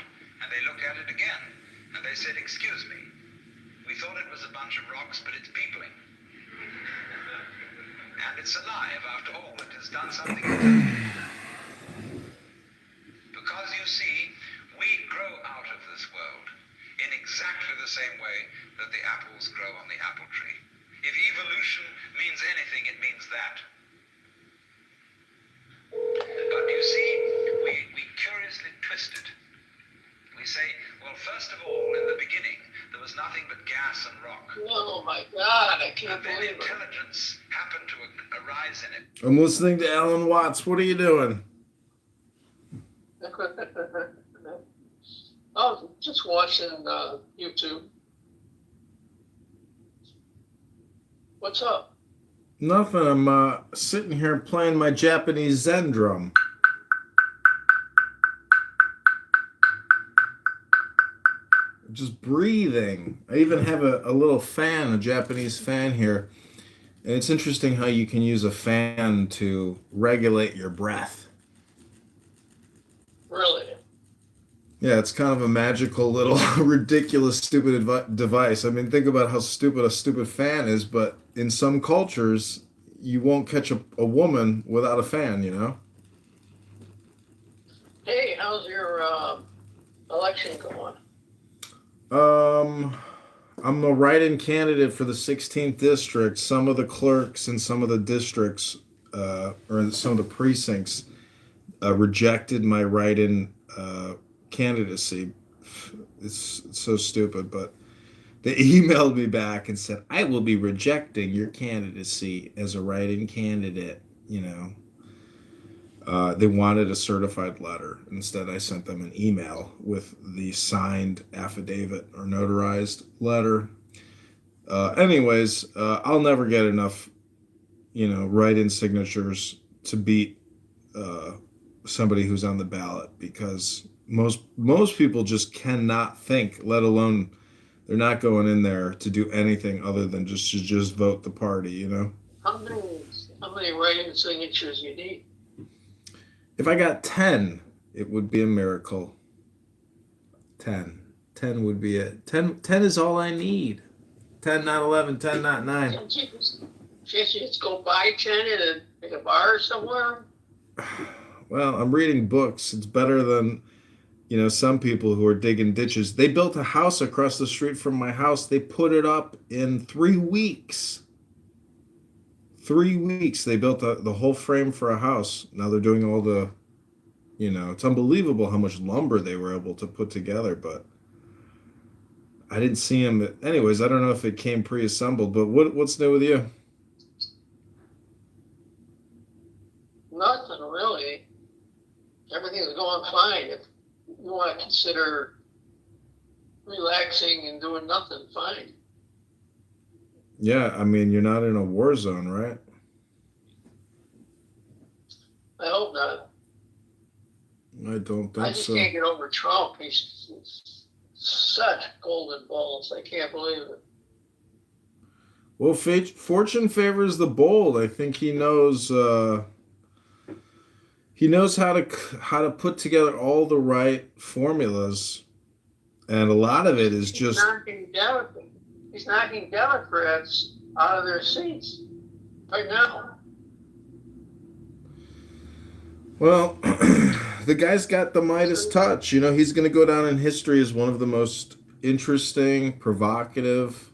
and they looked at it again. And they said, excuse me, we thought it was a bunch of rocks, but it's peopling. And it's alive after all. It has done something intelligent. Because you see, we grow out of this world in exactly the same way that the apples grow on the apple tree. If evolution means anything, it means that. But you see, we curiously twist it. We say, well, first of all, in the beginning, there was nothing but gas and rock. Oh my God, I can't And then believe it. intelligence happened to arise in it. I'm listening to Alan Watts. What are you doing? Oh, just watching YouTube. What's up? Nothing. I'm sitting here playing my Japanese Zen drum. Just breathing. I even have a little fan, a Japanese fan here. And it's interesting how you can use a fan to regulate your breath. Really? Yeah, it's kind of a magical little ridiculous stupid device. I mean, think about how stupid a stupid fan is, but in some cultures, you won't catch a woman without a fan, you know? Hey, how's your election going? Um, I'm a write-in candidate for the 16th district. Some of the clerks in some of the districts, or in some of the precincts, rejected my write-in candidacy. It's so stupid, but they emailed me back and said, I will be rejecting your candidacy as a write-in candidate. You know, they wanted a certified letter. Instead, I sent them an email with the signed affidavit or notarized letter. Anyways, I'll never get enough, write-in signatures to beat somebody who's on the ballot, because most people just cannot think, let alone they're not going in there to do anything other than just vote the party, you know? How many write-in signatures you need? If I got 10, it would be a miracle. 10 would be it. 10 is all I need. 10, not 11, 10, not 9. Can't you just go buy 10 at a bar somewhere? Well, I'm reading books. It's better than, some people who are digging ditches. They built a house across the street from my house. They put it up in 3 weeks. 3 weeks. They built the whole frame for a house. Now they're doing all the, it's unbelievable how much lumber they were able to put together, but I didn't see them. Anyways, I don't know if it came pre-assembled, but what's new with you? Nothing really. Everything's going fine. If you want to consider relaxing and doing nothing, fine. Yeah, I mean, you're not in a war zone, right? I hope not. I don't think I just so. can't get over Trump. He's such golden balls. I can't believe it. Well, fortune favors the bold. I think he knows how to put together all the right formulas, and a lot of it is just He's knocking Democrats out of their seats right now. Well, the guy's got the Midas touch. He's going to go down in history as one of the most interesting, provocative,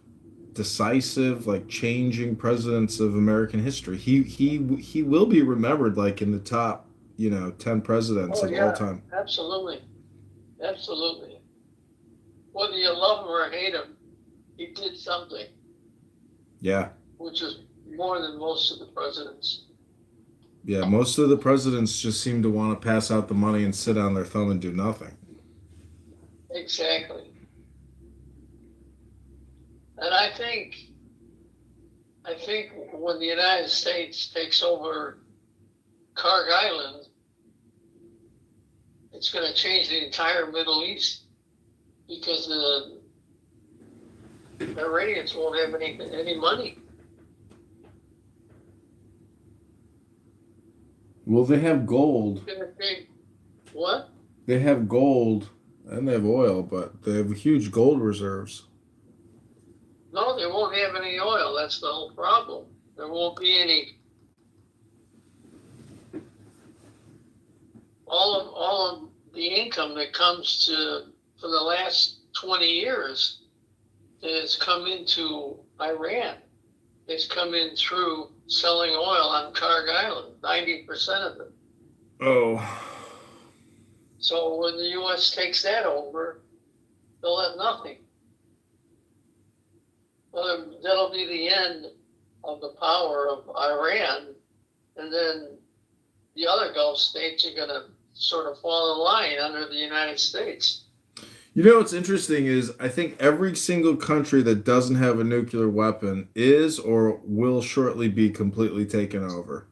decisive, like changing presidents of American history. He will be remembered like in the top, 10 presidents of all time. Absolutely. Absolutely. Whether you love him or hate him, he did something. Yeah. Which is more than most of the presidents. Yeah, most of the presidents just seem to want to pass out the money and sit on their thumb and do nothing. Exactly. And I think when the United States takes over Karg Island, it's going to change the entire Middle East, because the Iranians won't have any money. Well, they have gold. What? They have gold and they have oil, but they have huge gold reserves. No, they won't have any oil. That's the whole problem. There won't be any. All of the income that comes for the last 20 years has come into Iran. It's come in through selling oil on Karg Island, 90% of it. Oh. So when the U.S. takes that over, they'll have nothing. Well, that'll be the end of the power of Iran, and then the other Gulf states are going to sort of fall in line under the United States. What's interesting is I think every single country that doesn't have a nuclear weapon is or will shortly be completely taken over.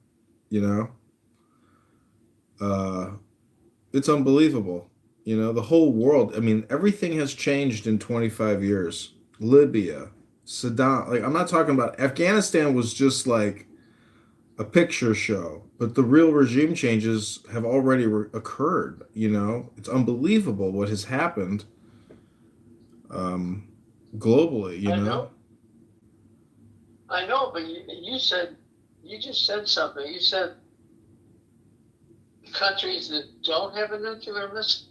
It's unbelievable. The whole world. I mean, everything has changed in 25 years. Libya, Saddam, like I'm not talking about Afghanistan was just like a picture show, but the real regime changes have already occurred. You know, it's unbelievable what has happened um, globally. You I know, know, I know, but you just said something. You said countries that don't have a nuclear missile.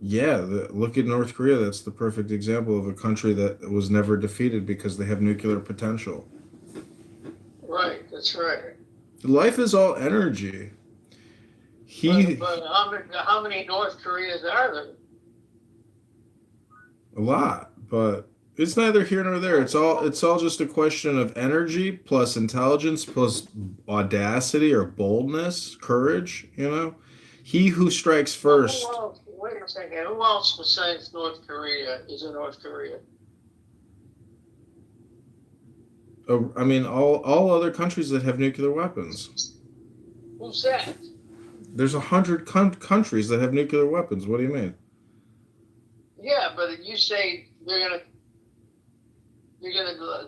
yeah. Look at North Korea. That's the perfect example of a country that was never defeated because they have nuclear potential. Right, that's right. Life is all energy. But how many North Koreas are there? A lot, but it's neither here nor there. It's all just a question of energy plus intelligence plus audacity or boldness, courage, you know. He who strikes first. Wait a second. Who else besides North Korea is in North Korea? I mean, all other countries that have nuclear weapons. Who's that? There's 100 countries that have nuclear weapons. What do you mean? Yeah, but you say you're gonna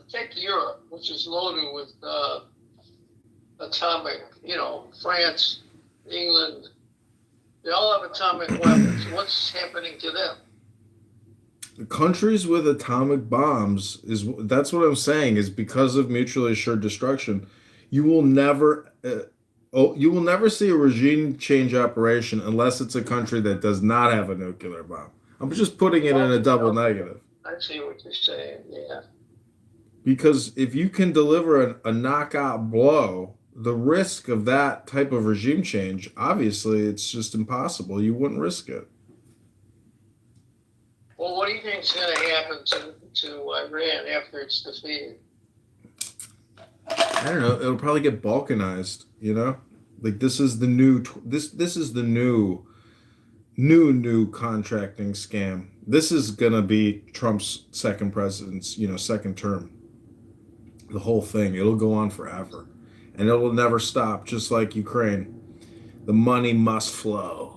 take Europe, which is loaded with atomic. You know, France, England, they all have atomic weapons. What's happening to them? Countries with atomic bombs is that's what I'm saying is because of mutually assured destruction, you will never you will never see a regime change operation unless it's a country that does not have a nuclear bomb. I'm just putting it in a double negative. I see what you're saying. Yeah. Because if you can deliver a knockout blow, the risk of that type of regime change, obviously, it's just impossible. You wouldn't risk it. Well, what do you think is going to happen to Iran after it's defeated? I don't know. It'll probably get balkanized. You know, like this is the new this is the new contracting scam. This is gonna be Trump's second president's second term. The whole thing. It'll go on forever, and it will never stop. Just like Ukraine, the money must flow.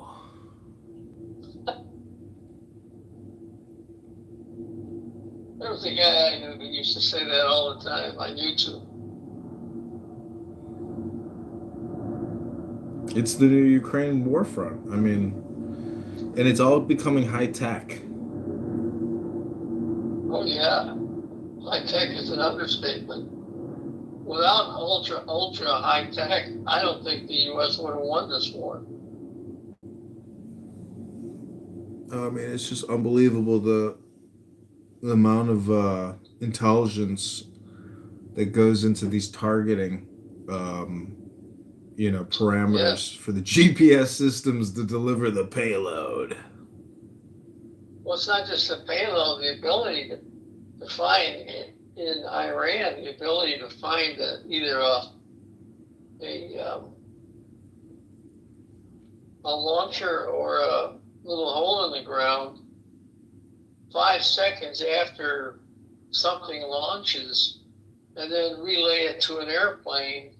There was a guy I knew that used to say that all the time on YouTube. It's the new Ukraine war front. I mean, and it's all becoming high tech. Oh yeah, high tech is an understatement. Without ultra high tech, I don't think the U.S. would have won this war. I mean, it's just unbelievable the amount of intelligence that goes into these targeting, parameters for the GPS systems to deliver the payload. Well, it's not just the payload, the ability to find in Iran, the ability to find either a launcher or a little hole in the ground 5 seconds after something launches, and then relay it to an airplane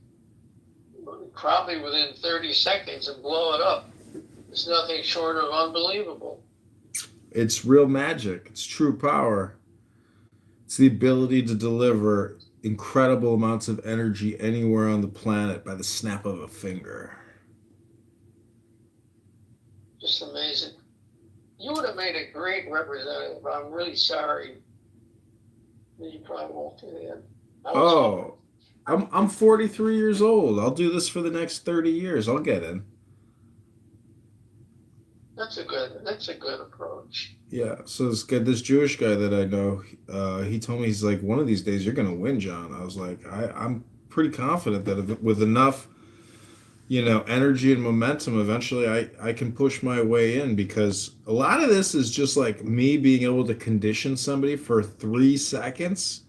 probably within 30 seconds and blow it up. It's nothing short of unbelievable. It's real magic. It's true power. It's the ability to deliver incredible amounts of energy anywhere on the planet by the snap of a finger. Just amazing. You would have made a great representative, but I'm really sorry that you probably won't get in. I'm 43 years old. I'll do this for the next 30 years. I'll get in. That's a good approach. Yeah. So this Jewish guy that I know, he told me, he's like, one of these days you're gonna win, John. I was like, I'm pretty confident that with enough, energy and momentum, eventually I can push my way in, because a lot of this is just like me being able to condition somebody for 3 seconds.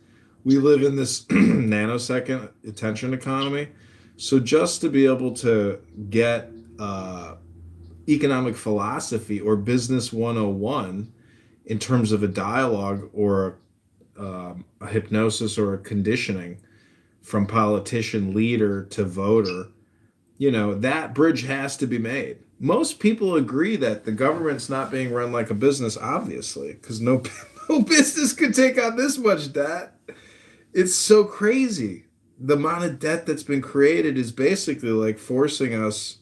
We live in this nanosecond attention economy. So just to be able to get economic philosophy or business 101 in terms of a dialogue or a hypnosis or a conditioning from politician leader to voter, that bridge has to be made. Most people agree that the government's not being run like a business, obviously, because No business could take on this much debt. It's so crazy. The amount of debt that's been created is basically like forcing us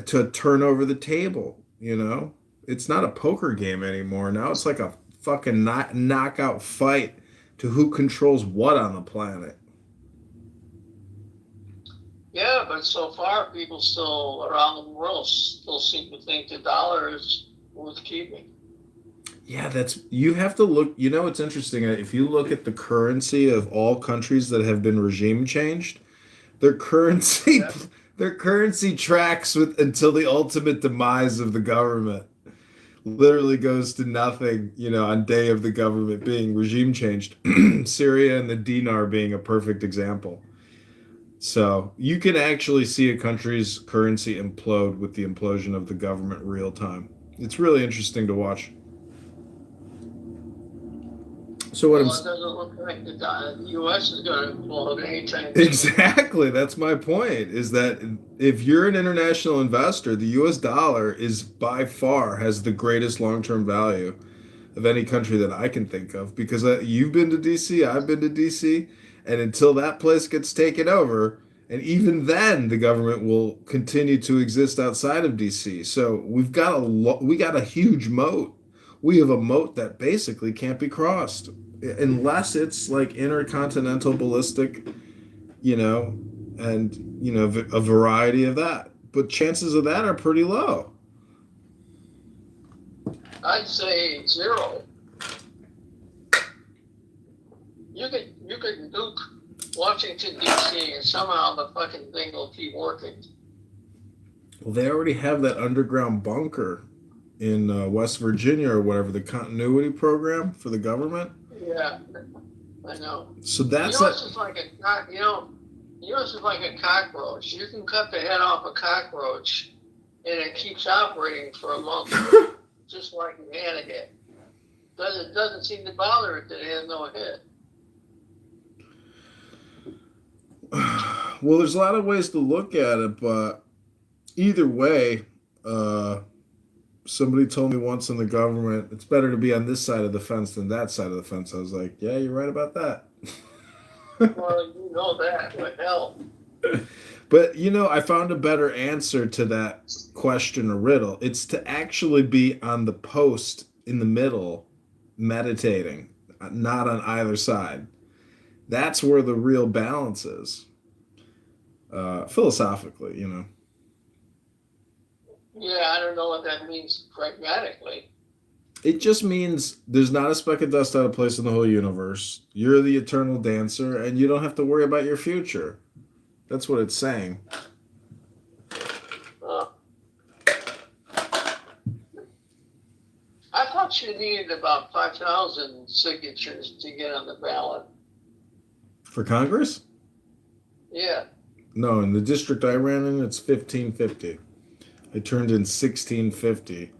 to turn over the table, you know? It's not a poker game anymore. Now it's like a fucking knockout fight to who controls what on the planet. Yeah, but so far, people still around the world still seem to think the dollar is worth keeping. Yeah, that's you have to look, you know, it's interesting. If you look at the currency of all countries that have been regime changed, their currency Yeah. their currency tracks with until the ultimate demise of the government. Literally goes to nothing, you know, on day of the government being regime changed. Syria and the dinar being a perfect example. So you can actually see a country's currency implode with the implosion of the government real time. It's really interesting to watch. So what Well, I'm it doesn't look like the U.S. is going to implode anytime soon. exactly, that's my point, is that if you're an international investor, the US dollar is by far has the greatest long-term value of any country that I can think of because you've been to DC, I've been to DC, and until that place gets taken over, and even then the government will continue to exist outside of DC. So we got a huge moat. We have a moat that basically can't be crossed unless it's like intercontinental ballistic, you know, and you know a variety of that. But chances of that are pretty low. I'd say 0. You could nuke Washington D.C. and somehow the fucking thing will keep working. Well, they already have that underground bunker in West Virginia or whatever, the continuity program for the government. Yeah, I know. So that's Yours is like yours is like a cockroach. You can cut the head off a cockroach, and it keeps operating for a month, just like you had a head. It doesn't seem to bother it that it has no head. well, there's a lot of ways to look at it, but either way, somebody told me once in the government, it's better to be on this side of the fence than that side of the fence. I was like, yeah, you're right about that. Well, you know that, but hell. But, you know, I found a better answer to that question or riddle. It's to actually be on the post in the middle, meditating, not on either side. That's where the real balance is, philosophically, you know. Yeah, I don't know what that means pragmatically. It just means there's not a speck of dust out of place in the whole universe. You're the eternal dancer, and you don't have to worry about your future. That's what it's saying. I thought you needed about 5,000 signatures to get on the ballot. For Congress? Yeah. No, in the district I ran in, it's 1550. I turned in 1650.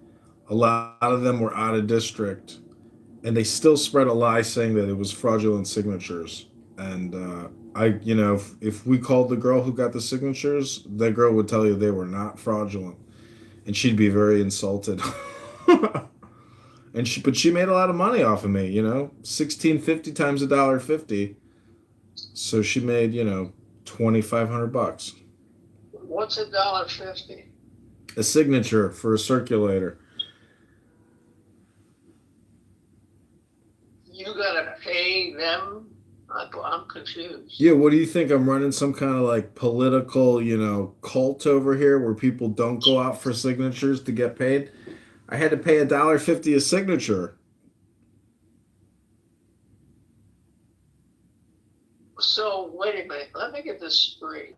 A lot of them were out of district, and they still spread a lie saying that it was fraudulent signatures. And you know, if we called the girl who got the signatures, that girl would tell you they were not fraudulent, and she'd be very insulted. But she made a lot of money off of me, you know, 1650 times $1.50. So she made, you know, $2,500. What's $1.50? A signature for a circulator. You gotta pay them? I'm confused. Yeah, what do you think? I'm running some kind of like political, you know, cult over here where people don't go out for signatures to get paid? I had to pay $1.50 a signature. So wait a minute. Let me get this straight.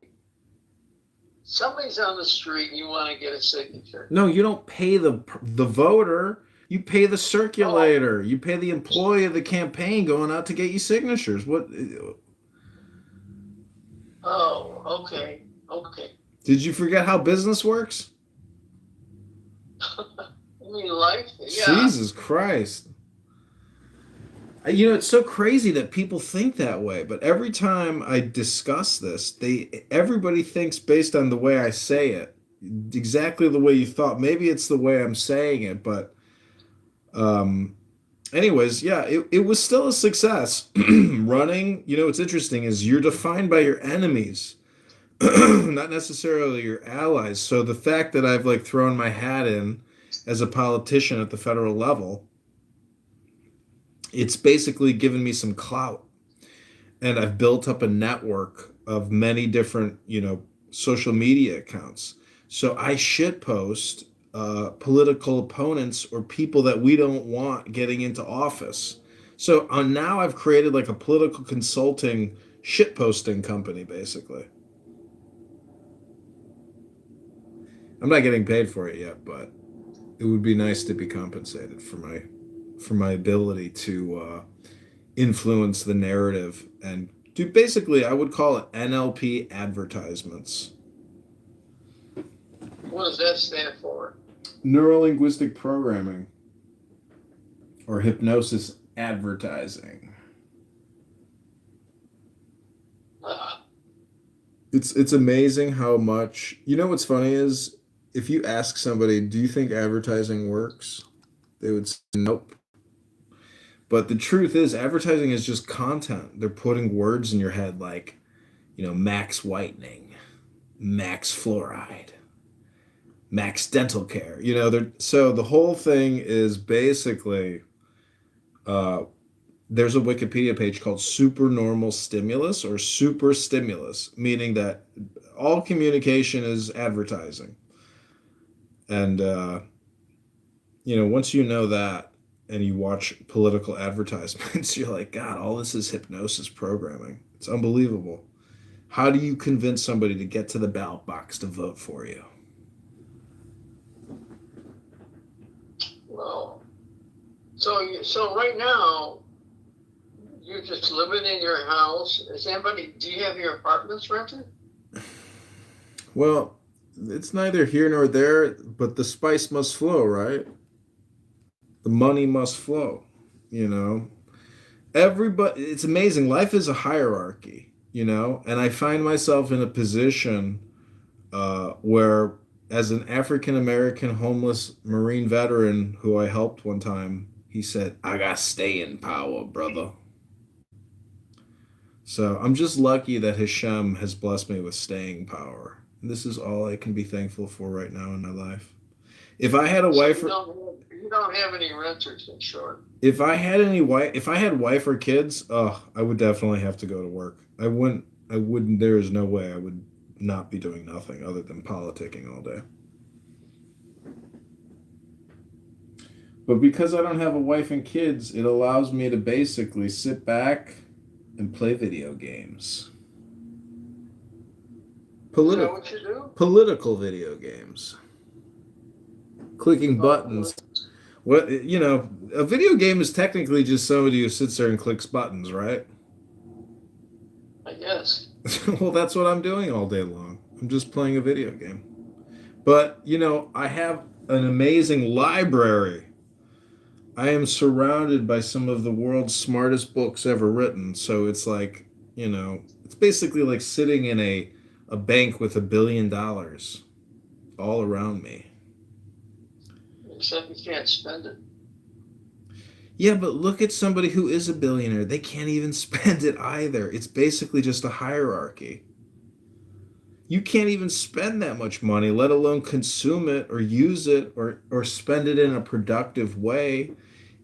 Somebody's on the street and you want to get a signature. No, you don't pay the voter. You pay the circulator. You pay the employee of the campaign going out to get you signatures. What? Oh, okay. Okay. Did you forget how business works? You mean life? Yeah. Jesus Christ. You know, it's so crazy that people think that way, but every time I discuss this, everybody thinks based on the way I say it, exactly the way you thought. Maybe it's the way I'm saying it, but anyways, yeah, it was still a success. Running, what's interesting is you're defined by your enemies, not necessarily your allies. So the fact that I've like thrown my hat in as a politician at the federal level, it's basically given me some clout. And I've built up a network of many different, social media accounts. So I shit post political opponents or people that we don't want getting into office. So now I've created like a political consulting shit posting company, basically. I'm not getting paid for it yet, but it would be nice to be compensated for my ability to influence the narrative and do basically, I would call it NLP advertisements. What does that stand for? Neuro linguistic programming or hypnosis advertising. It's amazing how much, what's funny is if you ask somebody, do you think advertising works? They would say nope. But the truth is, advertising is just content. They're putting words in your head like, max whitening, max fluoride, max dental care. So the whole thing is basically, there's a Wikipedia page called supernormal stimulus or super stimulus, meaning that all communication is advertising. And, once you know that, and you watch political advertisements, you're like, God, all this is hypnosis programming. It's unbelievable. How do you convince somebody to get to the ballot box to vote for you? Well, so right now, you're just living in your house. Do you have your apartments rented? Well, it's neither here nor there, but the spice must flow, right? The money must flow, Everybody, it's amazing. Life is a hierarchy, and I find myself in a position where, as an African American homeless Marine veteran who I helped one time, he said, I got staying power, brother. So I'm just lucky that Hashem has blessed me with staying power. And this is all I can be thankful for right now in my life. If I had a wife, you don't have any renters, in short. If I had wife or kids, I would definitely have to go to work. I wouldn't, there is no way I would not be doing nothing other than politicking all day. But because I don't have a wife and kids, it allows me to basically sit back and play video games. Is that what you do? Political video games. Clicking buttons. What, a video game is technically just somebody who sits there and clicks buttons, right? I guess. Well, that's what I'm doing all day long. I'm just playing a video game. But, I have an amazing library. I am surrounded by some of the world's smartest books ever written. So it's like, it's basically like sitting in a bank with $1 billion all around me. Except you can't spend it. Yeah, but look at somebody who is a billionaire. They can't even spend it either. It's basically just a hierarchy. You can't even spend that much money, let alone consume it or use it or spend it in a productive way.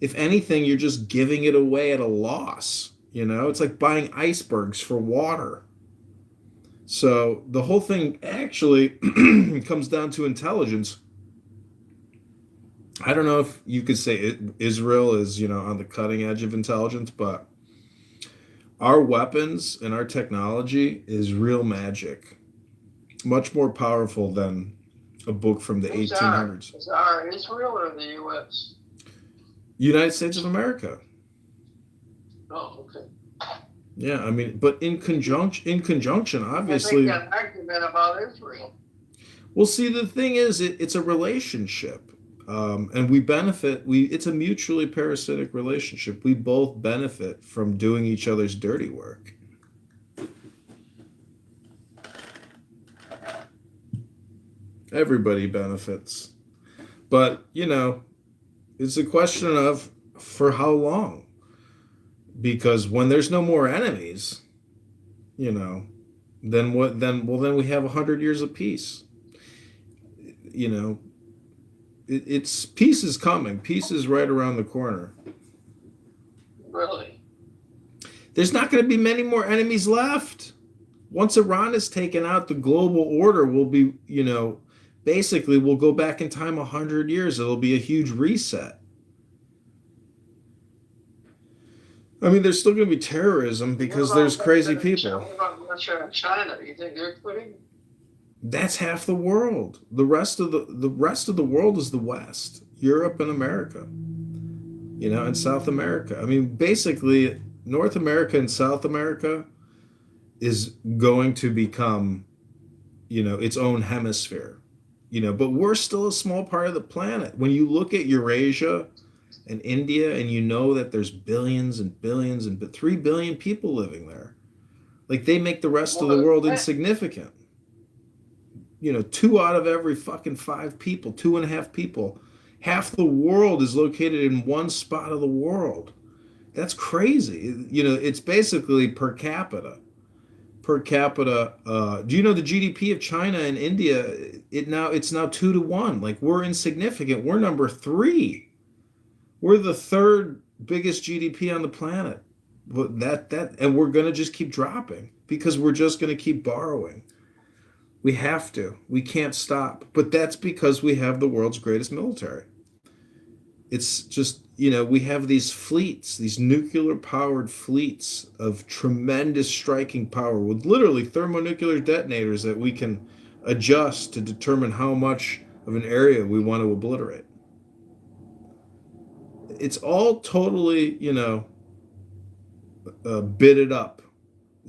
If anything, you're just giving it away at a loss. It's like buying icebergs for water. So the whole thing actually comes down to intelligence. I don't know if you could say Israel is, on the cutting edge of intelligence, but our weapons and our technology is real magic. Much more powerful than a book from the 1800s. Is our Israel or the U.S.? United States of America. Oh, okay. Yeah, I mean, but in conjunction, obviously. I think an argument about Israel. Well, see, the thing is, it's a relationship. And we benefit. It's a mutually parasitic relationship. We both benefit from doing each other's dirty work. Everybody benefits. But, it's a question of for how long? Because when there's no more enemies, you know, then what? Then we have 100 years of peace. You know, it's peace is coming. Peace is right around the corner. Really? There's not going to be many more enemies left. Once Iran is taken out, the global order will be, you know, basically we'll go back in time 100 years. It'll be a huge reset. I mean, there's still going to be terrorism because there's crazy people. What about Russia and China? Do you think they're quitting? That's half the world. The rest of the world is the West, Europe and America, you know, and South America. I mean, basically, North America and South America is going to become, you know, its own hemisphere, you know, but we're still a small part of the planet. When you look at Eurasia and India and you know that there's billions and billions and 3 billion people living there, like they make the rest of the world insignificant. You know, 2 out of every fucking 5 people, 2.5 people, half the world is located in one spot of the world. That's crazy. You know, it's basically per capita. Do you know the GDP of China and India? It's now 2 to 1. Like we're insignificant. We're number 3. We're the 3rd biggest GDP on the planet. But and we're gonna just keep dropping because we're just gonna keep borrowing. We have to. We can't stop. But that's because we have the world's greatest military. It's just, you know, we have these fleets, these nuclear powered fleets of tremendous striking power with literally thermonuclear detonators that we can adjust to determine how much of an area we want to obliterate. It's all totally, you know, bitted up,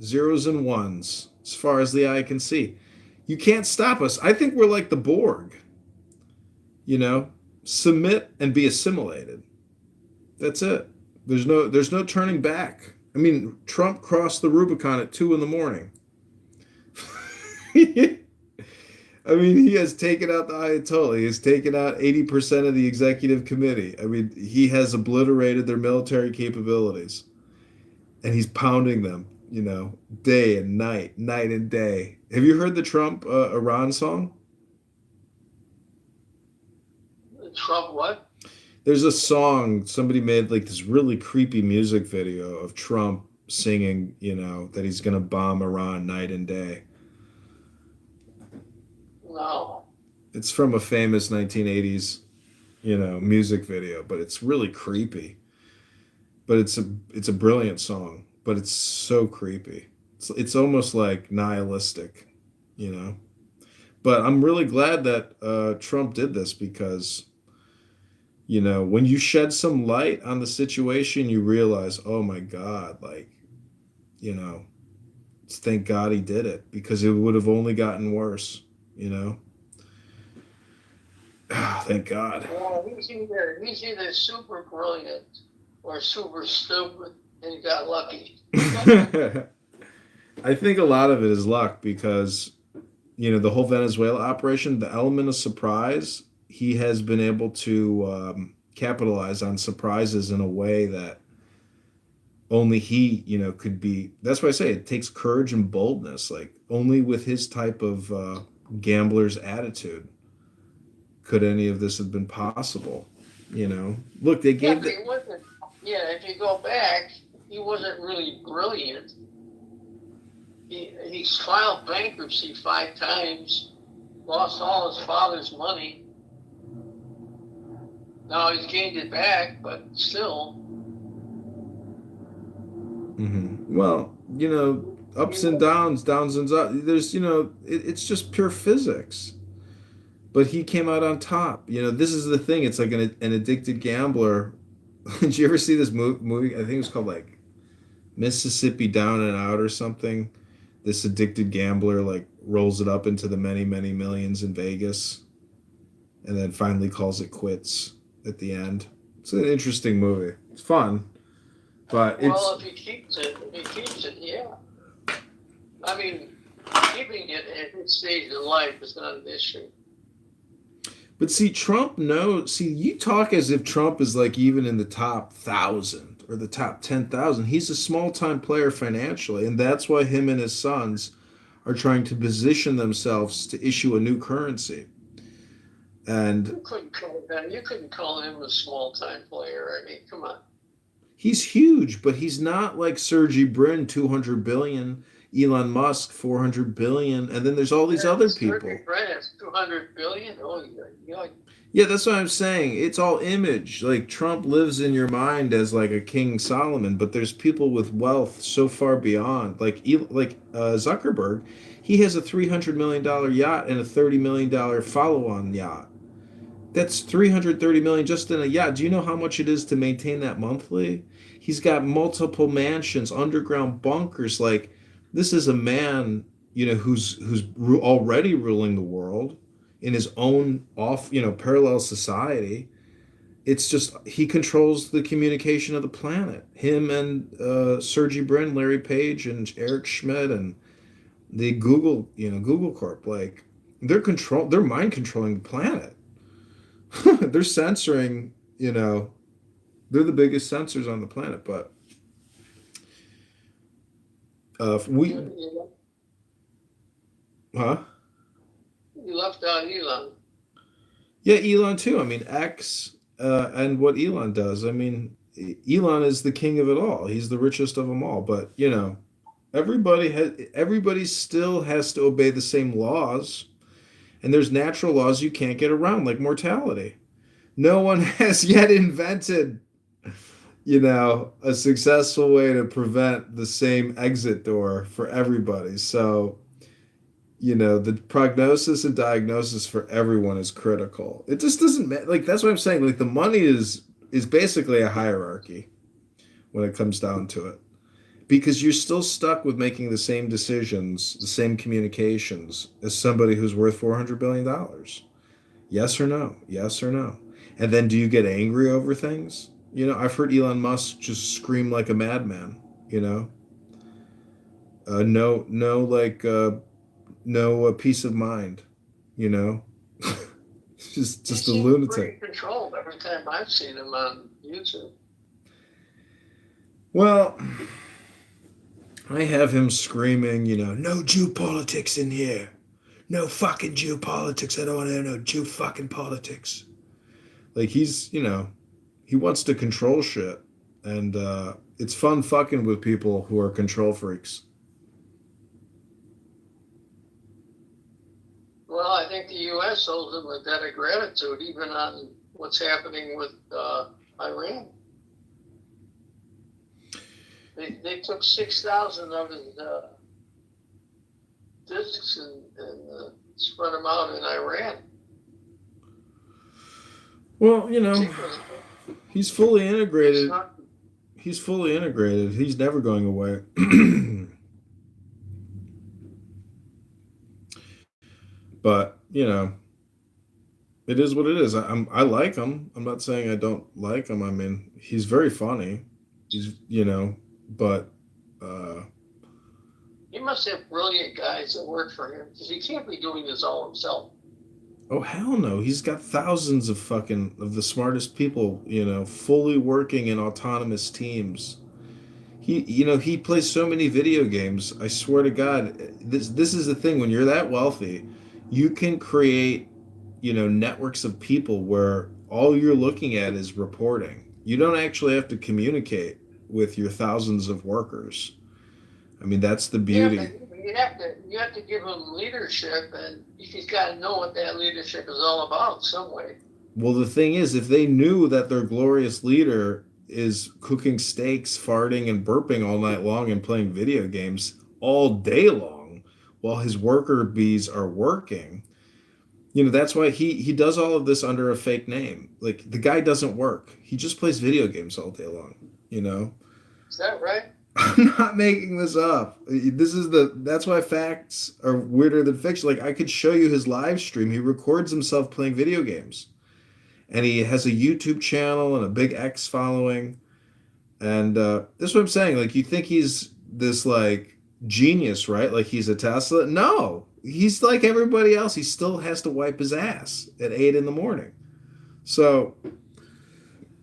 zeros and ones as far as the eye can see. You can't stop us. I think we're like the Borg, you know, submit and be assimilated. That's it. There's no turning back. I mean, Trump crossed the Rubicon at 2 a.m. I mean, he has taken out the Ayatollah. He has taken out 80% of the executive committee. I mean, he has obliterated their military capabilities. And he's pounding them, you know, day and night and day. Have you heard the Trump Iran song? Trump what? There's a song somebody made, like this really creepy music video of Trump singing, you know, that he's going to bomb Iran night and day. No. It's from a famous 1980s, you know, music video, but it's really creepy. But it's a brilliant song, but it's so creepy. It's almost like nihilistic, you know. But I'm really glad that Trump did this because, you know, when you shed some light on the situation, you realize, oh my God, like, you know, thank God he did it because it would have only gotten worse, you know. Thank God. Well, he's either super brilliant or super stupid and he got lucky. I think a lot of it is luck because, you know, the whole Venezuela operation, the element of surprise, he has been able to capitalize on surprises in a way that only he, you know, could be. That's why I say it takes courage and boldness. Like only with his type of gambler's attitude could any of this have been possible. You know, look, they gave. If you go back, he wasn't really brilliant. He's filed bankruptcy 5 times, lost all his father's money. Now he's gained it back, but still. Mm-hmm. Well, you know, ups and downs and ups. There's, you know, it's just pure physics. But he came out on top. You know, this is the thing. It's like an addicted gambler. Did you ever see this movie? I think it was called like Mississippi Down and Out or something. This addicted gambler like rolls it up into the many, many millions in Vegas and then finally calls it quits at the end. It's an interesting movie. It's fun. But if he keeps it, yeah. I mean, keeping it at this stage of life is not an issue. But see, Trump knows. See, you talk as if Trump is like even in the top 1,000 or the top 10,000. He's a small time player financially, and that's why him and his sons are trying to position themselves to issue a new currency. And You couldn't call that. You couldn't call him a small time player. I mean, come on. he's huge, but he's not like Sergey Brin, 200 billion, Elon Musk, 400 billion, and then there's all these other people. Right, it's 200 billion. Oh, yeah. Yeah, that's what I'm saying. It's all image. Like Trump lives in your mind as like a King Solomon, but there's people with wealth so far beyond. Zuckerberg, he has a $300 million yacht and a $30 million follow-on yacht. That's 330 million just in a yacht. Do you know how much it is to maintain that monthly? He's got multiple mansions, underground bunkers. Like this is a man, who's already ruling the world in his own parallel society. It's just he controls the communication of the planet. Him and Sergey Brin, Larry Page, and Eric Schmidt, and the Google Corp. Like they're mind controlling the planet. They're censoring, they're the biggest censors on the planet. But we, huh? You left out Elon. Yeah, Elon too. I mean, X and what Elon does. I mean, Elon is the king of it all. He's the richest of them all. But everybody still has to obey the same laws, and there's natural laws you can't get around, like mortality. No one has yet invented, a successful way to prevent the same exit door for everybody. So, the prognosis and diagnosis for everyone is critical. It just doesn't matter. Like, that's what I'm saying. Like, the money is basically a hierarchy when it comes down to it. Because you're still stuck with making the same decisions, the same communications as somebody who's worth $400 billion. Yes or no? Yes or no? And then do you get angry over things? I've heard Elon Musk just scream like a madman, no peace of mind, just a lunatic. Pretty controlled every time I've seen him on YouTube. Well, I have him screaming, no Jew politics in here. No fucking Jew politics. I don't want to hear no Jew fucking politics. Like he's, he wants to control shit. And it's fun fucking with people who are control freaks. Well, I think the U.S. owes him a debt of gratitude, even on what's happening with Iran. They took 6,000 of his discs and spread them out in Iran. Well, he's fully integrated. He's fully integrated. He's never going away. But, it is what it is. I like him. I'm not saying I don't like him. I mean, he's very funny. He's, but he must have brilliant guys that work for him because he can't be doing this all himself. Oh hell no! He's got thousands of the smartest people, fully working in autonomous teams. He plays so many video games. I swear to God, this is the thing. When you're that wealthy, you can create, networks of people where all you're looking at is reporting. You don't actually have to communicate with your thousands of workers. I mean, that's the beauty. Yeah, you have to give him leadership, and he's got to know what that leadership is all about some way. Well, the thing is, if they knew that their glorious leader is cooking steaks, farting, and burping all night long and playing video games all day long while his worker bees are working, that's why he does all of this under a fake name. Like, the guy doesn't work. He just plays video games all day long, Is that right? I'm not making this up. That's why facts are weirder than fiction. Like, I could show you his live stream. He records himself playing video games. And he has a YouTube channel and a big X following. And this is what I'm saying. Like, you think he's this, like, genius, right? Like, he's a Tesla? No. He's like everybody else. He still has to wipe his ass at 8 in the morning. So,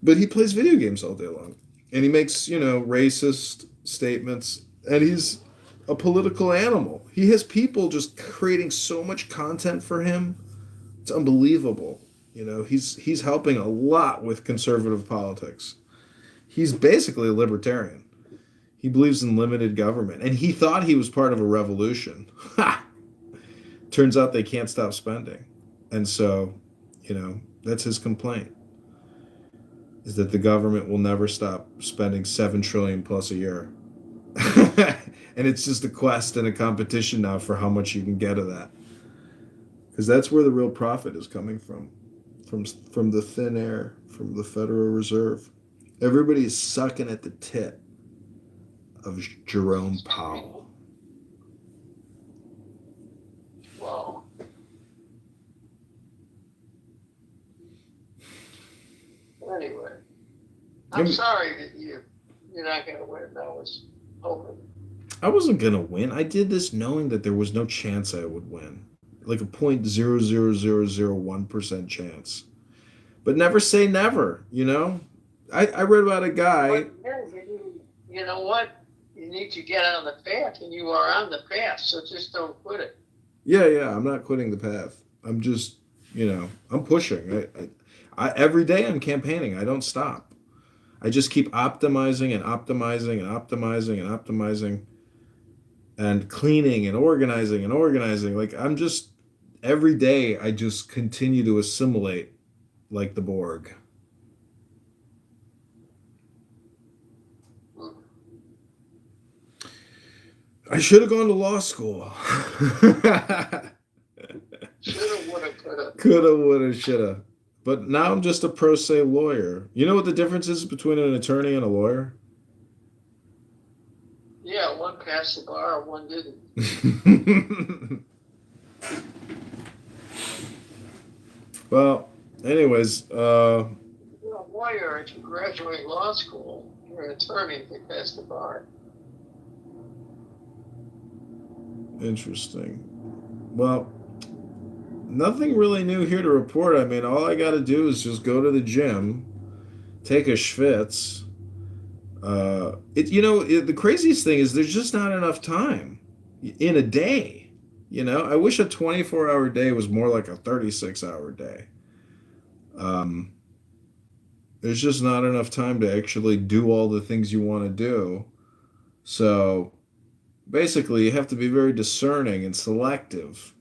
but he plays video games all day long, and he makes racist statements, and he's a political animal. He has people just creating so much content for him. It's unbelievable. He's helping a lot with conservative politics. He's basically a libertarian. He believes in limited government, and he thought he was part of a revolution. Ha! Turns out they can't stop spending, and so, that's his complaint. Is that the government will never stop spending 7 trillion plus a year. And it's just a quest and a competition now for how much you can get of that. Because that's where the real profit is coming from the thin air, from the Federal Reserve. Everybody is sucking at the tit of Jerome Powell. Wow. Anyway, I'm sorry that you're not going to win. That was hoping. I wasn't going to win. I did this knowing that there was no chance I would win. Like a 0.00001% chance. But never say never, I read about a guy. You know what? You need to get on the path, and you are on the path, so just don't quit it. Yeah, I'm not quitting the path. I'm just, I'm pushing. I every day I'm campaigning. I don't stop. I just keep optimizing and optimizing and optimizing and optimizing and cleaning and organizing and organizing. Like every day I just continue to assimilate like the Borg. I should have gone to law school. Shoulda, woulda, coulda. Coulda, woulda, shoulda. But now I'm just a pro se lawyer. You know what the difference is between an attorney and a lawyer? Yeah, one passed the bar, one didn't. Well, anyways, You're a lawyer if you graduate law school. You're an attorney if you pass the bar. interesting. Well, nothing really new here to report. I mean, all I got to do is just go to the gym, take a schwitz. The craziest thing is there's just not enough time in a day. I wish a 24-hour day was more like a 36-hour day. There's just not enough time to actually do all the things you want to do. So basically, you have to be very discerning and selective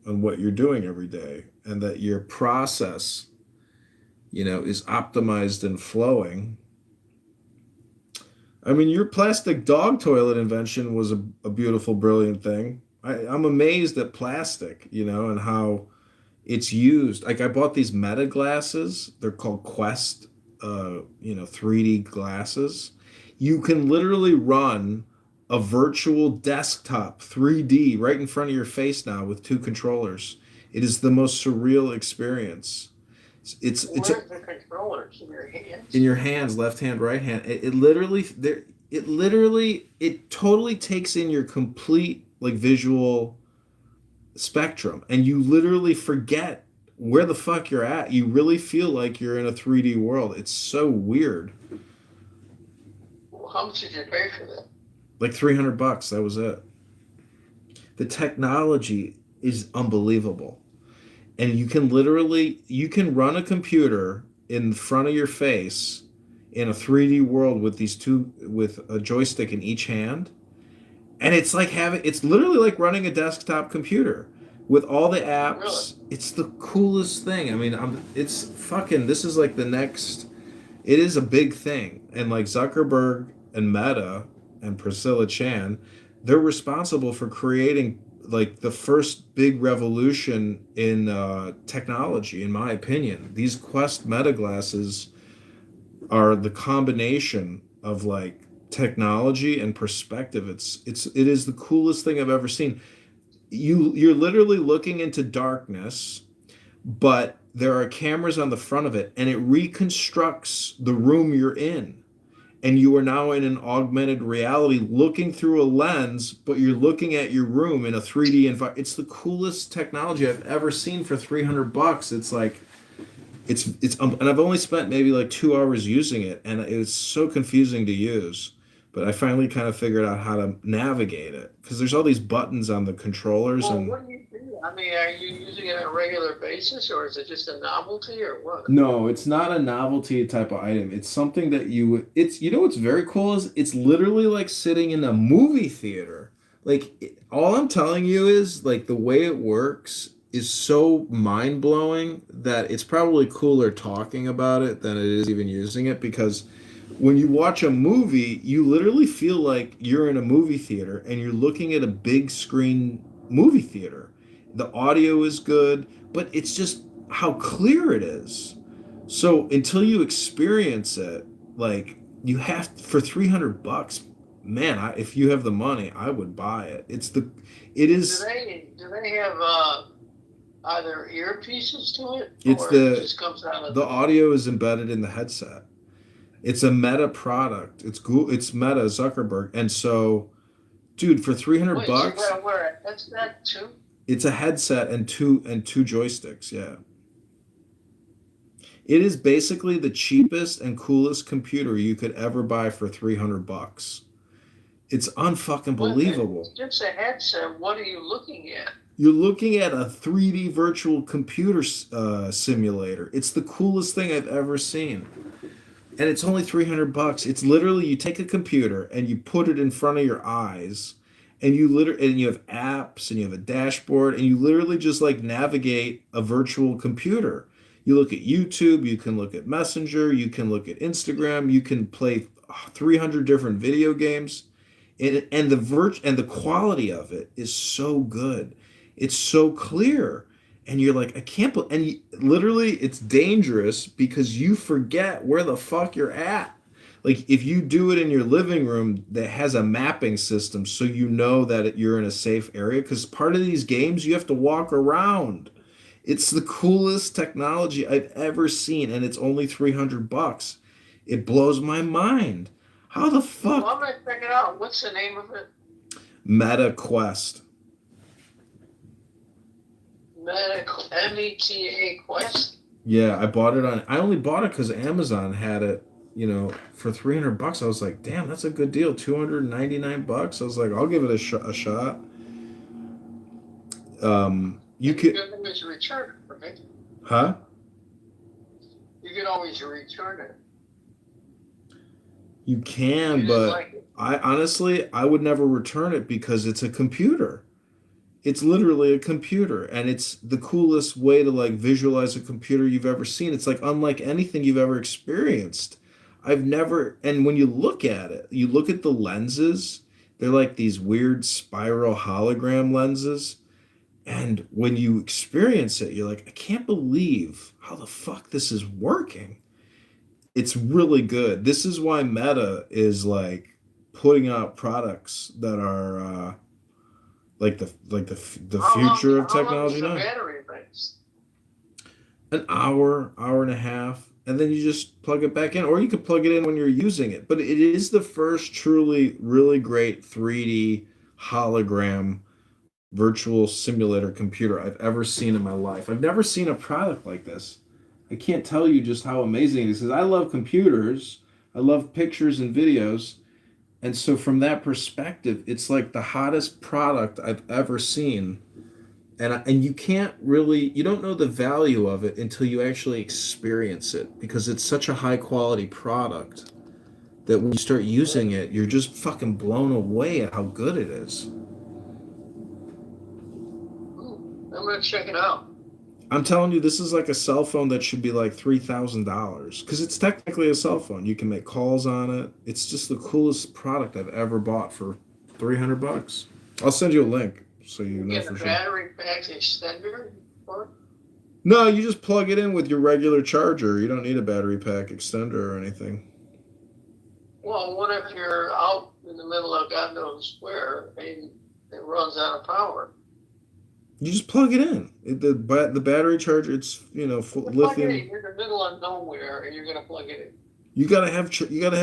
on what you're doing every day, and that your process, is optimized and flowing. I mean, your plastic dog toilet invention was a beautiful, brilliant thing. I'm amazed at plastic, and how it's used. Like I bought these Meta glasses. They're called Quest, 3D glasses. You can literally run a virtual desktop 3D right in front of your face now with 2 controllers. It is the most surreal experience. Where's the controllers? In your hands? In your hands, left hand, right hand. It totally takes in your complete visual spectrum, and you literally forget where the fuck you're at. You really feel like you're in a 3D world. It's so weird. Well, how much did you pay for that? Like $300. That was it. The technology is unbelievable. And you can run a computer in front of your face in a 3D world with with a joystick in each hand. And it's literally like running a desktop computer with all the apps. Really? It's the coolest thing. I mean, this is like the next, it is a big thing. And like Zuckerberg and Meta and Priscilla Chan, they're responsible for creating like the first big revolution in technology, in my opinion. These Quest Meta glasses are the combination of like technology and perspective. It is the coolest thing I've ever seen. You're literally looking into darkness, but there are cameras on the front of it, and it reconstructs the room you're in. and you are now in an augmented reality looking through a lens, but you're looking at your room in a 3D environment. It's the coolest technology I've ever seen for $300. It's like and I've only spent maybe like 2 hours using it, and it's so confusing to use. But I finally kind of figured out how to navigate it because there's all these buttons on the controllers. Well, And what do you do? I mean, are you using it on a regular basis, or is it just a novelty, or what? no, it's not a novelty type of item. It's something that it's, what's very cool is it's literally like sitting in a movie theater. Like all I'm telling you is like the way it works is so mind blowing that it's probably cooler talking about it than it is even using it, because when you watch a movie, you literally feel like you're in a movie theater and you're looking at a big screen movie theater. The audio is good, but it's just how clear it is. So until you experience it, like you have for $300, man, if you have the money, I would buy it. It is. Do they have either earpieces to it, It's or it just comes out of the audio is embedded in the headset. It's a Meta product. It's Google. It's Meta Zuckerberg, and so, dude, for $300 Wait, so you gotta wear a headset too? it's a headset and two joysticks. Yeah, it is basically the cheapest and coolest computer you could ever buy for $300. It's unfucking believable. It's just a headset. What are you looking at? You're looking at a 3D virtual computer simulator. It's the coolest thing I've ever seen. And it's only $300. It's literally, you take a computer and you put it in front of your eyes, and you have apps and you have a dashboard, and you literally just like navigate a virtual computer. You look at YouTube, you can look at Messenger, you can look at Instagram, you can play 300 different video games. And the quality of it is so good. It's so clear. And you're like, I can't literally it's dangerous because you forget where the fuck you're at. Like if you do it in your living room that has a mapping system so you know that you're in a safe area, because part of these games you have to walk around. It's the coolest technology I've ever seen, and it's only $300. It blows my mind. How the fuck? Well, I'm gonna check it out. What's the name of it? Meta Quest. META Quest. Yeah, I only bought it because Amazon had it, for $300. I was like, damn, that's a good deal. $299. I was like, I'll give it a shot. You could always return it, right? Huh? You can always return it. You can, You but like it. I would never return it because it's a computer. It's literally a computer, and it's the coolest way to like visualize a computer you've ever seen. It's like unlike anything you've ever experienced. And when you look at it, you look at the lenses, they're like these weird spiral hologram lenses. And when you experience it, you're like, I can't believe how the fuck this is working. It's really good. This is why Meta is like putting out products that are like the future of technology How long now. is the battery base? An hour and a half, and then you just plug it back in, or you could plug it in when you're using it. But it is the first truly really great 3D hologram virtual simulator computer I've ever seen in my life. I've never seen a product like this. I can't tell you just how amazing it is, because I love computers, I love pictures and videos, and so from that perspective, it's like the hottest product I've ever seen. And you don't know the value of it until you actually experience it, because it's such a high quality product that when you start using it, you're just fucking blown away at how good it is. I'm gonna check it out. I'm telling you, this is like a cell phone that should be like $3,000, because it's technically a cell phone. You can make calls on it. It's just the coolest product I've ever bought for $300. I'll send you a link so you know Get for a sure. battery pack extender for it? No, you just plug it in with your regular charger. You don't need a battery pack extender or anything. Well, what if you're out in the middle of God knows where and it runs out of power? You just plug it in. The battery charger, it's full Plug it lithium. in. You're in the middle of nowhere and you're gonna plug it in. You gotta have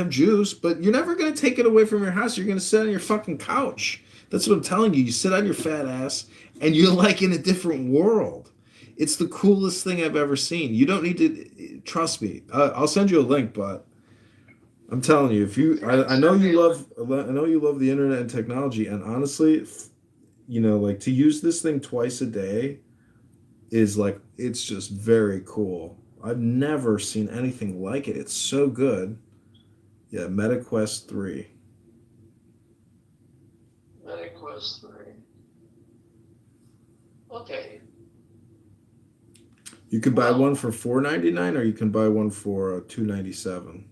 juice, but you're never gonna take it away from your house. You're gonna sit on your fucking couch. That's what I'm telling you. You sit on your fat ass, and you're like in a different world. It's the coolest thing I've ever seen. You don't need to trust me. I'll send you a link, but I'm telling you, if you, I know you love, I know you love the internet and technology, and honestly, like to use this thing twice a day is like it's just very cool. I've never seen anything like it. It's so good. Yeah, MetaQuest 3. MetaQuest 3. Okay. You can buy one for $4.99, or you can buy one for $2.97.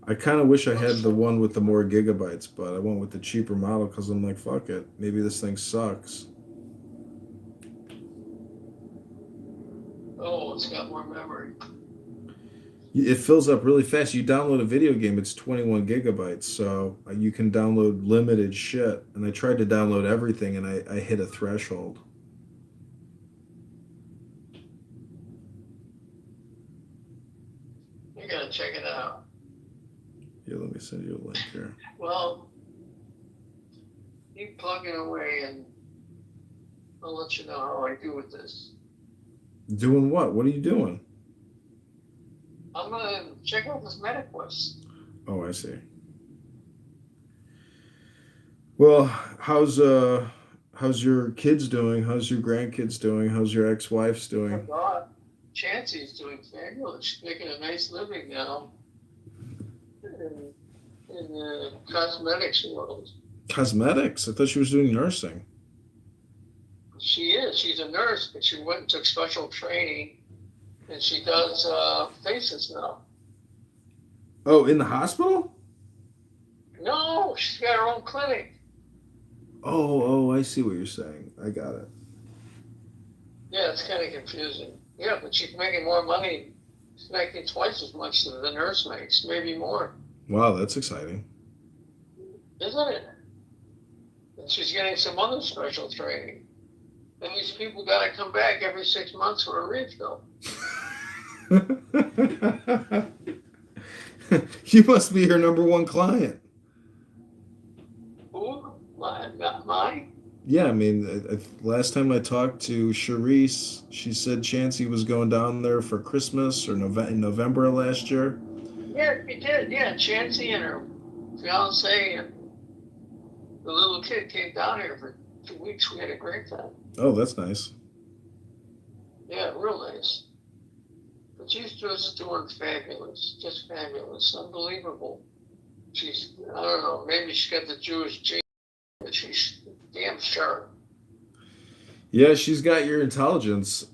I kind of wish I had the one with the more gigabytes, but I went with the cheaper model because I'm like, fuck it. Maybe this thing sucks. Oh, it's got more memory. It fills up really fast. You download a video game, it's 21 gigabytes, so you can download limited shit. And I tried to download everything, and I hit a threshold. You gotta check it out. Yeah, let me send you a link here. Well, keep plugging away, and I'll let you know how I do with this. Doing what? What are you doing? I'm gonna check out this MetaQuest. Oh, I see. Well, how's your kids doing? How's your grandkids doing? How's your ex-wife's doing? Oh God, Chancey's doing fabulous. She's making a nice living now in the cosmetics world. Cosmetics? I thought she was doing nursing. She is. She's a nurse, but she went and took special training, and she does faces now. Oh, in the hospital? No, she's got her own clinic. Oh, I see what you're saying. I got it. Yeah, it's kind of confusing. Yeah, but she's making more money. She's making twice as much as the nurse makes, maybe more. Wow, that's exciting. Isn't it? And she's getting some other special training. And these people got to come back every 6 months for a refill. You must be her number one client. Who? Mine? Yeah, I mean, last time I talked to Charisse, she said Chancey was going down there for Christmas or in November of last year. Yeah, she did. Yeah, Chancey and her fiance and the little kid came down here for 2 weeks. We had a great time. Oh, that's nice. Yeah, real nice. But she's just doing fabulous. Just fabulous. Unbelievable. She's, I don't know, maybe she's got the Jewish gene, but she's damn sharp. Yeah, she's got your intelligence.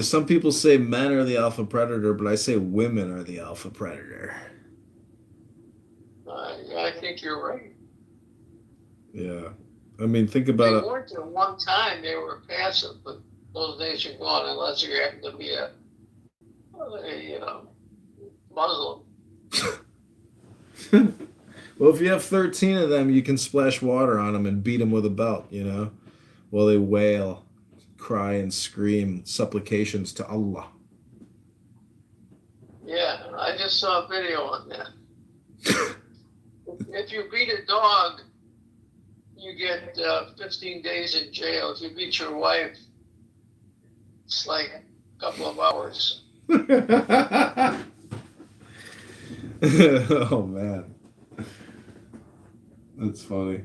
Some people say men are the alpha predator, but I say women are the alpha predator. I think you're right. Yeah. I mean, think about it. They weren't at one time, they were passive, but those days are gone unless you happen to be a Muslim. Well, if you have 13 of them, you can splash water on them and beat them with a belt, while they wail, cry, and scream supplications to Allah. Yeah, I just saw a video on that. If you beat a dog, you get 15 days in jail. If you beat your wife, it's like a couple of hours. Oh, man. That's funny.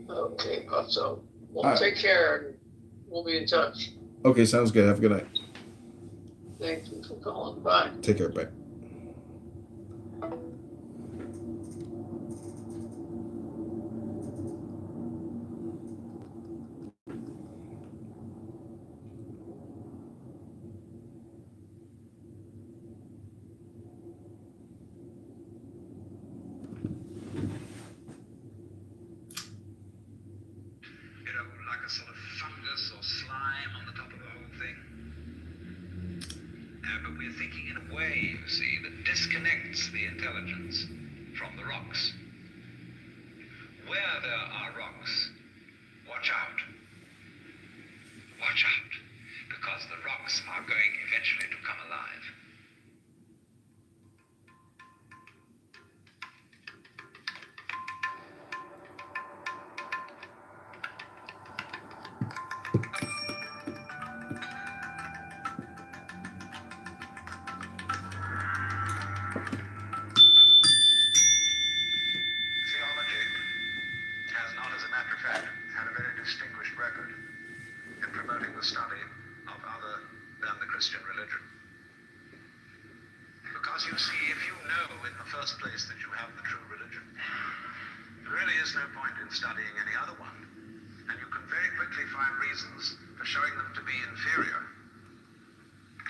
Okay, so we'll take care and we'll be in touch. Okay, sounds good. Have a good night. Thank you for calling. Bye. Take care. Bye. Like a sort of fungus or slime on the top of the whole thing. But we're thinking in a way, you see, that disconnects the intelligence from the rocks. Where there are rocks, watch out. Watch out, because first place that you have the true religion. There really is no point in studying any other one, and you can very quickly find reasons for showing them to be inferior,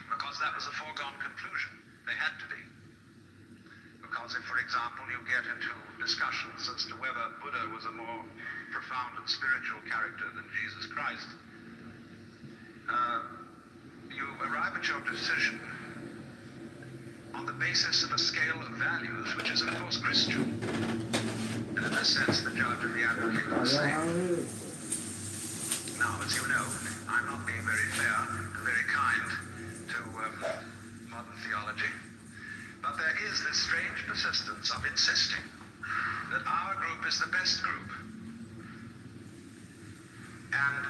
because that was a foregone conclusion. They had to be. Because if, for example, you get into discussions as to whether Buddha was a more profound and spiritual character than Jesus Christ, you arrive at your decision on the basis of a scale of values, which is, of course, Christian. And in this sense, the judge and the advocate are the same. Now, as you know, I'm not being very fair and very kind to modern theology, but there is this strange persistence of insisting that our group is the best group. And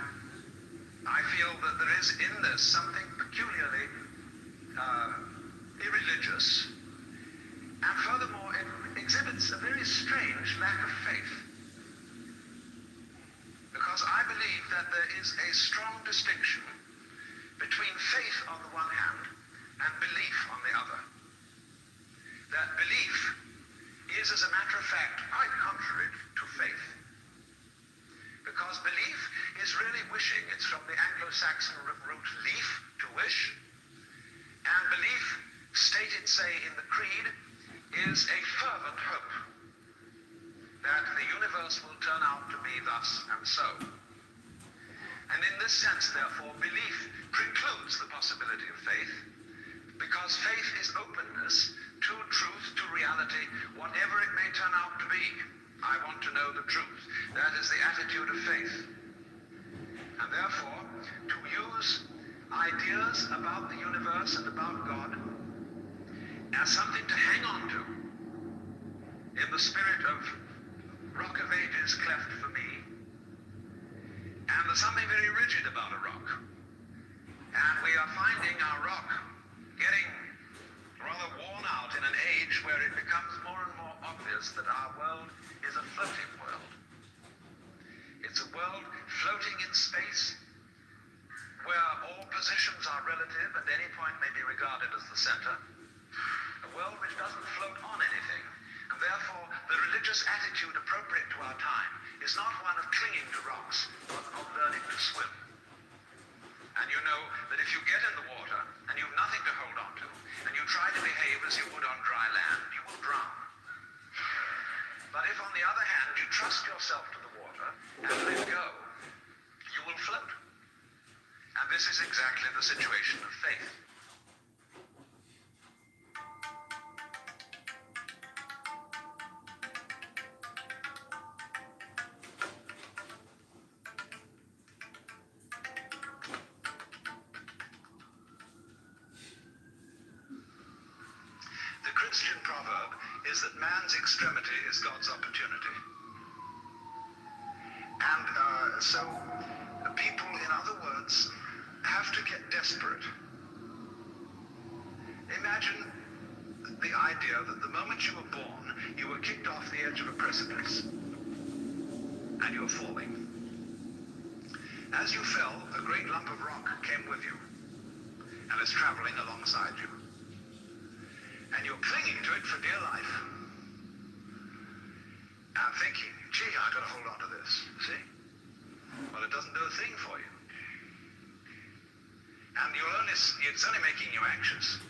I feel that there is in this something peculiarly irreligious, and furthermore it exhibits a very strange lack of faith. Because I believe that there is a strong distinction between faith on the one hand and belief on the other. That belief is, as a matter of fact, quite contrary to faith. Because belief is really wishing. It's from the Anglo-Saxon root leaf, to wish. And belief, stated, say, in the creed, is a fervent hope that the universe will turn out to be thus and so. And in this sense, therefore, belief precludes the possibility of faith, because faith is openness to truth, to reality, whatever it may turn out to be. I want to know the truth. That is the attitude of faith. And therefore, to use ideas about the universe and about God as something to hang on to, in the spirit of Rock of Ages cleft for me, and there's something very rigid about a rock. And we are finding our rock getting rather worn out in an age where it becomes more and more obvious that our world is a floating world. It's a world floating in space, where all positions are relative and any point may be regarded as the center. A world which doesn't float on anything. And therefore, the religious attitude appropriate to our time is not one of clinging to rocks, but of learning to swim. And you know that if you get in the water and you've nothing to hold on to, and you try to behave as you would on dry land, you will drown. But if, on the other hand, you trust yourself to the water and let go, you will float. And this is exactly the situation of faith. The Christian proverb is that man's extremity is God's opportunity. And so people, in other words, have to get desperate. Imagine the idea that the moment you were born, you were kicked off the edge of a precipice, and you were falling. As you fell, a great lump of rock came with you, and is traveling alongside you. And you're clinging to it for dear life. And thinking, gee, I've got to hold on to this, see? Well, it doesn't do a thing for you. And it's only making you anxious.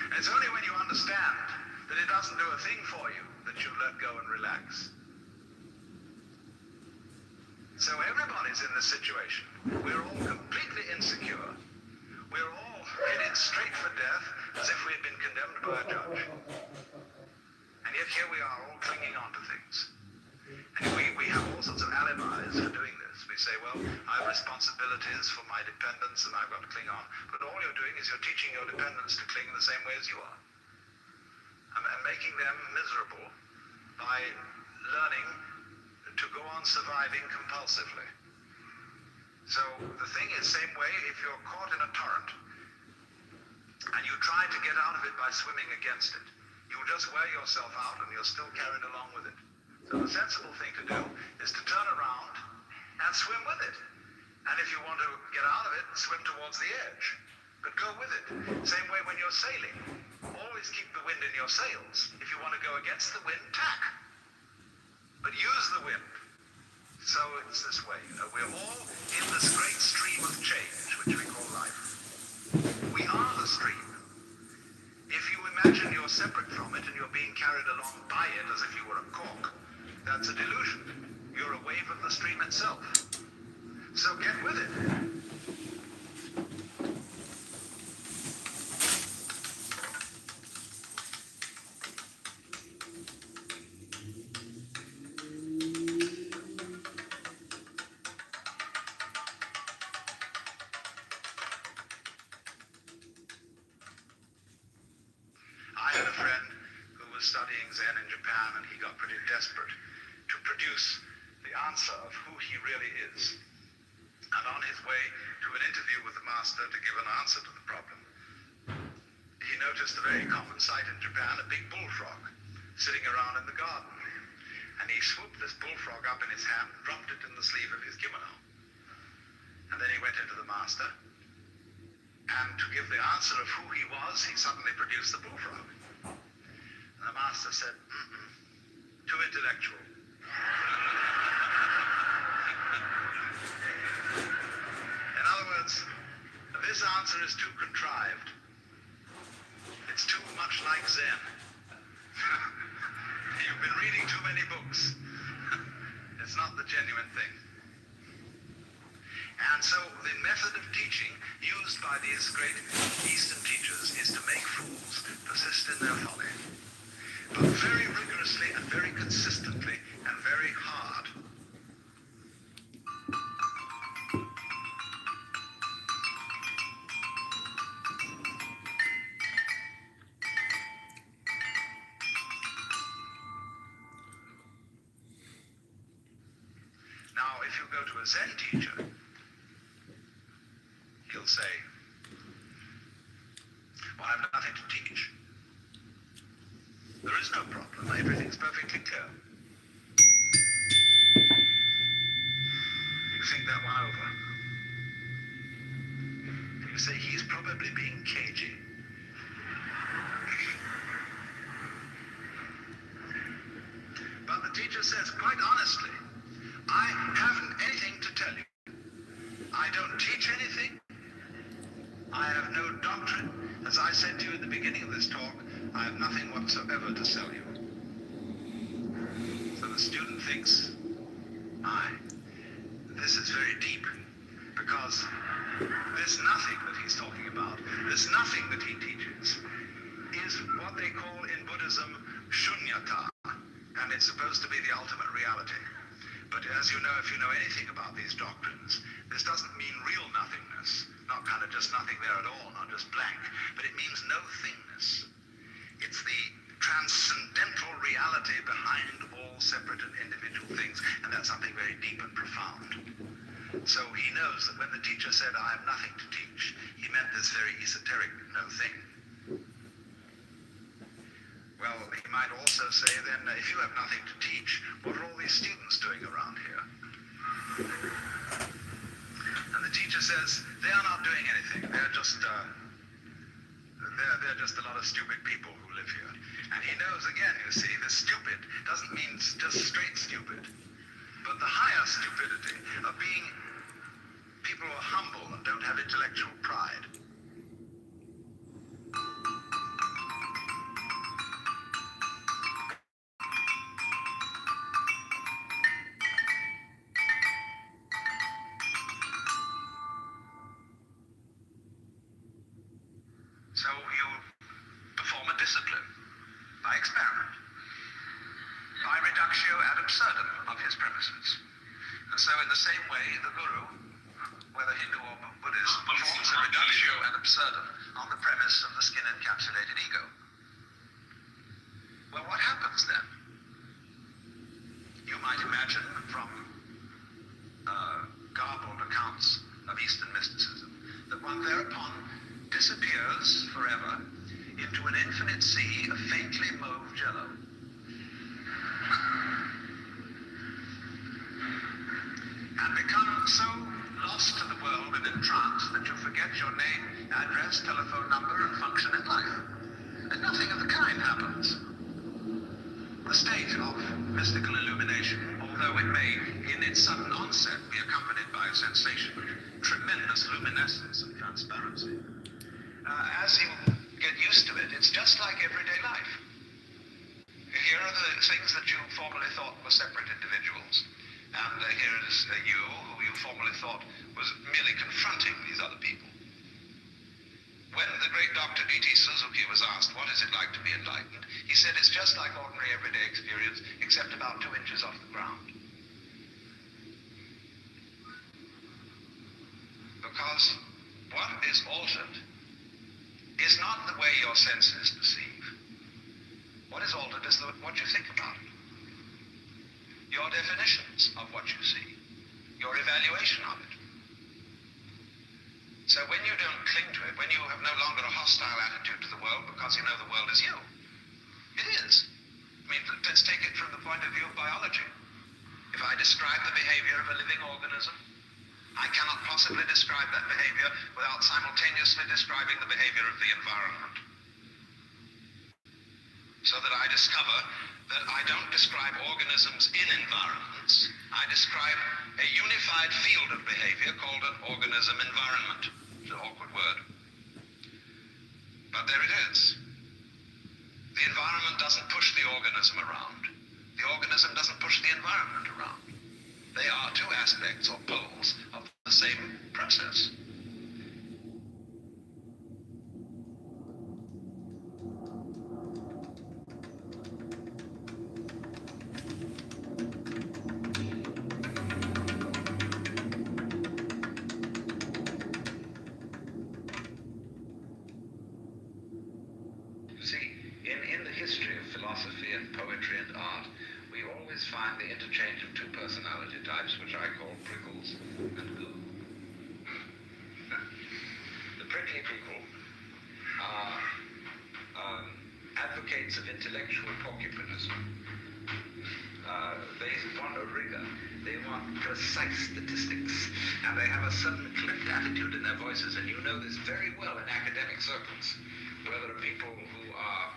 And it's only when you understand that it doesn't do a thing for you that you let go and relax. So everybody's in this situation. We're all completely insecure. We're all headed straight for death as if we had been condemned by a judge. And yet here we are all clinging on to things. And we have all sorts of alibis for doing this. We say, well, I have responsibilities for my dependents and I've got to cling on. But all you're doing is you're teaching your dependents to cling the same way as you are. And making them miserable by learning to go on surviving compulsively. So the thing is, same way, if you're caught in a torrent and you try to get out of it by swimming against it, you'll just wear yourself out and you're still carried along with it. So the sensible thing to do is to turn around and swim with it. And if you want to get out of it, swim towards the edge. But go with it. Same way when you're sailing. All always keep the wind in your sails. If you want to go against the wind, tack. But use the wind. So it's this way. We're all in this great stream of change, which we call life. We are the stream. If you imagine you're separate from it and you're being carried along by it as if you were a cork, that's a delusion. You're a wave of the stream itself. So get with it. I had a friend who was studying Zen in Japan, and he got pretty desperate to produce the answer of who he really is. And on his way to an interview with the master to give an answer to the problem, he noticed a very common sight in Japan, a big bullfrog sitting around in the garden. And he swooped this bullfrog up in his hand and dropped it in the sleeve of his kimono. And then he went into the master, and to give the answer of who he was, he suddenly produced the bullfrog. And the master said, too intellectual. In other words, this answer is too contrived. It's too much like Zen. You've been reading too many books. It's not the genuine thing. And so the method of teaching used by these great Eastern teachers is to make fools persist in their folly, but very rigorously and very consistently and very hard. Now, if you go to a Zen teacher, he'll say, well, I have nothing to teach. There is no problem. Everything's perfectly clear. You think that one over. You say he's probably being cagey. But the teacher says, quite honestly, I haven't anything to tell you. I don't teach anything. I have no doctrine. As I said to you at the beginning of this talk, I have nothing whatsoever to sell you. So the student thinks, this is very deep, because this nothing that he's talking about, this nothing that he teaches, is what they call in Buddhism shunyata, and it's supposed to be the ultimate reality. But as you know, if you know anything about these doctrines, this doesn't mean real nothingness, not kind of just nothing there at all, not just blank, but it means no thingness. It's the transcendental reality behind all separate and individual things, and that's something very deep and profound. So he knows that when the teacher said, I have nothing to teach, he meant this very esoteric no thing. Well, he might also say then, if you have nothing to teach, what are all these students doing around here? And the teacher says, they are not doing anything. They're just a lot of stupid people who live here. And he knows again, you see, the stupid doesn't mean just straight stupid, but the higher stupidity of being people who are humble and don't have intellectual pride. So you perform a discipline by experiment, by reductio ad absurdum of his premises. And so in the same way, the guru, whether Hindu or Buddhist, performs a reductio ad absurdum on the premise of the skin-encapsulated ego. Well, what happens then? You might imagine from garbled accounts of Eastern mysticism that one thereupon disappears forever into an infinite sea of faintly mauve jello. And become so lost to the world and entranced that you forget your name, address, telephone number, and function in life. and nothing of the kind happens. The state of mystical illumination, although it may, in its sudden onset, be accompanied by a sensation of tremendous luminescence and transparency, as you get used to it, it's just like everyday life. Here are the things that you formerly thought were separate individuals, and here is you, who you formerly thought was merely confronting these other people. When the great Dr. D.T. Suzuki was asked, what is it like to be enlightened, he said it's just like ordinary everyday experience, except about 2 inches off the ground. Because what is altered is not the way your senses perceive. What is altered is what you think about it. Your definitions of what you see. Your evaluation of it. So when you don't cling to it, when you have no longer a hostile attitude to the world because you know the world is you. It is. I mean, let's take it from the point of view of biology. If I describe the behavior of a living organism, I cannot possibly describe that behavior without simultaneously describing the behavior of the environment. So that I discover that I don't describe organisms in environments. I describe a unified field of behavior called an organism environment. It's an awkward word. But there it is. The environment doesn't push the organism around. The organism doesn't push the environment around. They are two aspects or poles of the same process. See, in the history of philosophy and poetry and art, we always find the interchange of two personality types, which I call prickles and goo. The prickly people are advocates of intellectual porcupinism. They want a rigor, they want precise statistics, and they have a sudden clipped attitude in their voices, and you know this very well in academic circles, where there are people who are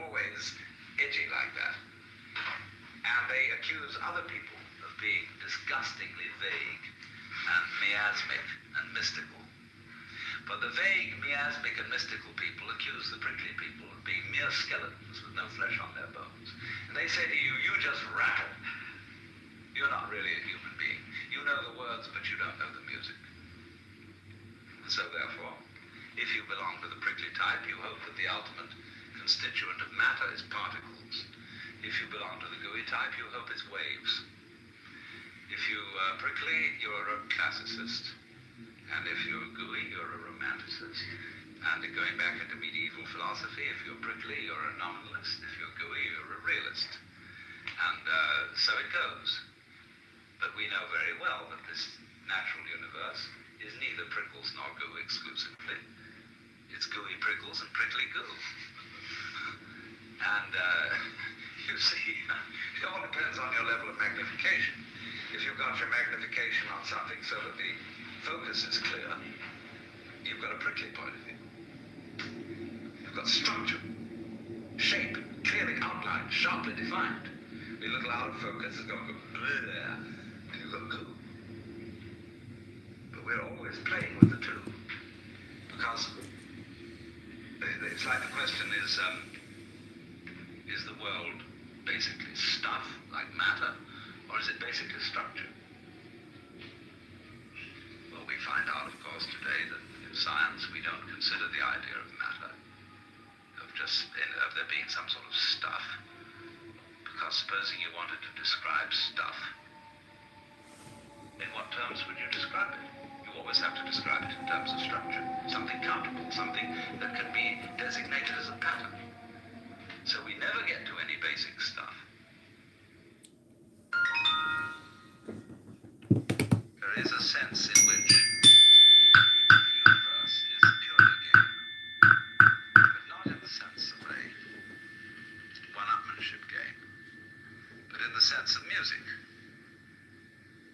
always edgy like that, and they accuse other people of being disgustingly vague and miasmic and mystical. But the vague, miasmic, and mystical people accuse the prickly people of being mere skeletons with no flesh on their bones. And they say to you, you just rattle. You're not really a human being. You know the words, but you don't know the music. And so therefore, if you belong to the prickly type, you hope that the ultimate constituent of matter is particles. If you belong to the gooey type, you hope it's waves. If you are prickly, you're a classicist. And if you're gooey, you're a romanticist. And going back into medieval philosophy, if you're prickly, you're a nominalist. If you're gooey, you're a realist. And so it goes. But we know very well that this natural universe is neither prickles nor goo exclusively. It's gooey prickles and prickly goo. And you see, it all depends on your level of magnification. If you've got your magnification on something so that the focus is clear, you've got a prickly point of view. You've got structure, shape, clearly outlined, sharply defined. A little out of focus is going to go bleh, and you've got goo. But we're always playing with the two, because it's like the question is the world basically stuff, like matter, or is it basically structure? Well, we find out, of course, today that in science we don't consider the idea of matter, of there being some sort of stuff. Because supposing you wanted to describe stuff, in what terms would you describe it? You always have to describe it in terms of structure, something countable, something that can be designated as a pattern. So we never get to any basic stuff. There is a sense in which the universe is purely game, but not in the sense of a one-upmanship game, but in the sense of music,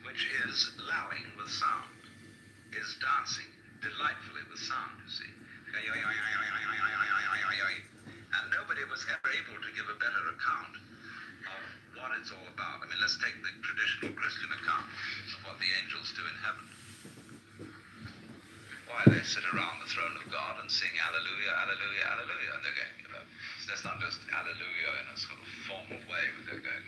which is lowing with sound, is dancing delightfully with sound, you see. And nobody was ever able to give a better account of what it's all about. I mean, let's take the traditional Christian account of what the angels do in heaven. Why, they sit around the throne of God and sing Alleluia, Alleluia, Alleluia. And they're going, you know, that's not just Alleluia in a sort of formal way, but they're going,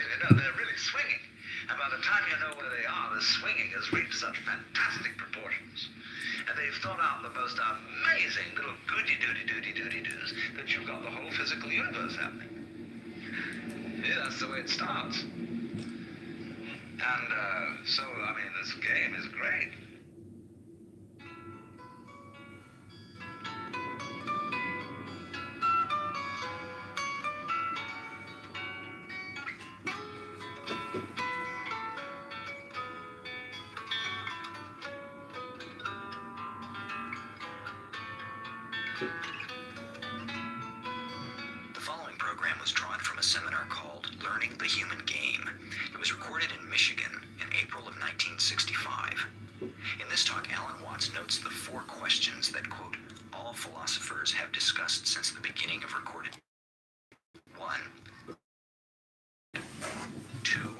you know, they're really swinging. And by the time you know where they are, the swinging has reached such fantastic proportions. And they've thought out the most amazing little goody-doody-doody-doody-doos that you've got the whole physical universe happening. Yeah, that's the way it starts. And so, I mean, this game is great. The following program was drawn from a seminar called Learning the Human Game. It was recorded in Michigan in April of 1965. In this talk, Alan Watts notes the 4 questions that, quote, all philosophers have discussed since the beginning of recorded. 1, 2,